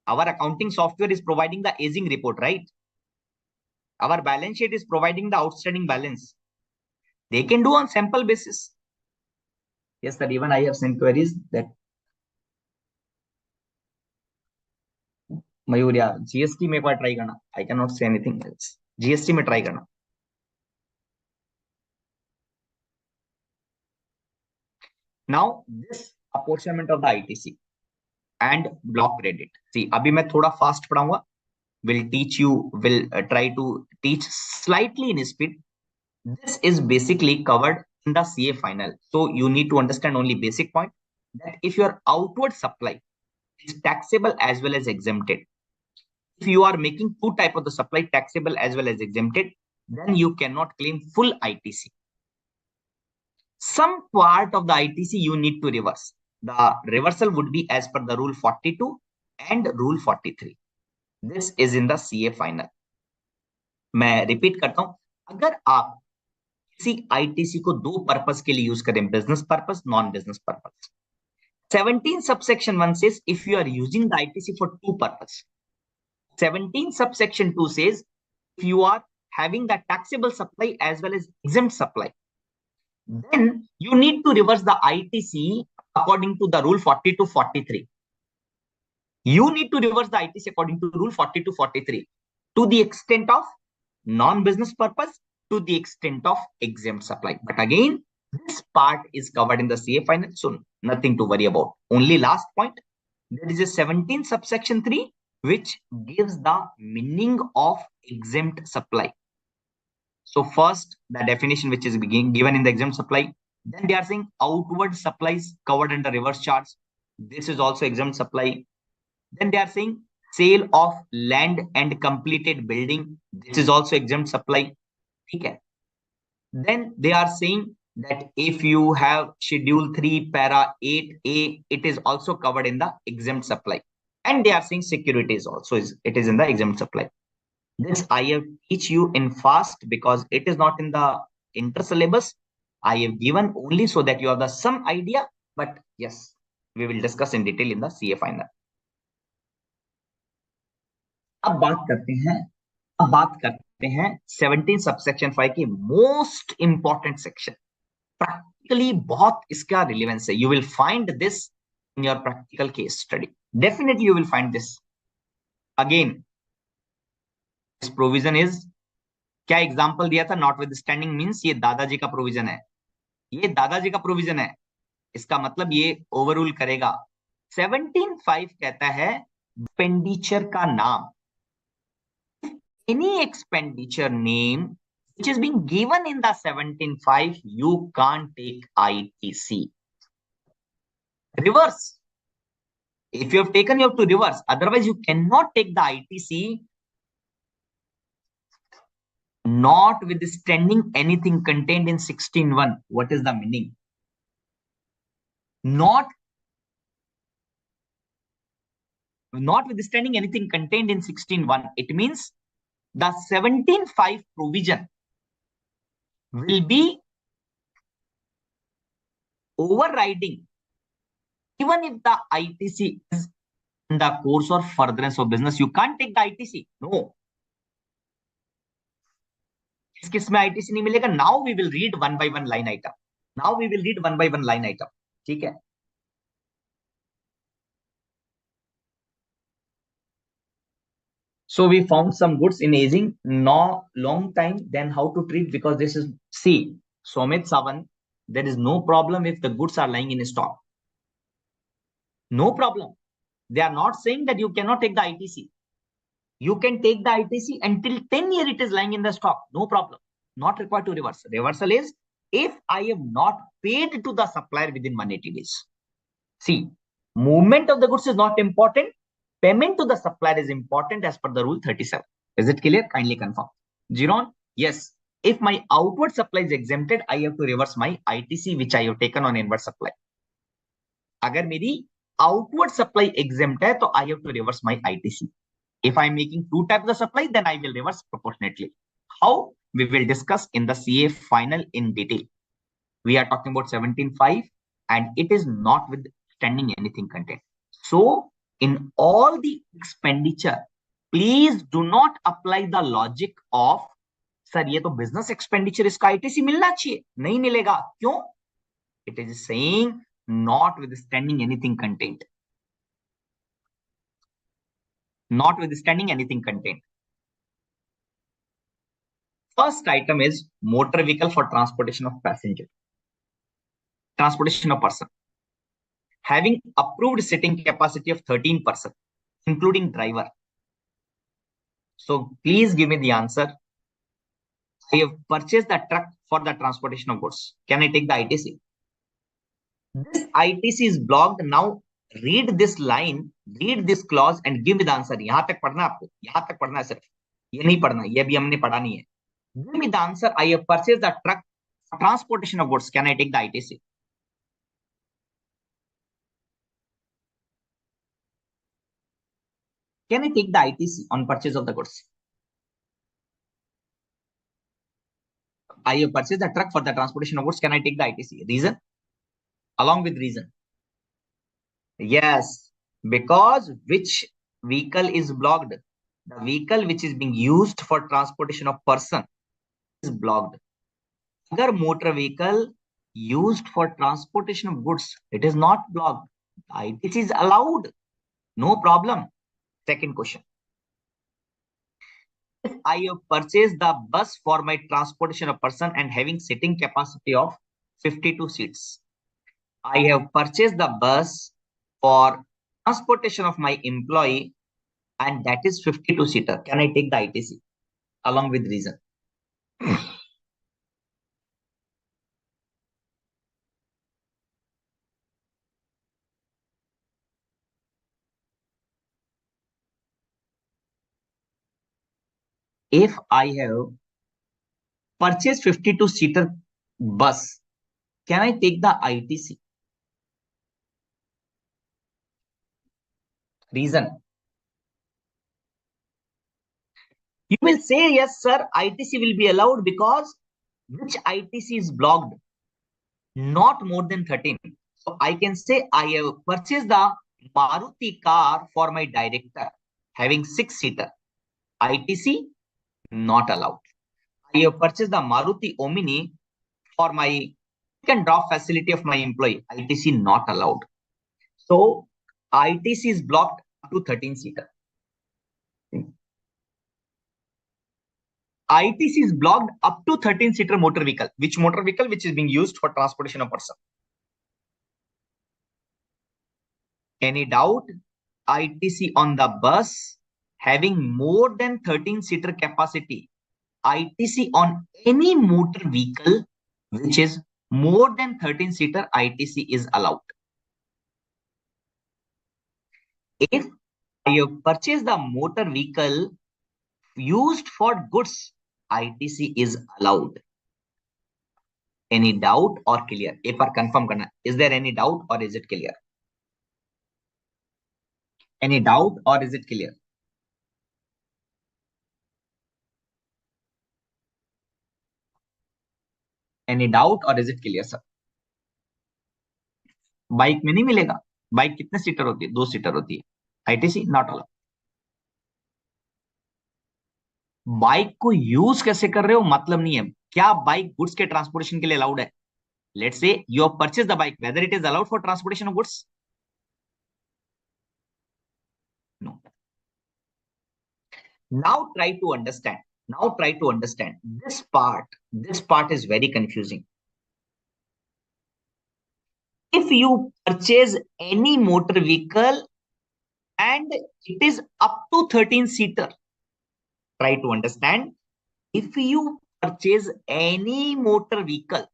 Our accounting software is providing the aging report, right? Our balance sheet is providing the outstanding balance. They can do on sample basis. Yes, sir. Even I have sent queries that. Mayur, yeah, GST में एक बार try करना. I cannot say anything else. GST में try करना. Now this apportionment of the ITC and block credit. See, अभी मैं थोड़ा fast पढ़ाऊंगा. Will try to teach slightly in speed. This is basically covered in the CA final. So you need to understand only basic point that if your outward supply is taxable as well as exempted, if you are making two type of the supply, taxable as well as exempted, then you cannot claim full ITC. Some part of the ITC you need to reverse. The reversal would be as per the rule 42 and rule 43. This is in the CA final. मैं repeat करता हूं, अगर आप किसी ITC को दो purpose के लिए यूज करें, business purpose, non business purpose. 17 subsection 1 says if you are using the ITC for two purpose. 17 subsection 2 says if you are having the taxable supply as well as exempt supply, then you need to reverse the ITC according to the rule 40 to 43. You need to reverse the ITC according to rule 40 to 43 to the extent of non-business purpose, to the extent of exempt supply. But again, this part is covered in the CA final, so nothing to worry about. Only last point, there is a 17 subsection 3 which gives the meaning of exempt supply. So first, the definition which is given in the exempt supply. Then they are saying outward supplies covered under reverse charge. This is also exempt supply. Then they are saying sale of land and completed building. This is also exempt supply. Okay. Then they are saying that if you have schedule 3 para 8a, it is also covered in the exempt supply. And they are saying securities also it is in the exempt supply. This I have teach you in fast because it is not in the inter syllabus. I have given only so that you have the some idea, but it is not in the syllabus. So I have teach you in fast. This is also exempt supply. Then they are saying sale of land and completed building. This is also exempt supply. And they are saying But yes, we will discuss in detail in the CA final. अब बात करते हैं 17 subsection 5 की most important section. Practically बहुत इसका relevance है. You will find this in your practical case study. Definitely you will find this. Again this provision is, क्या example दिया था? नॉट विद स्टैंडिंग मीन्स ये दादाजी का प्रोविजन है. ये दादाजी का प्रोविजन है. इसका मतलब ये ओवररूल करेगा. 17.5 कहता है एक्सपेंडिचर का नाम. Any expenditure name which is being given in the 17.5, you can't take ITC. Reverse. If you have taken, you have to reverse. Otherwise, you cannot take the ITC. Notwithstanding anything contained in 16.1. What is the meaning? Notwithstanding anything contained in 16.1. It means the 17.5 provision will be overriding even if the ITC is in the course or furtherance of business. You can't take the ITC. No. किस में ITC नहीं मिलेगा? Now we will read one by one line item. ठीक है. So we found some goods in aging no long time. Then how to treat? Because this is, see, Somit Savan, there is no problem if the goods are lying in stock. No problem. They are not saying that you cannot take the ITC. You can take the ITC until 10 years it is lying in the stock. No problem. Not required to reverse. Reversal is if I have not paid to the supplier within 180 days. See, movement of the goods is not important. Payment to the supplier is important as per the rule 37. Is it clear? Kindly confirm. Jiron, yes. If my outward supply is exempted, I have to reverse my ITC which I have taken on inward supply. अगर मेरी outward supply exempt है, तो I have to reverse my ITC. If I'm making two types of supply, then I will reverse proportionately. How? We will discuss in the CA final in detail. We are talking about 17.5 and it is not withstanding anything contained. So in all the expenditure, please do not apply the logic of sir ये तो business expenditure, इसका ITC मिलना चाहिए. नहीं मिलेगा. क्यों? It is saying notwithstanding anything contained. Notwithstanding anything contained. First item is motor vehicle for transportation of passenger, transportation of person, having approved sitting capacity of 13 person, including driver. So please give me the answer. I have purchased the truck for the transportation of goods. Can I take the ITC? This ITC is blocked. Now read this line, read this clause and give me the answer. यहां तक पढ़ना आपको, यहां तक पढ़ना है सिर्फ, ये नहीं पढ़ना, ये भी हमने पढ़ा नहीं है. Give me the answer. I have purchased the truck for transportation of goods. Can I take the ITC? Can I take the ITC on purchase of the goods? I have purchased the truck for the transportation of goods. Can I take the ITC? Reason? Along with reason. Yes, because which vehicle is blocked? The vehicle which is being used for transportation of person is blocked. Agar motor vehicle used for transportation of goods, it is not blocked. ITC is allowed. No problem. Second question. If I have purchased the bus for my transportation of person and having sitting capacity of 52 seats, I have purchased the bus for transportation of my employee and that is 52 seater. Can I take the ITC along with reason? If I have purchased 52 seater bus, can I take the ITC? Reason? You will say, yes, sir, ITC will be allowed because which ITC is blocked? Not more than 13. So I can say I have purchased the Maruti car for my director having 6-seater. ITC not allowed. I have purchased the Maruti Omni for my pick and drop facility of my employee. ITC not allowed. So ITC is blocked up to 13-seater. ITC is blocked up to 13-seater motor vehicle. Which motor vehicle? Which is being used for transportation of person. Any doubt? ITC on the bus having more than 13-seater capacity. ITC on any motor vehicle which is more than 13-seater, ITC is allowed. If I have purchased the motor vehicle used for goods, ITC is allowed. Any doubt or clear? एक बार confirm करना. Is there any doubt or is it clear? Any doubt or is it clear? Any doubt or is it clear, sir? Bike में नहीं मिलेगा. Bike कितने seater होती है? 2 seater होती है. ITC not allowed. बाइक को यूज कैसे कर रहे हो मतलब नहीं है. क्या बाइक गुड्स के ट्रांसपोर्टेशन के लिए अलाउड है? Let's say you have purchase the bike, whether it is allowed for transportation of goods? No. Now try to understand. Now try to understand this part. This part is very confusing. If you purchase any motor vehicle and it is up to 13-seater, try to understand. If you purchase any motor vehicle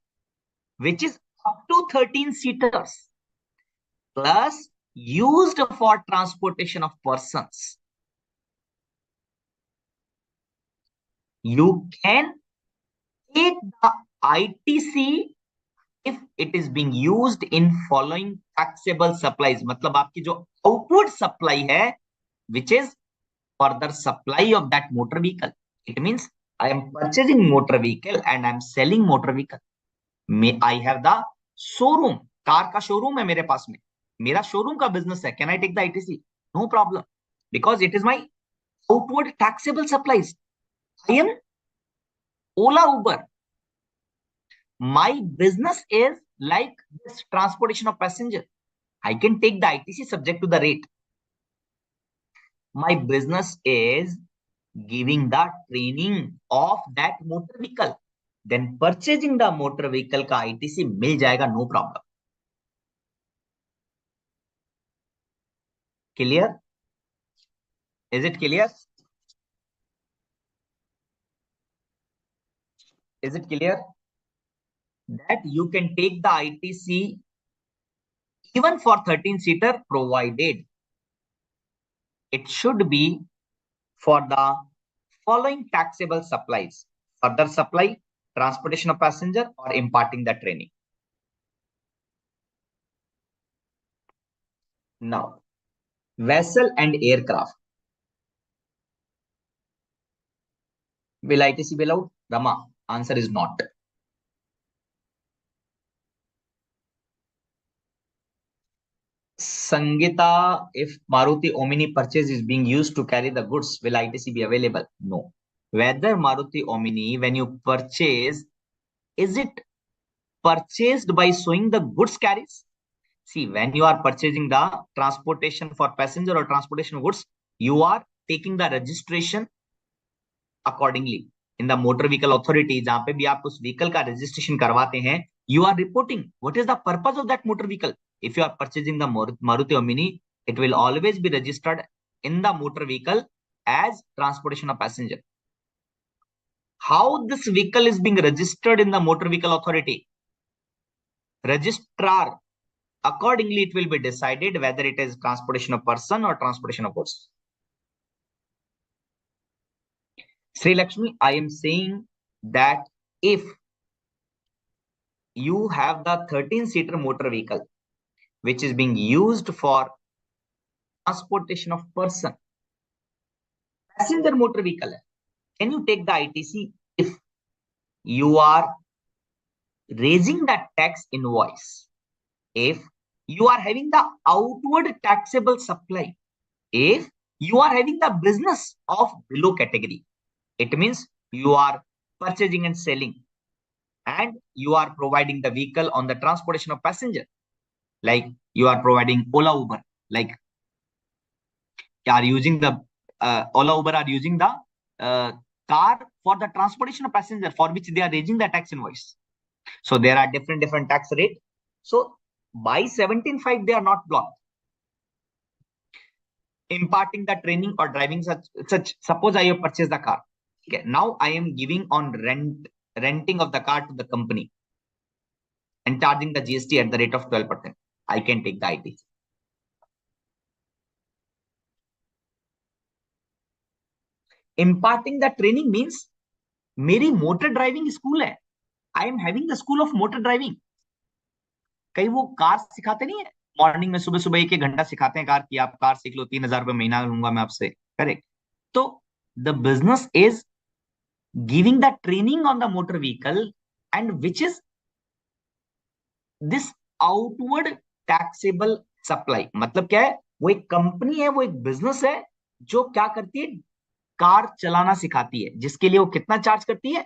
which is up to 13-seaters plus used for transportation of persons, you can take the ITC if it is being used in following taxable supplies. मतलब आपकी जो outward supply है, which is further supply of that motor vehicle. It means I am purchasing motor vehicle and I am selling motor vehicle. May I have the showroom, car का showroom है मेरे पास में, मेरा showroom का business है. Can I take the ITC? No problem, because it is my outward taxable supplies. I am Ola, Uber. My business is like this transportation of passenger. I can take the ITC subject to the rate. My business is giving the training of that motor vehicle. Then purchasing the motor vehicle का ITC मिल जाएगा, no problem. Clear? Is it clear? Is it clear? That you can take the ITC even for 13-seater provided it should be for the following taxable supplies: further supply, transportation of passenger, or imparting the training. Now, vessel and aircraft. Will ITC be allowed? Rama, answer is not. Sangita, if Maruti Omni purchase is being used to carry the goods, will ITC be available? No. Whether Maruti Omni, when you purchase, is it purchased by showing the goods carries? See, when you are purchasing the transportation for passenger or transportation of goods, you are taking the registration accordingly. In the motor vehicle authority, जहाँ पे भी आप उस vehicle का registration करवाते हैं, you are reporting what is the purpose of that motor vehicle. If you are purchasing the Maruti Omni, it will always be registered in the motor vehicle as transportation of passenger. How this vehicle is being registered in the motor vehicle authority? Registrar, accordingly it will be decided whether it is transportation of person or transportation of goods. Sri Lakshmi, I am saying that if you have the 13-seater motor vehicle which is being used for transportation of person, passenger motor vehicle, can you take the ITC if you are raising the tax invoice? If you are having the outward taxable supply. If you are having the business of below category, it means you are purchasing and selling, and you are providing the vehicle on the transportation of passenger, like you are providing Ola Uber, like are using the Ola Uber are using the uh, car for the transportation of passenger, for which they are raising the tax invoice. So there are different tax rate. So by 17.5 they are not blocked. Imparting the training or driving such suppose I have purchased the car. Okay, now I am giving on renting of the car to the company and charging the GST at the rate of 12%. I can take the IT. Imparting the training means मेरी motor driving school है. I am having the school of motor driving. कई वो car सिखाते नहीं है morning में, सुबह सुबह 1 घंटा सिखाते हैं कार की, आप कार सीख लो, 3,000 रुपए महीना लूंगा मैं आपसे. करेक्ट. तो the business is giving the training on the motor vehicle, and which is this outward taxable supply. मतलब क्या है, वो एक कंपनी है, वो एक बिजनेस है जो क्या करती है, कार चलाना सिखाती है, जिसके लिए वो कितना चार्ज करती है,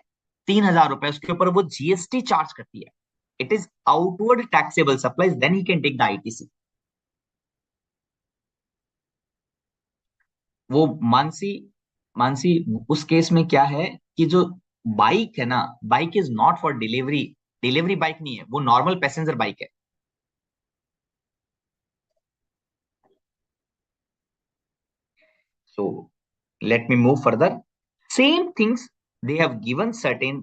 3,000 रुपए. उसके ऊपर वो जीएसटी चार्ज करती है. It is outward taxable supplies, then he can take the ITC. वो मानसी मानसी उस केस में क्या है कि जो बाइक है ना, bike is not for delivery. Delivery bike नहीं है, वो नॉर्मल पैसेंजर बाइक है. So let me move further. Same things they have given, certain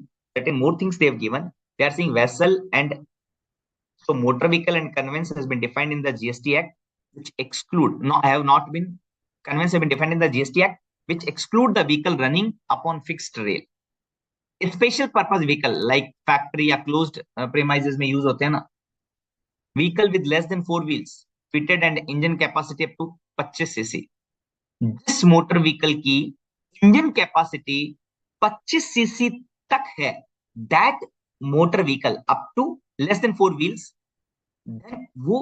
more things they have given. They are saying vessel, and so motor vehicle and conveyance has been defined in the GST Act, which exclude, no, have not been, conveyance have been defined in the GST Act, which exclude the vehicle running upon fixed rail. Special purpose vehicle like factory या closed premises में use होते हैं ना. Vehicle with less than 4 wheels, fitted and engine capacity up to 25 cc. जिस motor vehicle की engine capacity 25 cc तक है, that motor vehicle up to less than 4 wheels, वो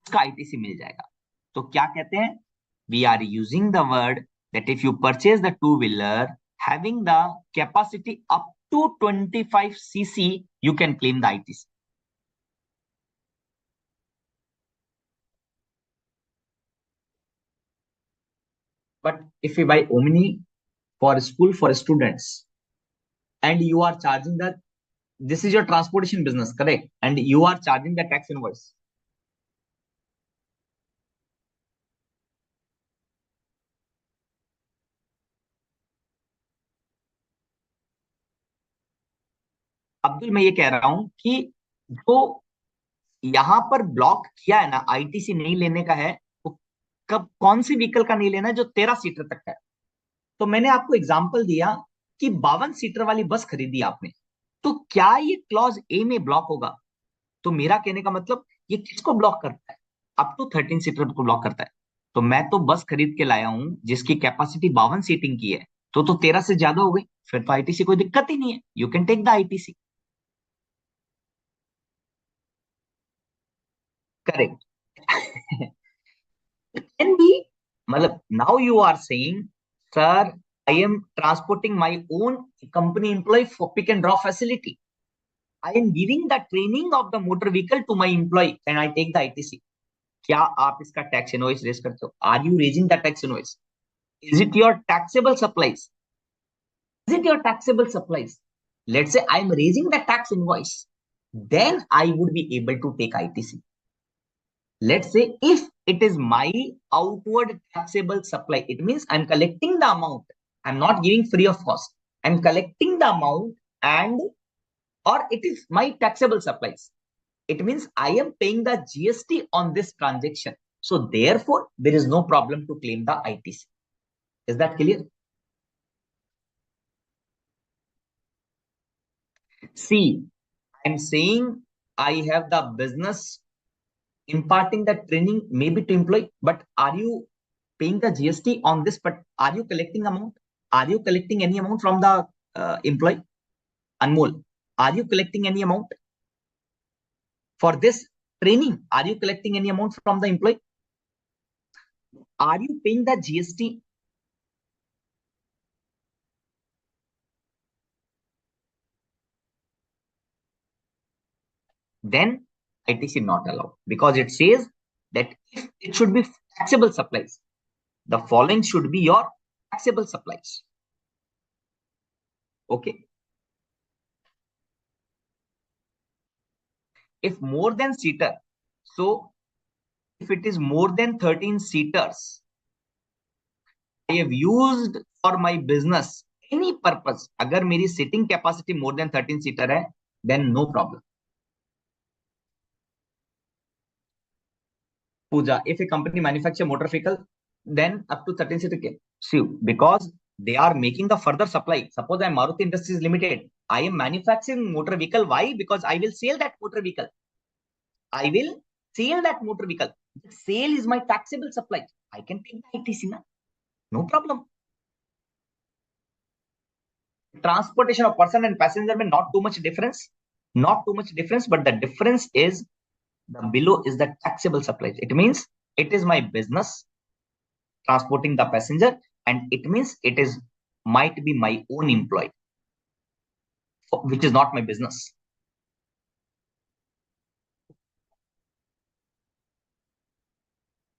उसका आईटीसी मिल जाएगा. तो क्या कहते हैं, we are using the word that if you purchase the two wheeler having the capacity up to 25 cc, you can claim the ITC. But if you buy Omni for school for students, and you are charging the, this is your transportation business, correct, and you are charging the tax invoice. Abdul, मैं ये कह रहा हूं कि जो यहां पर block किया है ना, आईटीसी नहीं लेने का है, वो कब कौन सी व्हीकल का नहीं लेना है, जो 13 सीटर तक है. तो मैंने आपको एग्जांपल दिया कि 52 सीटर वाली बस खरीदी आपने, तो क्या ये क्लॉज ए में ब्लॉक होगा? तो मेरा कहने का मतलब, ये किसको ब्लॉक करता है? अप टू 13 सीटर को ब्लॉक करता है. तो मैं तो बस खरीद के लाया हूं जिसकी कैपेसिटी 52 सीटिंग की है, तो 13 से ज्यादा हो गई, फिर तो आईटीसी कोई दिक्कत ही नहीं है, you can take the ITC. Correct. Can be. मतलब now you are saying, sir, I am transporting my own company employ for pick and drop facility. I am giving the training of the motor vehicle to my employ, can I take the ITC? क्या आप इसका tax invoice raise करते हो? Are you raising the tax invoice? Is it your taxable supplies? Is it your taxable supplies? Let's say I'm raising the tax invoice, then I would be able to take ITC. Let's say if it is my outward taxable supply, it means I'm collecting the amount. I'm not giving free of cost. I'm collecting the amount, and or it is my taxable supplies. It means I am paying the GST on this transaction. So therefore, there is no problem to claim the ITC. Is that clear? See, I'm saying I have the business imparting the training maybe to employee, but are you paying the GST on this? But are you collecting amount? Are you collecting any amount from the employee? Anmol, are you collecting any amount for this? Training. Are you collecting any amount from the employee? Are you paying the GST? Then ITC not allowed, because it says that if it should be taxable supplies, the following should be your taxable supplies. Okay. If more than seater, so if it is more than 13 seaters, I have used for my business any purpose. अगर मेरी sitting capacity more than 13 seater है, then no problem. Pooja, if a company manufacture motor vehicle, then up to 13 seater can sue, because they are making the further supply. Suppose I am Maruti Industries Limited. I am manufacturing motor vehicle. Why? Because I will sell that motor vehicle. I will sell that motor vehicle. The sale is my taxable supply. I can take the ITC now. No problem. Transportation of person and passenger may not too much difference. Not too much difference, but the difference is the below is the taxable supplies. It means it is my business transporting the passenger, and it means it is might be my own employee, which is not my business.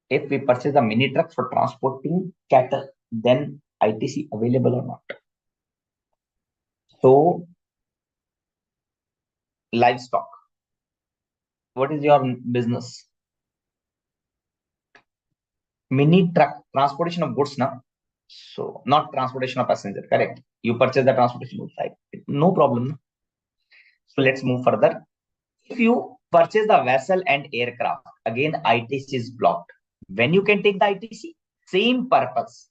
If we purchase a mini truck for transporting cattle, then ITC available or not? So, livestock. What is your business? Mini truck, transportation of goods now. So, not transportation of passenger, correct? You purchase the transportation goods, right? No problem. So, let's move further. If you purchase the vessel and aircraft, again, ITC is blocked. When you can take the ITC? Same purpose,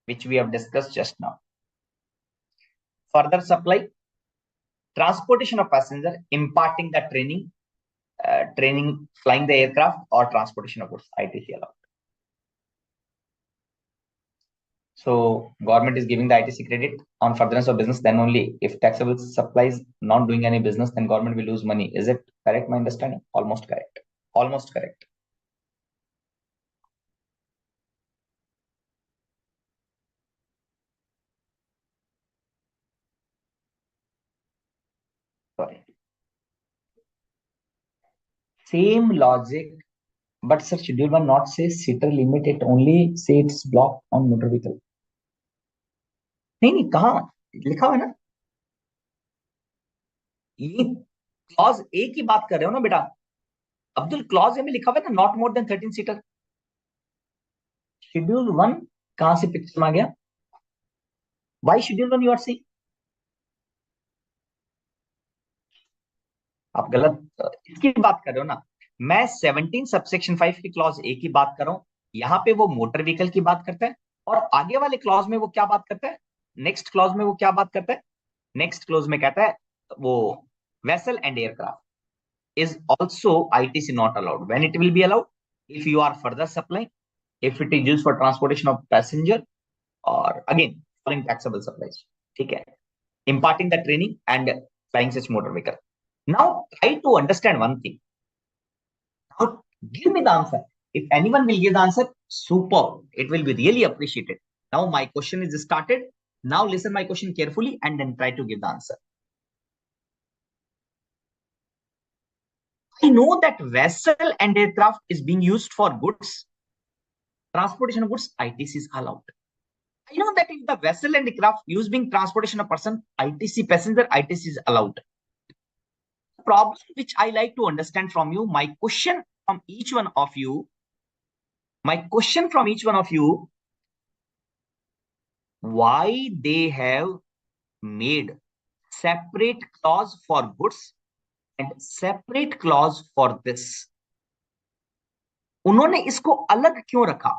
which we have discussed just now. Further supply, transportation of passenger, imparting the training, flying the aircraft, or transportation of goods, ITC allowed. So government is giving the ITC credit on furtherance of business, then only. If taxable supplies not doing any business, then government will lose money. Is it correct, my understanding? Almost correct. Almost correct. Sorry. Same logic, but sir, schedule 1 not say seater limit, it only say it's blocked on motor vehicle. नहीं कहाँ लिखा हुआ है ना, ये clause A की बात कर रहे हो ना बेटा अब्दुल? क्लॉज ए में लिखा हुआ है ना, not more than 13 seater. Schedule 1 कहां से पिक्चर में आ गया? Why schedule 1 you are see? आप गलत इसकी बात कर रहे हो ना. मैं 17 सबसेक्शन 5 की क्लॉज ए की बात कर रहा हूं. यहाँ पे वो मोटर व्हीकल की बात करता है, और आगे वाले क्लॉज में वो क्या बात करता है? नेक्स्ट क्लॉज में वो क्या बात करता है? नेक्स्ट क्लॉज में कहता है वो vessel and aircraft is also ITC not allowed. When it will be allowed? If you are further supplying, if it is used for transportation of passenger, or again following taxable supplies. ठीक है? Imparting the training and flying such motor vehicle. Now try to understand one thing. Now give me the answer. If anyone will give the answer, super. It will be really appreciated. Now my question is started. Now listen my question carefully and then try to give the answer. I know that vessel and aircraft is being used for goods. Transportation of goods, ITC is allowed. I know that if the vessel and aircraft used being transportation of person, ITC passenger, ITC is allowed. The problem which I like to understand from you, my question from each one of you, why they have made separate clause for goods and separate clause for this? उन्होंने इसको अलग क्यों रखा?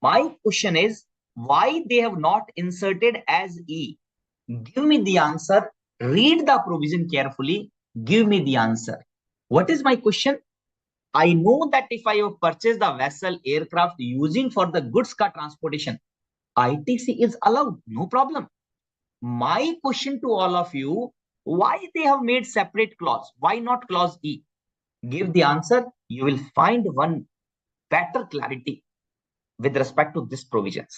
My question is, why they have not inserted as E? Give me the answer. Read the provision carefully. Give me the answer. What is my question? I know that if I have purchased the vessel, aircraft using for the goods car transportation, ITC is allowed. No problem. My question to all of you, why they have made separate clause? Why not clause E? Give the answer. You will find one better clarity with respect to these provisions.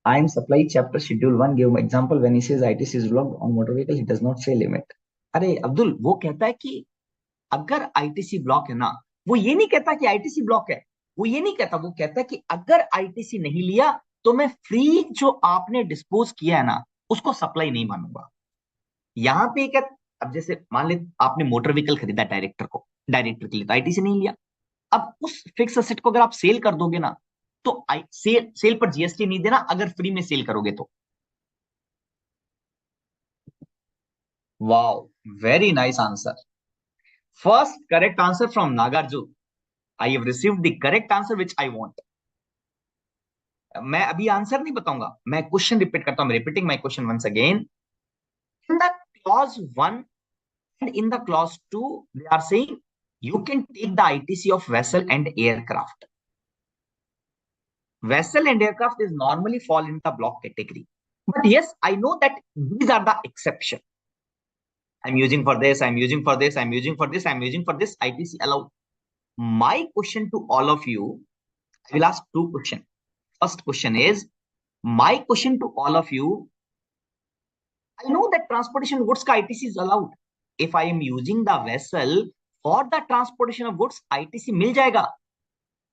I am supply chapter schedule 1. Give example when he says ITC is blocked on motor vehicle, he does not say limit. अरे अब्दुल वो कहता है कि अगर ITC block है ना, वो ये नहीं कहता कि आईटीसी ब्लॉक है, वो ये नहीं कहता, वो कहता है कि अगर आईटीसी नहीं लिया तो मैं फ्री जो आपने डिस्पोज किया है ना उसको सप्लाई नहीं मानूंगा। यहाँ पे क्या, अब जैसे मान ले आपने मोटर व्हीकल खरीदा डायरेक्टर के लिए तो आईटीसी नहीं लिया। अब उस फिक्स असेट को अगर आप सेल कर दोगे ना तो सेल पर जीएसटी नहीं देना अगर फ्री में सेल करोगे तो। Wow, very nice answer. First correct answer from Nagarjuna. I have received the correct answer which I want. मैं अभी आंसर नहीं बताऊंगा, मैं क्वेश्चन रिपीट करता हूं, repeating my question once again. In the clause 1 and in the clause 2 they are saying you can take the ITC of vessel and aircraft. Vessel and aircraft is normally fall in the block category, but yes, I know that these are the exception. I'm using for this, I'm using for this, I'm using for this, I'm using for this, ITC allowed. My question to all of you, I will ask two questions. First question is, my question to all of you, I know that transportation goods ka ITC is allowed. If I am using the vessel for the transportation of goods, ITC mil jayega.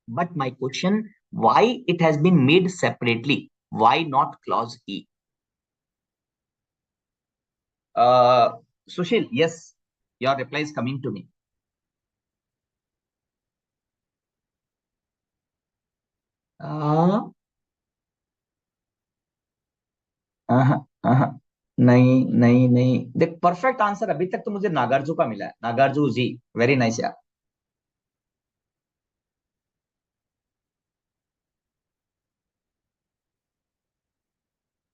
But my question, why it has been made separately? Why not clause E? Uh, Sushil, yes, your reply is coming to me. Uh, uh, uh, नहीं नहीं नहीं, देख perfect answer अभी तक तो मुझे नागार्जु का मिला है, नागार्जु जी, वेरी नाइस यार।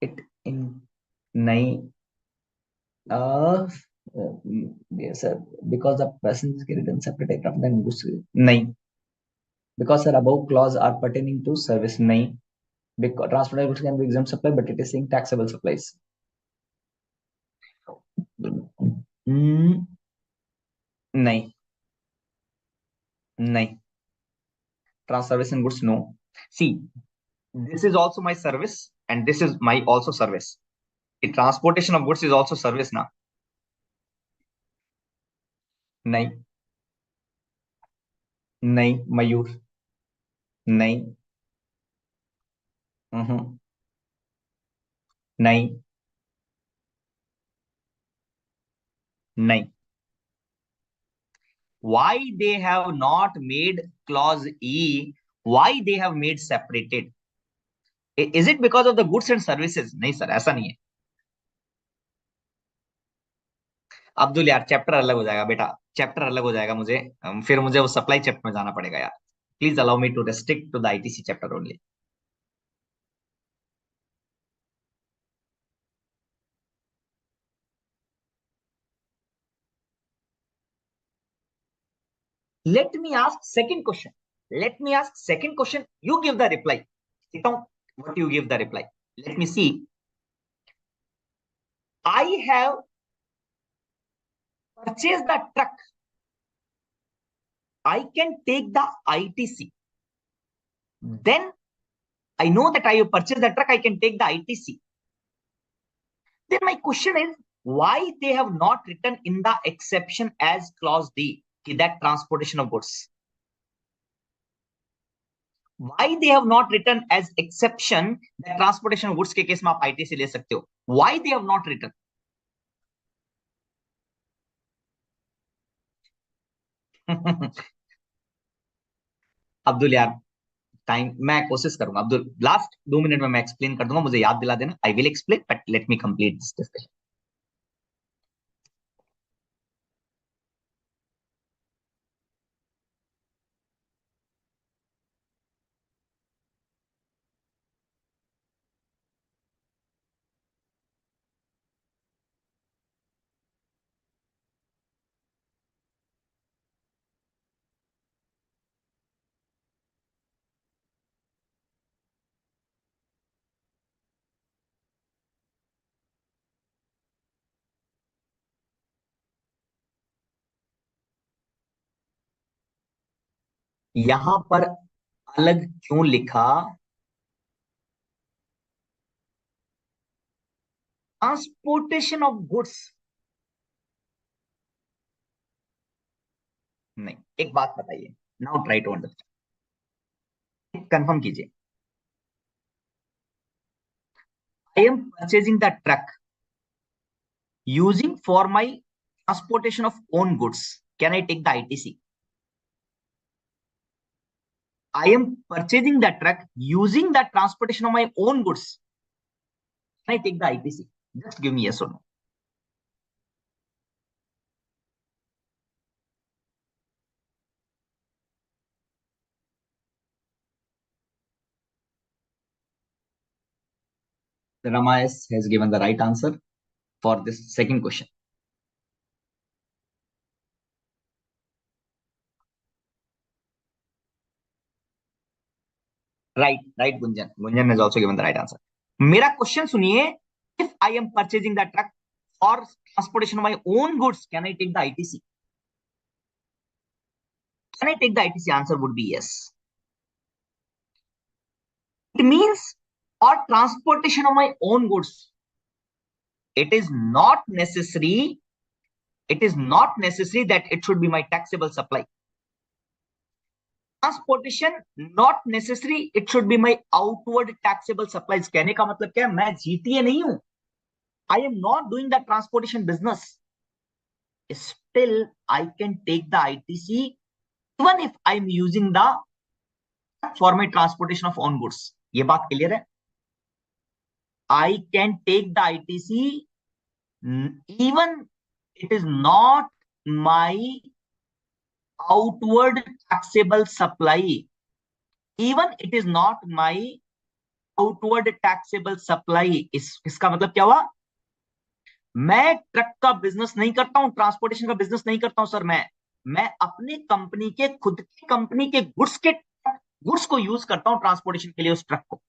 इट इन नहीं, sir because the person is carried separate aircraft than goods, नहीं, because sir above clause are pertaining to service, नहीं, because transport goods can be exempt supply but it is saying taxable supplies. Hmm, नहीं नहीं, transportation goods no. See, this is also my service and this is my also service. The transportation of goods is also service ना। नहीं नहीं मयूर, नहीं, नहीं नहीं। Why they have not made clause E? Why they have made separated? Is it because of the goods and services? नहीं sir, ऐसा नहीं है। अब्दुल यार चैप्टर अलग हो जाएगा बेटा, चैप्टर अलग हो जाएगा मुझे, फिर मुझे वो सप्लाई चैप्टर में जाना पड़ेगा यार। Please allow me to restrict to the ITC chapter only. Let me ask second question. Let me ask second question. You give the reply. Sitao, what you give the reply? Let me see. I have purchased the truck. I can take the ITC. Then I know that I have purchased the truck. I can take the ITC. Then my question is, why they have not written in the exception as clause D, that transportation of goods? Why they have not written as exception that transportation of goods के case में आप ITC ले सकते हो? Why they have not written? Abdul यार, time मैं कोशिश करूंगा अब्दुल, लास्ट 2 मिनट में मैं एक्सप्लेन कर दूंगा, मुझे याद दिला देना, I will explain but let me complete this discussion. यहां पर अलग क्यों लिखा? Transportation of goods. नहीं, एक बात बताइए, now try to understand, confirm कीजिए। I am purchasing the truck using for my transportation of own goods. Can I take the ITC? I am purchasing the truck using the transportation of my own goods. Can I take the ITC? Just give me yes or no. Ramayas has given the right answer for this second question. Right, Gunjan. Gunjan has also given the right answer. मेरा question सुनिए, if I am purchasing the truck for transportation of my own goods, can I take the ITC? Can I take the ITC? Answer would be yes. It means for transportation of my own goods, it is not necessary that it should be my taxable supply. Transportation not necessary it should be my outward taxable supplies. कहने का मतलब क्या है, मैं GTA नहीं हूं, I am not doing the transportation business, still I can take the ITC even if I am using the for my transportation of own goods. ये बात क्लियर है? I can take the ITC even it is not my outward taxable supply, even it is not my outward taxable supply. इसका मतलब क्या हुआ? मैं truck का business नहीं करता हूं, ट्रांसपोर्टेशन का बिजनेस नहीं करता हूं सर। मैं अपनी कंपनी के खुद की कंपनी के गुड्स को यूज करता हूं ट्रांसपोर्टेशन के लिए। उस ट्रक को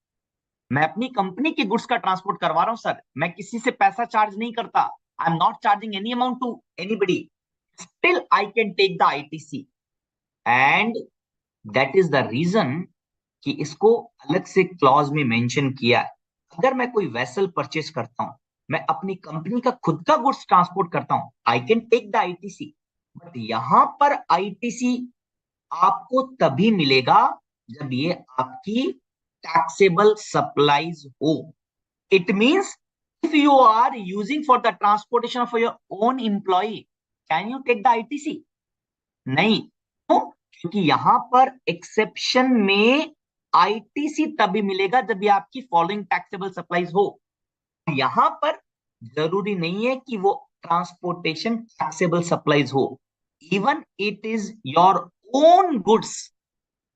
मैं अपनी कंपनी के गुड्स का ट्रांसपोर्ट करवा रहा हूं सर, मैं किसी से पैसा चार्ज नहीं करता। I am not charging any amount to anybody, still I can take the ITC. And that is the reason कि इसको अलग से क्लॉज में मेंशन किया है। अगर मैं कोई वेसल परचेस करता हूं, मैं अपनी कंपनी का खुद का गुड्स ट्रांसपोर्ट करता हूं, I can take the ITC. But यहां पर आईटीसी आपको तभी मिलेगा जब ये आपकी टैक्सेबल सप्लाईज हो। It means if you are using for the transportation of your own employ, can you take the ITC? नहीं। तो क्योंकि यहां पर एक्सेप्शन में आईटीसी तभी मिलेगा जब ये आपकी फॉलोइंग टैक्सेबल सप्लाईज हो। यहां पर जरूरी नहीं है कि वो ट्रांसपोर्टेशन टैक्सेबल सप्लाईज हो, even it is your own goods.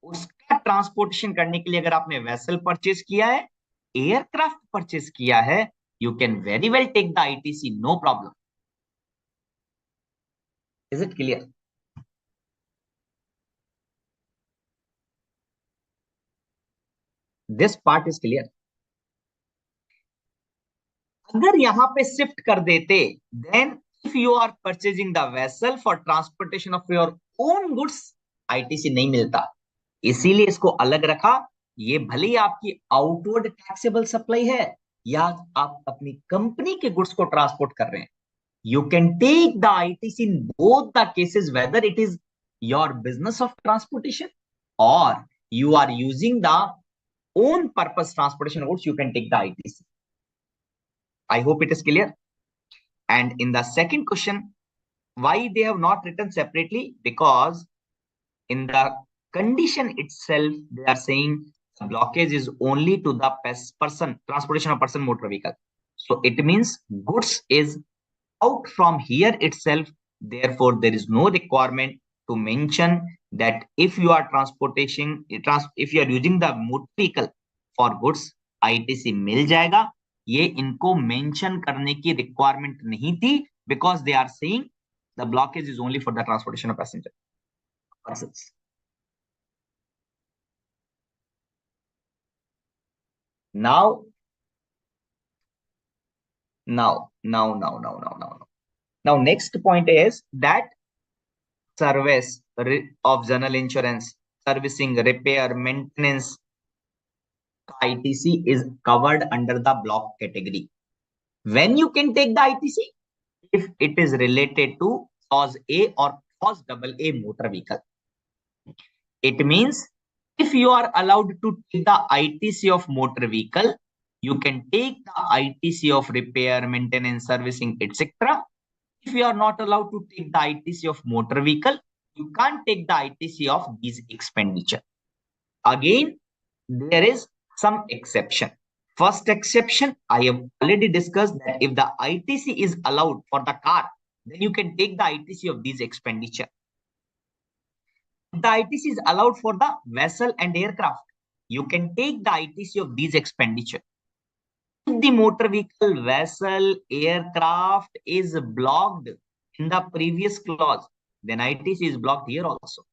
उसका ट्रांसपोर्टेशन करने के लिए अगर आपने वेसल परचेज किया है, एयरक्राफ्ट परचेज किया है, you can very well take the ITC, no problem. Is it clear? This part is clear. अगर यहां पे शिफ्ट कर देते, then if you are purchasing the vessel for transportation of your own goods, ITC नहीं मिलता, इसीलिए इसको अलग रखा। ये भले ही आपकी आउटवर्ड टैक्सेबल सप्लाई है या आप अपनी कंपनी के गुड्स को ट्रांसपोर्ट कर रहे हैं, you can take the ITC in both the cases, whether it is your business of transportation और you are using the own purpose transportation routes, you can take the ITC. I hope it is clear. And in the second question, why they have not written separately? Because in the condition itself, they are saying the blockage is only to the person, transportation of person motor vehicle. So it means goods is out from here itself. Therefore, there is no requirement to mention that if you are if you are using the motor vehicle for goods, ITC मिल जाएगा। ये इनको mention करने की requirement नहीं थी, because they are saying the blockage is only for the transportation of passenger persons. Now, now, next point is that service of general insurance, servicing, repair, maintenance, ITC is covered under the block category. When you can take the ITC? If it is related to clause A or clause AA motor vehicle. It means if you are allowed to take the ITC of motor vehicle, you can take the ITC of repair, maintenance, servicing, etc. If you are not allowed to take the ITC of motor vehicle, you can't take the ITC of these expenditure. Again, there is some exception. First exception, I have already discussed that if the ITC is allowed for the car, then you can take the ITC of these expenditure. The ITC is allowed for the vessel and aircraft. You can take the ITC of these expenditure. If the motor vehicle, vessel, aircraft is blocked in the previous clause, then ITC is blocked here also.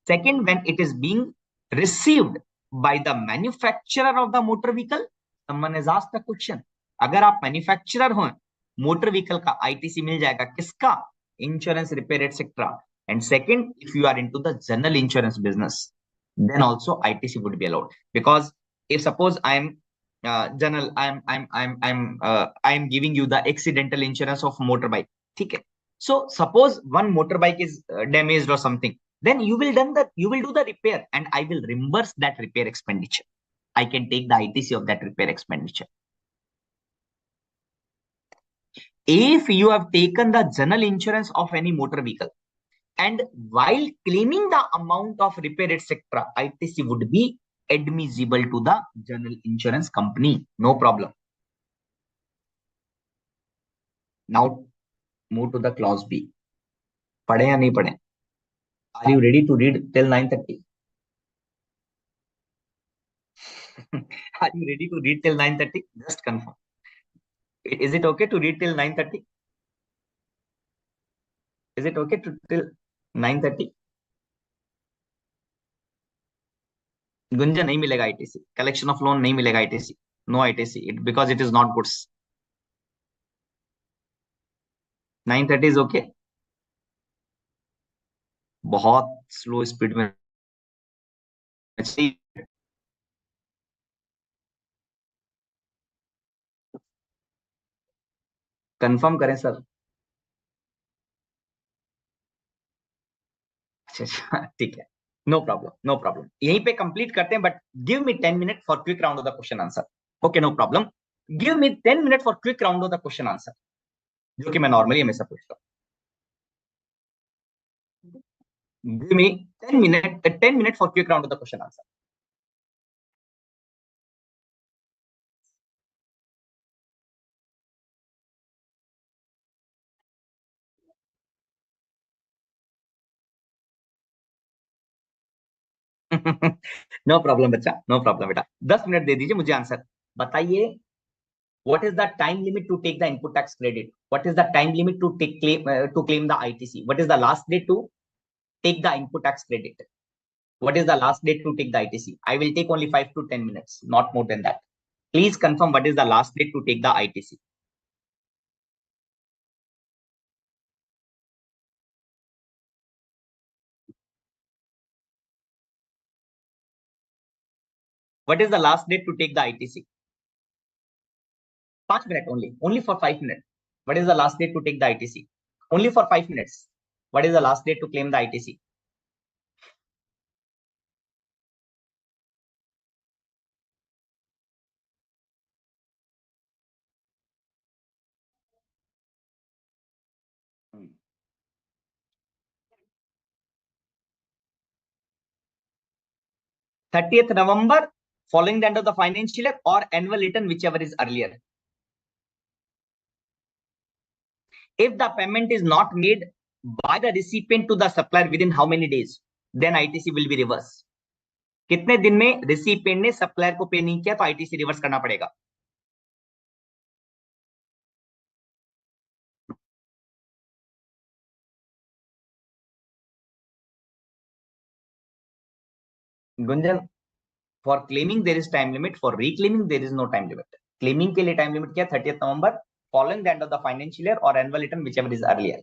Second, when it is being received by the manufacturer of the motor vehicle, someone has asked the question. अगर आप manufacturer हो, motor vehicle का ITC मिल जाएगा किसका? Insurance, repair, etc. And second, if you are into the general insurance business, then also ITC would be allowed. Because if suppose I am general, I'm giving you the accidental insurance of motorbike. Okay. So suppose one motorbike is damaged or something, then you will do the repair and I will reimburse that repair expenditure. I can take the ITC of that repair expenditure. If you have taken the general insurance of any motor vehicle and while claiming the amount of repair etc., ITC would be admissible to the general insurance company. No problem. Now move to the clause B. पढ़े या नहीं पढ़े? Are you ready to read till 9:30? Are you ready to read till 9:30? Just confirm. Is it okay to read till 9:30? Is it okay to till 9:30? गुंजा नहीं मिलेगा ITC. Collection of loan नहीं मिलेगा ITC. No ITC. Because it is not goods. 9:30 is okay. बहुत slow speed में confirm करें sir. अच्छा ठीक है. No problem, no problem. यहीं पे कंप्लीट करते हैं. But give me 10 minute for quick round of the question answer. Okay, no problem. Give me 10 minute for quick round of the question answer, जो कि मैं नॉर्मली हमेशा पूछता हूँ. Give me 10 minute for quick round of the question answer. No problem बच्चा, no problem बेटा. 10 minute दे दीजिए मुझे आंसर. बताइए, what is the time limit to take the input tax credit? What is the time limit to claim the ITC? What is the last date to take the input tax credit? What is the last date to take the ITC? I will take only 5 to 10 minutes, not more than that. Please confirm what is the last date to take the ITC. What is the last date to take the ITC? 5 minutes only for 5 minutes. What is the last date to take the ITC? Only for 5 minutes. What is the last date to claim the ITC? Hmm. 30th November, following the end of the financial year, or annual return, whichever is earlier. If the payment is not made by the recipient to the supplier within how many days, then ITC will be reversed. कितने दिन में recipient ने supplier को pay नहीं किया तो ITC reverse करना पड़ेगा. Gunjan, for claiming there is time limit, for reclaiming there is no time limit. Claiming के लिए time limit क्या? 30th November, following the end of the financial year, or annual return, whichever is earlier.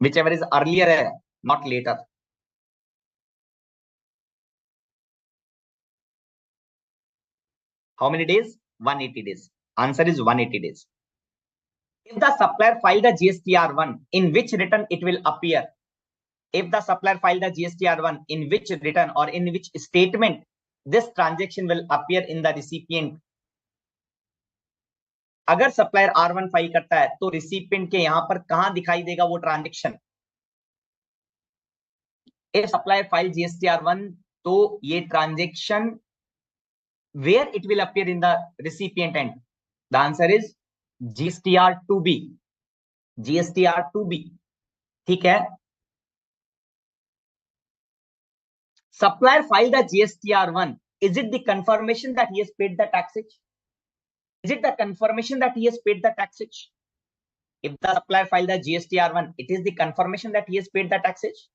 whichever is earlier है, not later. How many days? 180 days. Answer is 180 days. If the supplier filed a GSTR1, in which return it will appear? If the supplier filed a GSTR1, in which return or in which statement this transaction will appear in the recipient? अगर supplier R1 file करता है तो recipient के यहां पर कहां दिखाई देगा वो transaction? If supplier file GSTR1, तो ये transaction where it will appear in the recipient end? The answer is GSTR2B. GSTR2B. ठीक है. Supplier filed the GSTR1. Is it the confirmation that he has paid the taxage? Is it the confirmation that he has paid the taxage? If the supplier filed the GSTR1, it is the confirmation that he has paid the taxage.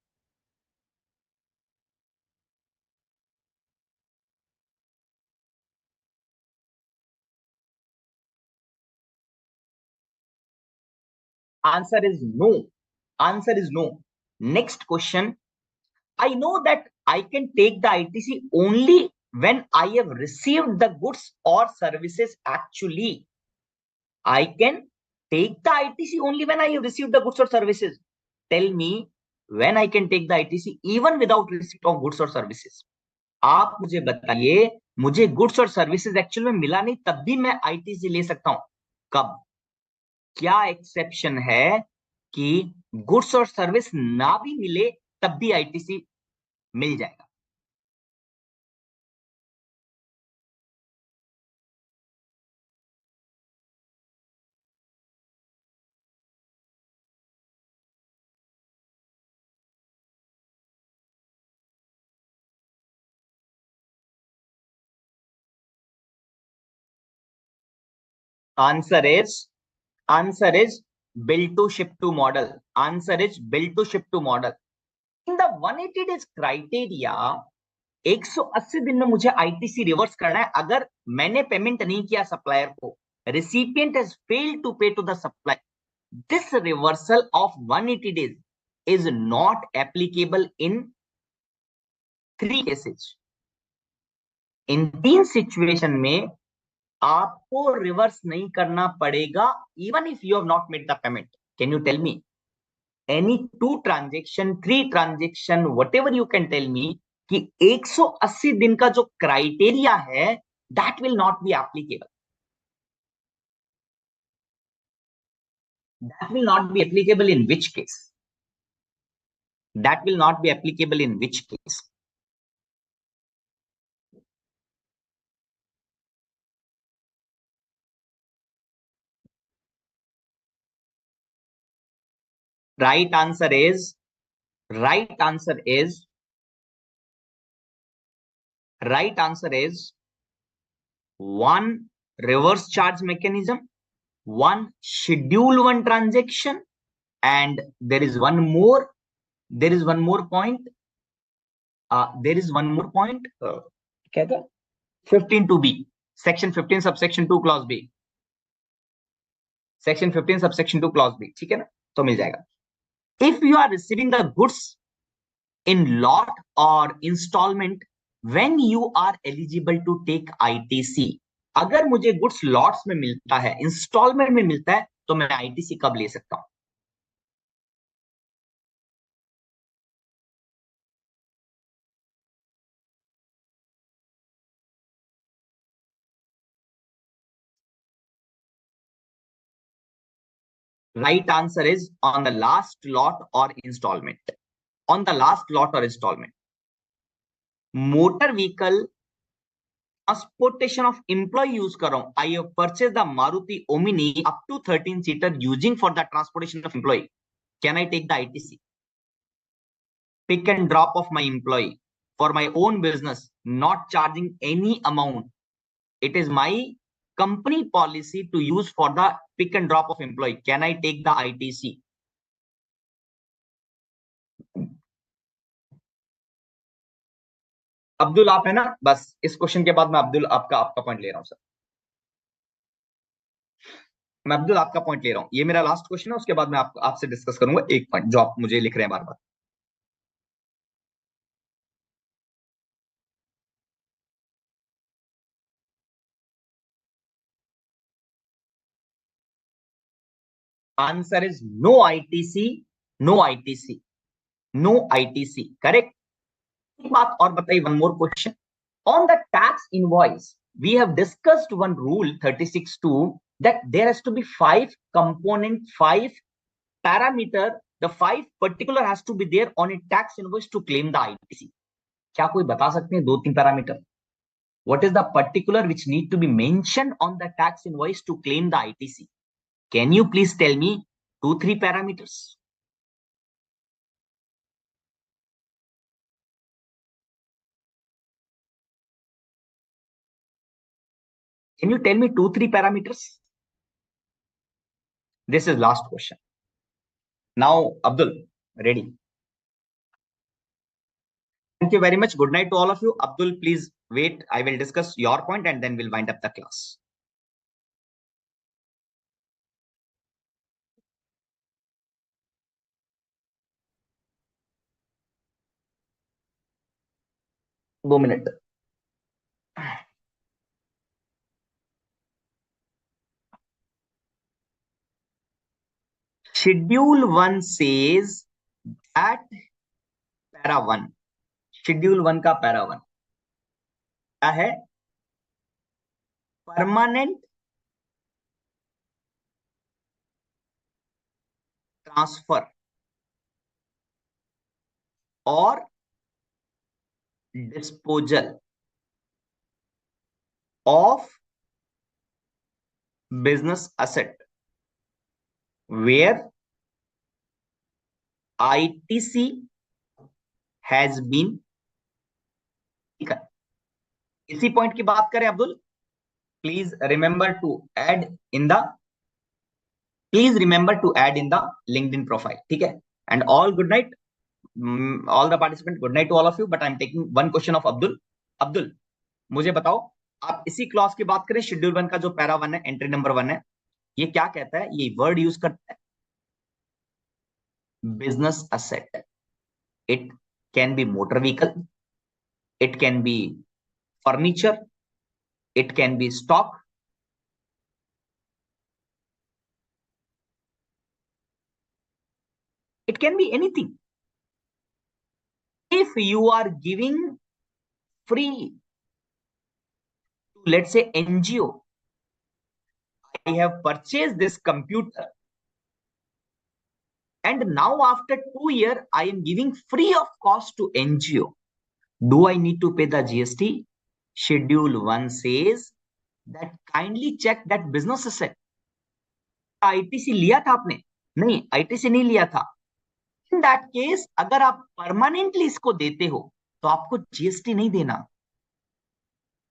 Answer is no. Answer is no. Next question. I know that I can take the ITC only when I have received the goods or services actually. I can take the ITC only when I have received the goods or services. Tell me when I can take the ITC even without receipt of goods or services. आप मुझे बताइए, मुझे goods और services actual में मिला नहीं तब भी मैं आईटीसी ले सकता हूं. कब? क्या एक्सेप्शन है कि गुड्स और सर्विस ना भी मिले तब भी आईटीसी मिल जाएगा? Answer is build to ship to model. Answer is build to ship to model. In the 180 days criteria, 180 दिन में मुझे आईटीसी रिवर्स करना है अगर मैंने पेमेंट नहीं किया सप्लायर को. Recipient has failed to pay to the supplier. This reversal of 180 days is not applicable in 3 cases. In 3 situation में आपको रिवर्स नहीं करना पड़ेगा even if you have not made the payment. Can you tell me any 2 transaction, 3 transaction, whatever you can tell me कि 180 दिन का जो criteria है that will not be applicable. That will not be applicable in which case? That will not be applicable in which case? Right answer is right answer is right answer is one reverse charge mechanism, one schedule one transaction, and there is one more point. There is one more point. क्या था? 15(2)(b), section 15 subsection 2 clause B. Section 15 subsection 2 clause B. ठीक है ना? तो मिल जाएगा. If you are receiving the goods in lot or installment, when you are eligible to take ITC. अगर मुझे goods lots में मिलता है, इंस्टॉलमेंट में मिलता है, तो मैं आईटीसी कब ले सकता हूं? Right answer is on the last lot or installment. On the last lot or installment. Motor vehicle transportation of employee use कर रहा हूं. I have purchased the Maruti Omni up to 13 seater using for the transportation of employee. Can I take the ITC? Pick and drop of my employee for my own business, not charging any amount. It is my company policy to use for the pick and drop of employee. Can I take the ITC? Abdul आप है ना? बस इस question के बाद मैं अब्दुल आपका point ले रहा हूं सर. मैं अब्दुल आपका पॉइंट ले रहा हूँ, ये मेरा लास्ट क्वेश्चन है, उसके बाद मैं आपसे डिस्कस करूंगा एक पॉइंट जो आप मुझे लिख रहे हैं बार बार। Answer is no ITC, no ITC, no ITC, correct. एक बात और बताइए, one more question on the tax invoice. We have discussed one rule 36.2 that there has to be five component, five parameter. The five particular has to be there on a tax invoice to claim the ITC. क्या कोई बता सकते हैं दो तीन parameter? What is the particular which need to be mentioned on the tax invoice to claim the ITC? Can you please tell me two, three parameters? Can you tell me two, three parameters? This is last question. Now, Abdul, ready? Thank you very much. Good night to all of you. Abdul, please wait. I will discuss your point and then we'll wind up the class. दो minute. Schedule 1 says that para 1. Schedule 1 का para 1 क्या है? Permanent transfer और disposal of business asset where ITC has been taken. इसी point की बात करें Abdul, please remember to add in the LinkedIn profile, ठीक है? And all good night, all the participant, good night to all of you, but I am taking one question of Abdul. Abdul, मुझे बताओ, आप इसी क्लॉज की बात करें, शेड्यूल 1 का जो पैरा 1 है, एंट्री नंबर 1 है, ये क्या कहता है? ये वर्ड यूज करता है business asset. It can be motor vehicle, it can be furniture, it can be stock, it can be anything. If you are giving free to, let's say, NGO, I have purchased this computer and now after 2 years I am giving free of cost to NGO, do I need to pay the GST? Schedule 1 says that kindly check that business asset. ITC लिया था आपने? नहीं, ITC नहीं लिया था. In that case अगर आप permanently इसको देते हो तो आपको जीएसटी नहीं देना.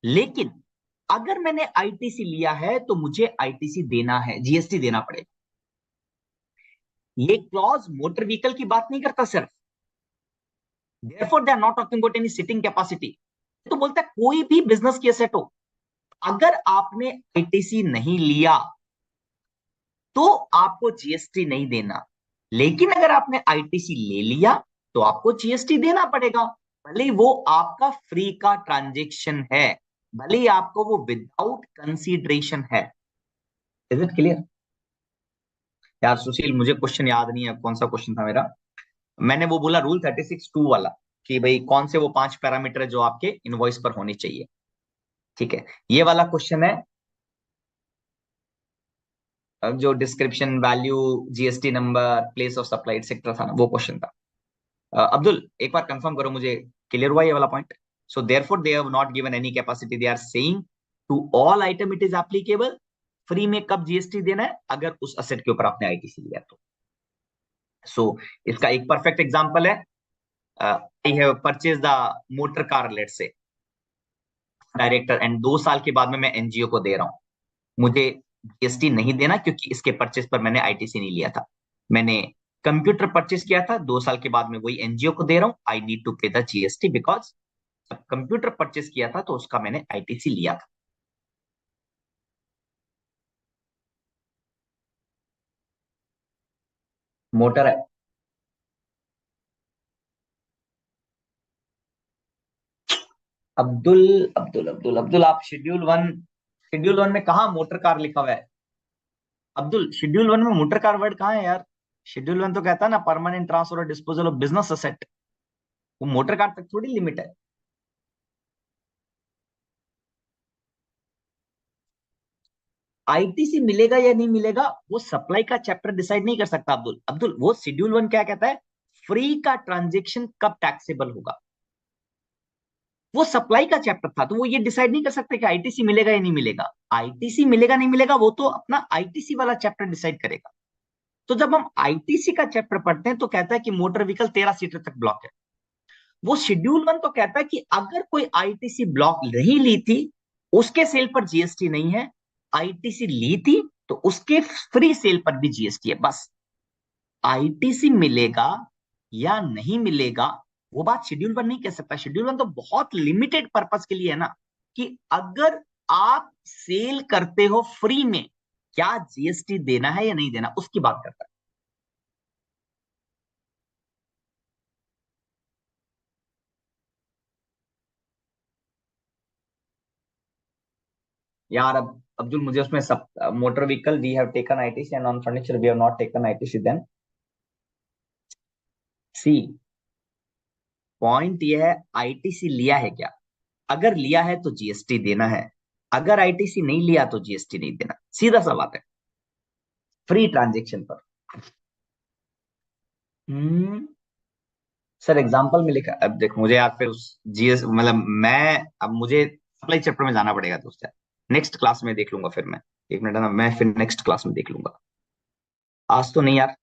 लेकिन अगर मैंने आईटीसी लिया है तो मुझे आईटीसी देना है, जीएसटी देना पड़ेगा. ये क्लॉज मोटर व्हीकल की बात नहीं करता सिर्फ. Therefore they are not talking about any sitting capacity. तो बोलता है कोई भी बिजनेस की एसेट हो, अगर आपने आईटीसी नहीं लिया तो आपको जीएसटी नहीं देना. लेकिन अगर आपने आईटीसी ले लिया तो आपको जीएसटी देना पड़ेगा, भले वो आपका फ्री का ट्रांजेक्शन है, भले ही आपको वो विदाउट कंसीडरेशन है. Is it clear? यार सुशील, मुझे क्वेश्चन याद नहीं है कौन सा क्वेश्चन था मेरा. मैंने वो बोला रूल 36.2 वाला कि भाई कौन से वो 5 पैरामीटर है जो आपके इनवॉइस पर होने चाहिए. ठीक है, ये वाला क्वेश्चन है जो description, value, GST number, place of supply etcetera था ना, वो क्वेश्चन था. अब्दुल, एक बार कंफर्म करो मुझे, क्लियर हुआ ये वाला point? So therefore they have not given any capacity, they are saying to all item it is applicable. Free में कब जीएसटी देना है? अगर उस असेट के ऊपर आपने आईटीसी लिया तो. सो इसका एक परफेक्ट एग्जांपल है, I have purchase the motor car, let's say director, and 2 साल के बाद में मैं एनजीओ को दे रहा हूं. मुझे जीएसटी नहीं देना क्योंकि इसके परचेज पर मैंने आईटीसी नहीं लिया था. मैंने कंप्यूटर परचेज किया था, 2 साल के बाद में वही एनजीओ को दे रहा हूं. आई नीड टू पे द जीएसटी बिकॉज जब कंप्यूटर परचेज किया था तो उसका मैंने आईटीसी लिया था. मोटर है। अब्दुल अब्दुल अब्दुल अब्दुल आप शेड्यूल वन में कहा मोटर कार लिखा हुआ है? अब्दुल शेड्यूल वन में मोटर कार वर्ड कहाँ है यार? शेड्यूल वन तो कहता है ना परमानेंट ट्रांसफर और डिस्पोजल ऑफ बिजनेस असेट। वो मोटर कार तक थोड़ी लिमिट है। आईटीसी मिलेगा या नहीं मिलेगा वो सप्लाई का चैप्टर डिसाइड नहीं कर सकता अब्दुल। अब्दुल वो शेड्यूल वन क्या कहता है? फ्री का ट्रांजेक्शन कब टैक्सेबल होगा। वो सप्लाई का चैप्टर था, तो वो ये डिसाइड नहीं कर सकते कि आईटीसी मिलेगा या नहीं मिलेगा। आईटीसी मिलेगा नहीं मिलेगा वो तो अपना आईटीसी वाला चैप्टर डिसाइड करेगा। तो जब हम आईटीसी का चैप्टर पढ़ते हैं तो कहता है कि मोटर व्हीकल 13 सीटर तक ब्लॉक है। वो शेड्यूल वन तो कहता है कि अगर कोई आईटीसी ब्लॉक नहीं ली थी, उसके सेल पर जीएसटी नहीं है। आईटीसी ली थी तो उसके फ्री सेल पर भी जीएसटी है। बस आईटीसी मिलेगा या नहीं मिलेगा वो बात शेड्यूल वन नहीं कह सकता। शेड्यूल वन तो बहुत लिमिटेड पर्पस के लिए है ना, कि अगर आप सेल करते हो फ्री में, क्या जीएसटी देना है या नहीं देना, उसकी बात करता है। यार अब अब्दुल मुझे उसमें सब motor vehicle we have taken ITC and on furniture we have not taken ITC. Then see point ये है, आईटीसी लिया है क्या? अगर लिया है तो जीएसटी देना है, अगर आईटीसी नहीं लिया तो जीएसटी नहीं देना, सीधा सा बात है। फ्री ट्रांजेक्शन पर। हम्म सर एग्जांपल में लिखा, अब देख मुझे यार फिर उस जीएस मतलब मैं अब मुझे सप्लाई चैप्टर में जाना पड़ेगा दोस्त यार। नेक्स्ट क्लास में देख लूंगा फिर मैं। एक मिनट है ना, मैं फिर नेक्स्ट क्लास में देख लूंगा। आज तो नहीं यार।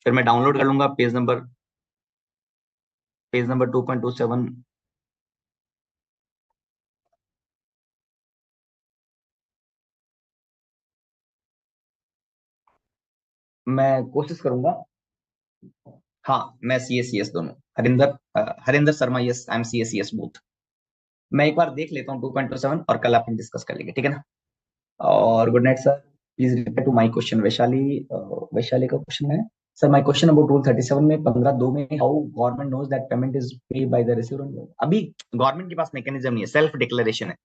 फिर मैं डाउनलोड कर लूंगा पेज नंबर 2.27। मैं कोशिश करूंगा। हाँ मैं सी एस सी एस दोनों। Harinder Sharma yes, I am C S C S both. मैं एक बार देख लेता हूँ 2.27 और कल अपन डिस्कस कर लेंगे, ठीक है ना? और good night sir. Please reply to my question. Vaishali का क्वेश्चन है, sir my question about rule 37 में 15(2) में how government knows that payment is pay by the receiver. अभी गवर्नमेंट के पास मैकेनिज्म नहीं है, सेल्फ डिक्लेरेशन है।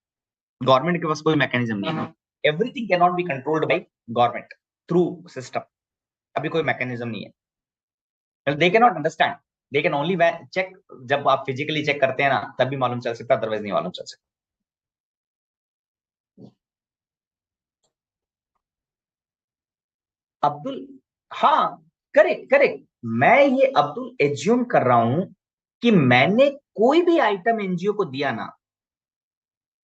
गवर्नमेंट के पास कोई मैकेनिज्म नहीं है। Everything can not be controlled by government through system. अभी कोई मैकेनिज्म नहीं है। They can not understand, they can only check. जब आप फिजिकली चेक करते हैं ना तब भी मालूम चल सकता है, अदरवाइज नहीं मालूम चल सकता। अब्दुल हाँ, करेक्ट करेक्ट। मैं ये अब्दुल एज्यूम कर रहा हूं कि मैंने कोई भी आइटम एनजीओ को दिया ना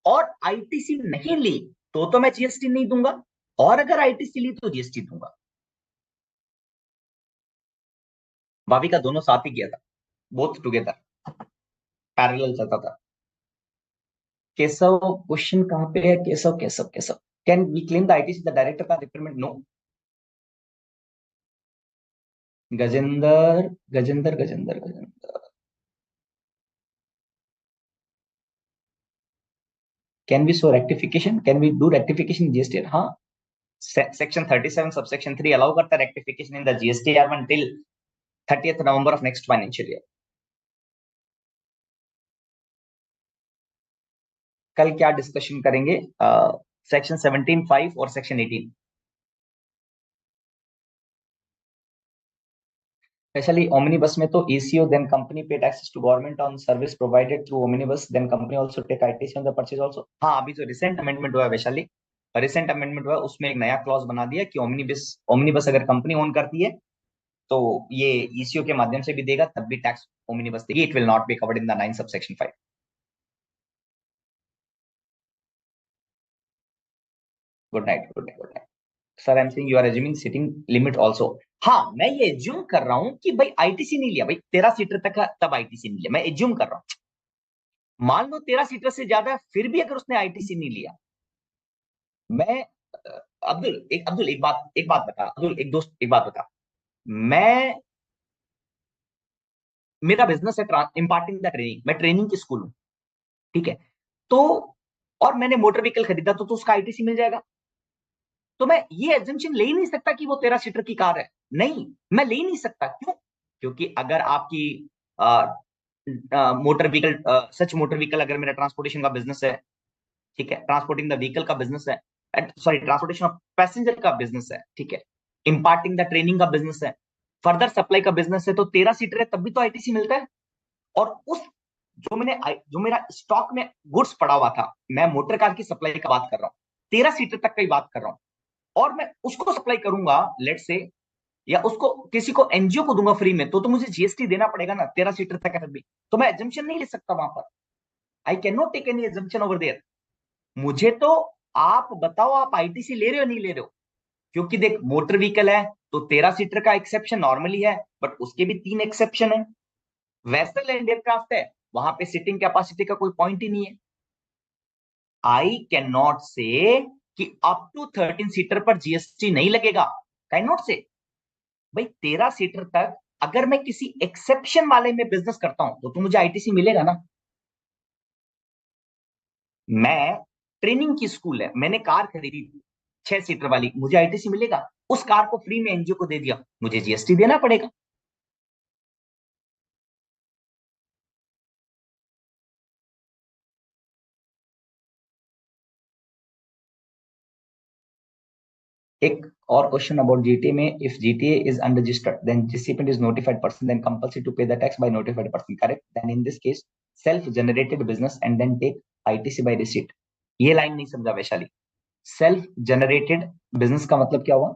और आईटीसी नहीं ली तो मैं जीएसटी नहीं दूंगा, और अगर आईटीसी ली तो जीएसटी दूंगा। भाभी का दोनों साथ ही किया था, बोथ टुगेदर, पैरेलल चलता था। केशव क्वेश्चन कहाँ पे है? Keshav Keshav Keshav, can we claim the ITC the director का requirement? No. Gajendra Gajendra Gajendra Gajendra, can we show rectification, can we do rectification GST? हाँ, सेक्शन 37 सबसेक्शन 3 अलाउ करता है rectification in the GST R one till 30th November of next financial year. कल क्या discussion करेंगे? Section 17(5) और section 18। Specially omni bus में तो ECO then company paid excess to government on service provided through omni bus then company also take ITC on the purchase also. हाँ अभी जो recent amendment हुआ है वैशाली, रिसेंट अमेंडमेंट हुआ है उसमें एक नया क्लॉज बना दिया कि ओमनी बस अगर कंपनी ओन करती है तो ये ईसीओ के माध्यम से भी देगा, तब भी टैक्स ओमनी बस देगी। It will not be covered in the 9 subsection 5। Good night good night good night. Sir I am saying you are assuming sitting limit also. हाँ मैं ये एज्यूम कर रहा हूँ कि भाई आईटीसी नहीं लिया, भाई 13 सीटर तक का तब आईटीसी नहीं लिया, मैं एज्यूम कर रहा हूँ। मान लो 13 सीटर से ज्यादा है फिर भी अगर उसने आईटीसी नहीं लिया। मैं अब्दुल एक बात बता अब्दुल, एक दोस्त एक बात बता। मैं मेरा बिजनेस है इम्पार्टिंग द ट्रेनिंग, मैं ट्रेनिंग की स्कूल हूँ, ठीक है? तो और मैंने मोटर व्हीकल खरीदा तो उसका आईटीसी मिल जाएगा। तो मैं ये एजम्पशन ले ही नहीं सकता कि वो 13 सीटर की कार है। नहीं, मैं ले ही नहीं सकता। क्यों? क्योंकि अगर आपकी मोटर व्हीकल, सच मोटर व्हीकल, अगर मेरा ट्रांसपोर्टेशन का बिजनेस है, ठीक है, ट्रांसपोर्टिंग द व्हीकल का बिजनेस है, सॉरी ट्रांसपोर्टेशन ऑफ पैसेंजर का बिजनेस है, ठीक है, इम्पार्टिंग द ट्रेनिंग का बिजनेस है, फर्दर सप्लाई का बिजनेस है, तो 13 सीटर है तब भी तो आईटीसी मिलता है। और उस जो मेरा स्टॉक में गुड्स पड़ा हुआ था, मैं मोटर कार की सप्लाई का बात कर रहा हूँ, 13 सीटर तक की बात कर रहा हूँ, और मैं उसको सप्लाई करूंगा लेट से, या उसको किसी को एनजीओ को दूंगा फ्री में, तो मुझे जीएसटी देना पड़ेगा ना, 13 सीटर तक है भी। तो मैं एजम्पशन नहीं ले सकता वहां पर। I can not take any assumption over there. मुझे तो आप बताओ, आप आईटीसी ले रहे हो नहीं ले रहे हो? क्योंकि देख, मोटर व्हीकल है तो 13 सीटर का एक्सेप्शन नॉर्मली है, बट उसके भी 3 एक्सेप्शन है। वेसल एंड एयरक्राफ्ट है, वहां पे सिटिंग कैपेसिटी का कोई पॉइंट ही नहीं है। आई कैन नॉट से कि अप टू 13 सीटर पर जीएसटी नहीं लगेगा, कैन नॉट से। भाई 13 सीटर तक अगर मैं किसी एक्सेप्शन वाले में बिजनेस करता हूं तो मुझे आईटीसी मिलेगा ना। मैं ट्रेनिंग की स्कूल है, मैंने कार खरीदी 6 सीटर वाली, मुझे आईटीसी मिलेगा? उस कार को फ्री में एनजीओ को दे दिया, मुझे जीएसटी देना पड़ेगा। एक और क्वेश्चन अबाउट जीटीए में, if GTA is unregistered then recipient is notified person then compulsory to pay the tax by notified person, correct? Then in this case self generated business and then take ITC by receipt। ये line नहीं समझा Vaishali. Self generated business का मतलब क्या हुआ?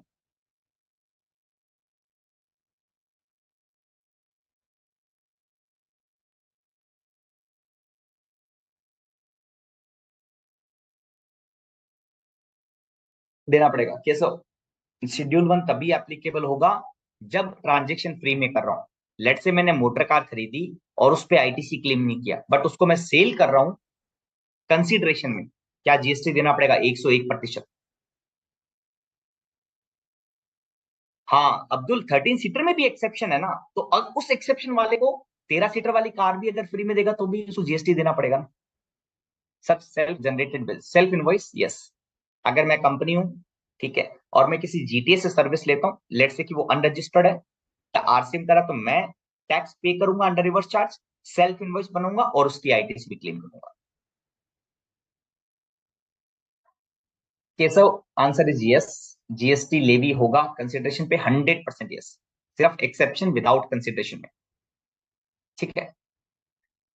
देना पड़ेगा कैसे? शेड्यूल 1 तभी एप्लीकेबल होगा जब ट्रांजेक्शन फ्री में कर रहा हूं। लेट से मैंने मोटर कार खरीदी और उस पर आईटीसी क्लेम नहीं किया, बट उसको मैं सेल कर रहा हूं कंसिडरेशन में, क्या जीएसटी देना पड़ेगा? 101%। हाँ अब्दुल, 13 सीटर में भी एक्सेप्शन है ना, तो उस एक्सेप्शन वाले को 13 सीटर वाली कार भी अगर फ्री में देगा तो भी उसको जीएसटी देना पड़ेगा ना। सब self generated bill, self invoice, yes. अगर मैं कंपनी हूं, ठीक है, और मैं किसी जीटीए से सर्विस लेता हूँ, लेट से कि वो अनरजिस्टर्ड है, आरसीएम करा, तो मैं टैक्स पे करूंगा under reverse charge, self invoice बनूंगा और उसकी आईटीसी भी क्लेम करूंगा। Keshav, answer is yes. GST levy होगा कंसिडरेशन पे, 100% यस। सिर्फ एक्सेप्शन विदाउट कंसिडरेशन में, ठीक है।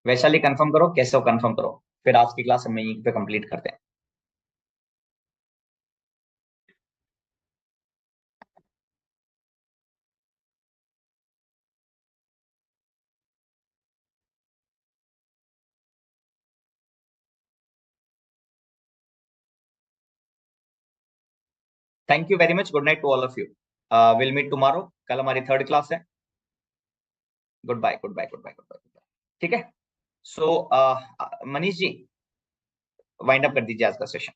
वैशाली कंफर्म करो, केशव कंफर्म करो, फिर आज की क्लास हम यहीं पे कंप्लीट करते हैं। Thank you very much, good night to all of you. Will meet tomorrow, कल हमारी थर्ड क्लास है। Goodbye, goodbye, goodbye, goodbye, goodbye. ठीक है। So Manish ji, wind up कर दीजिए आज का सेशन।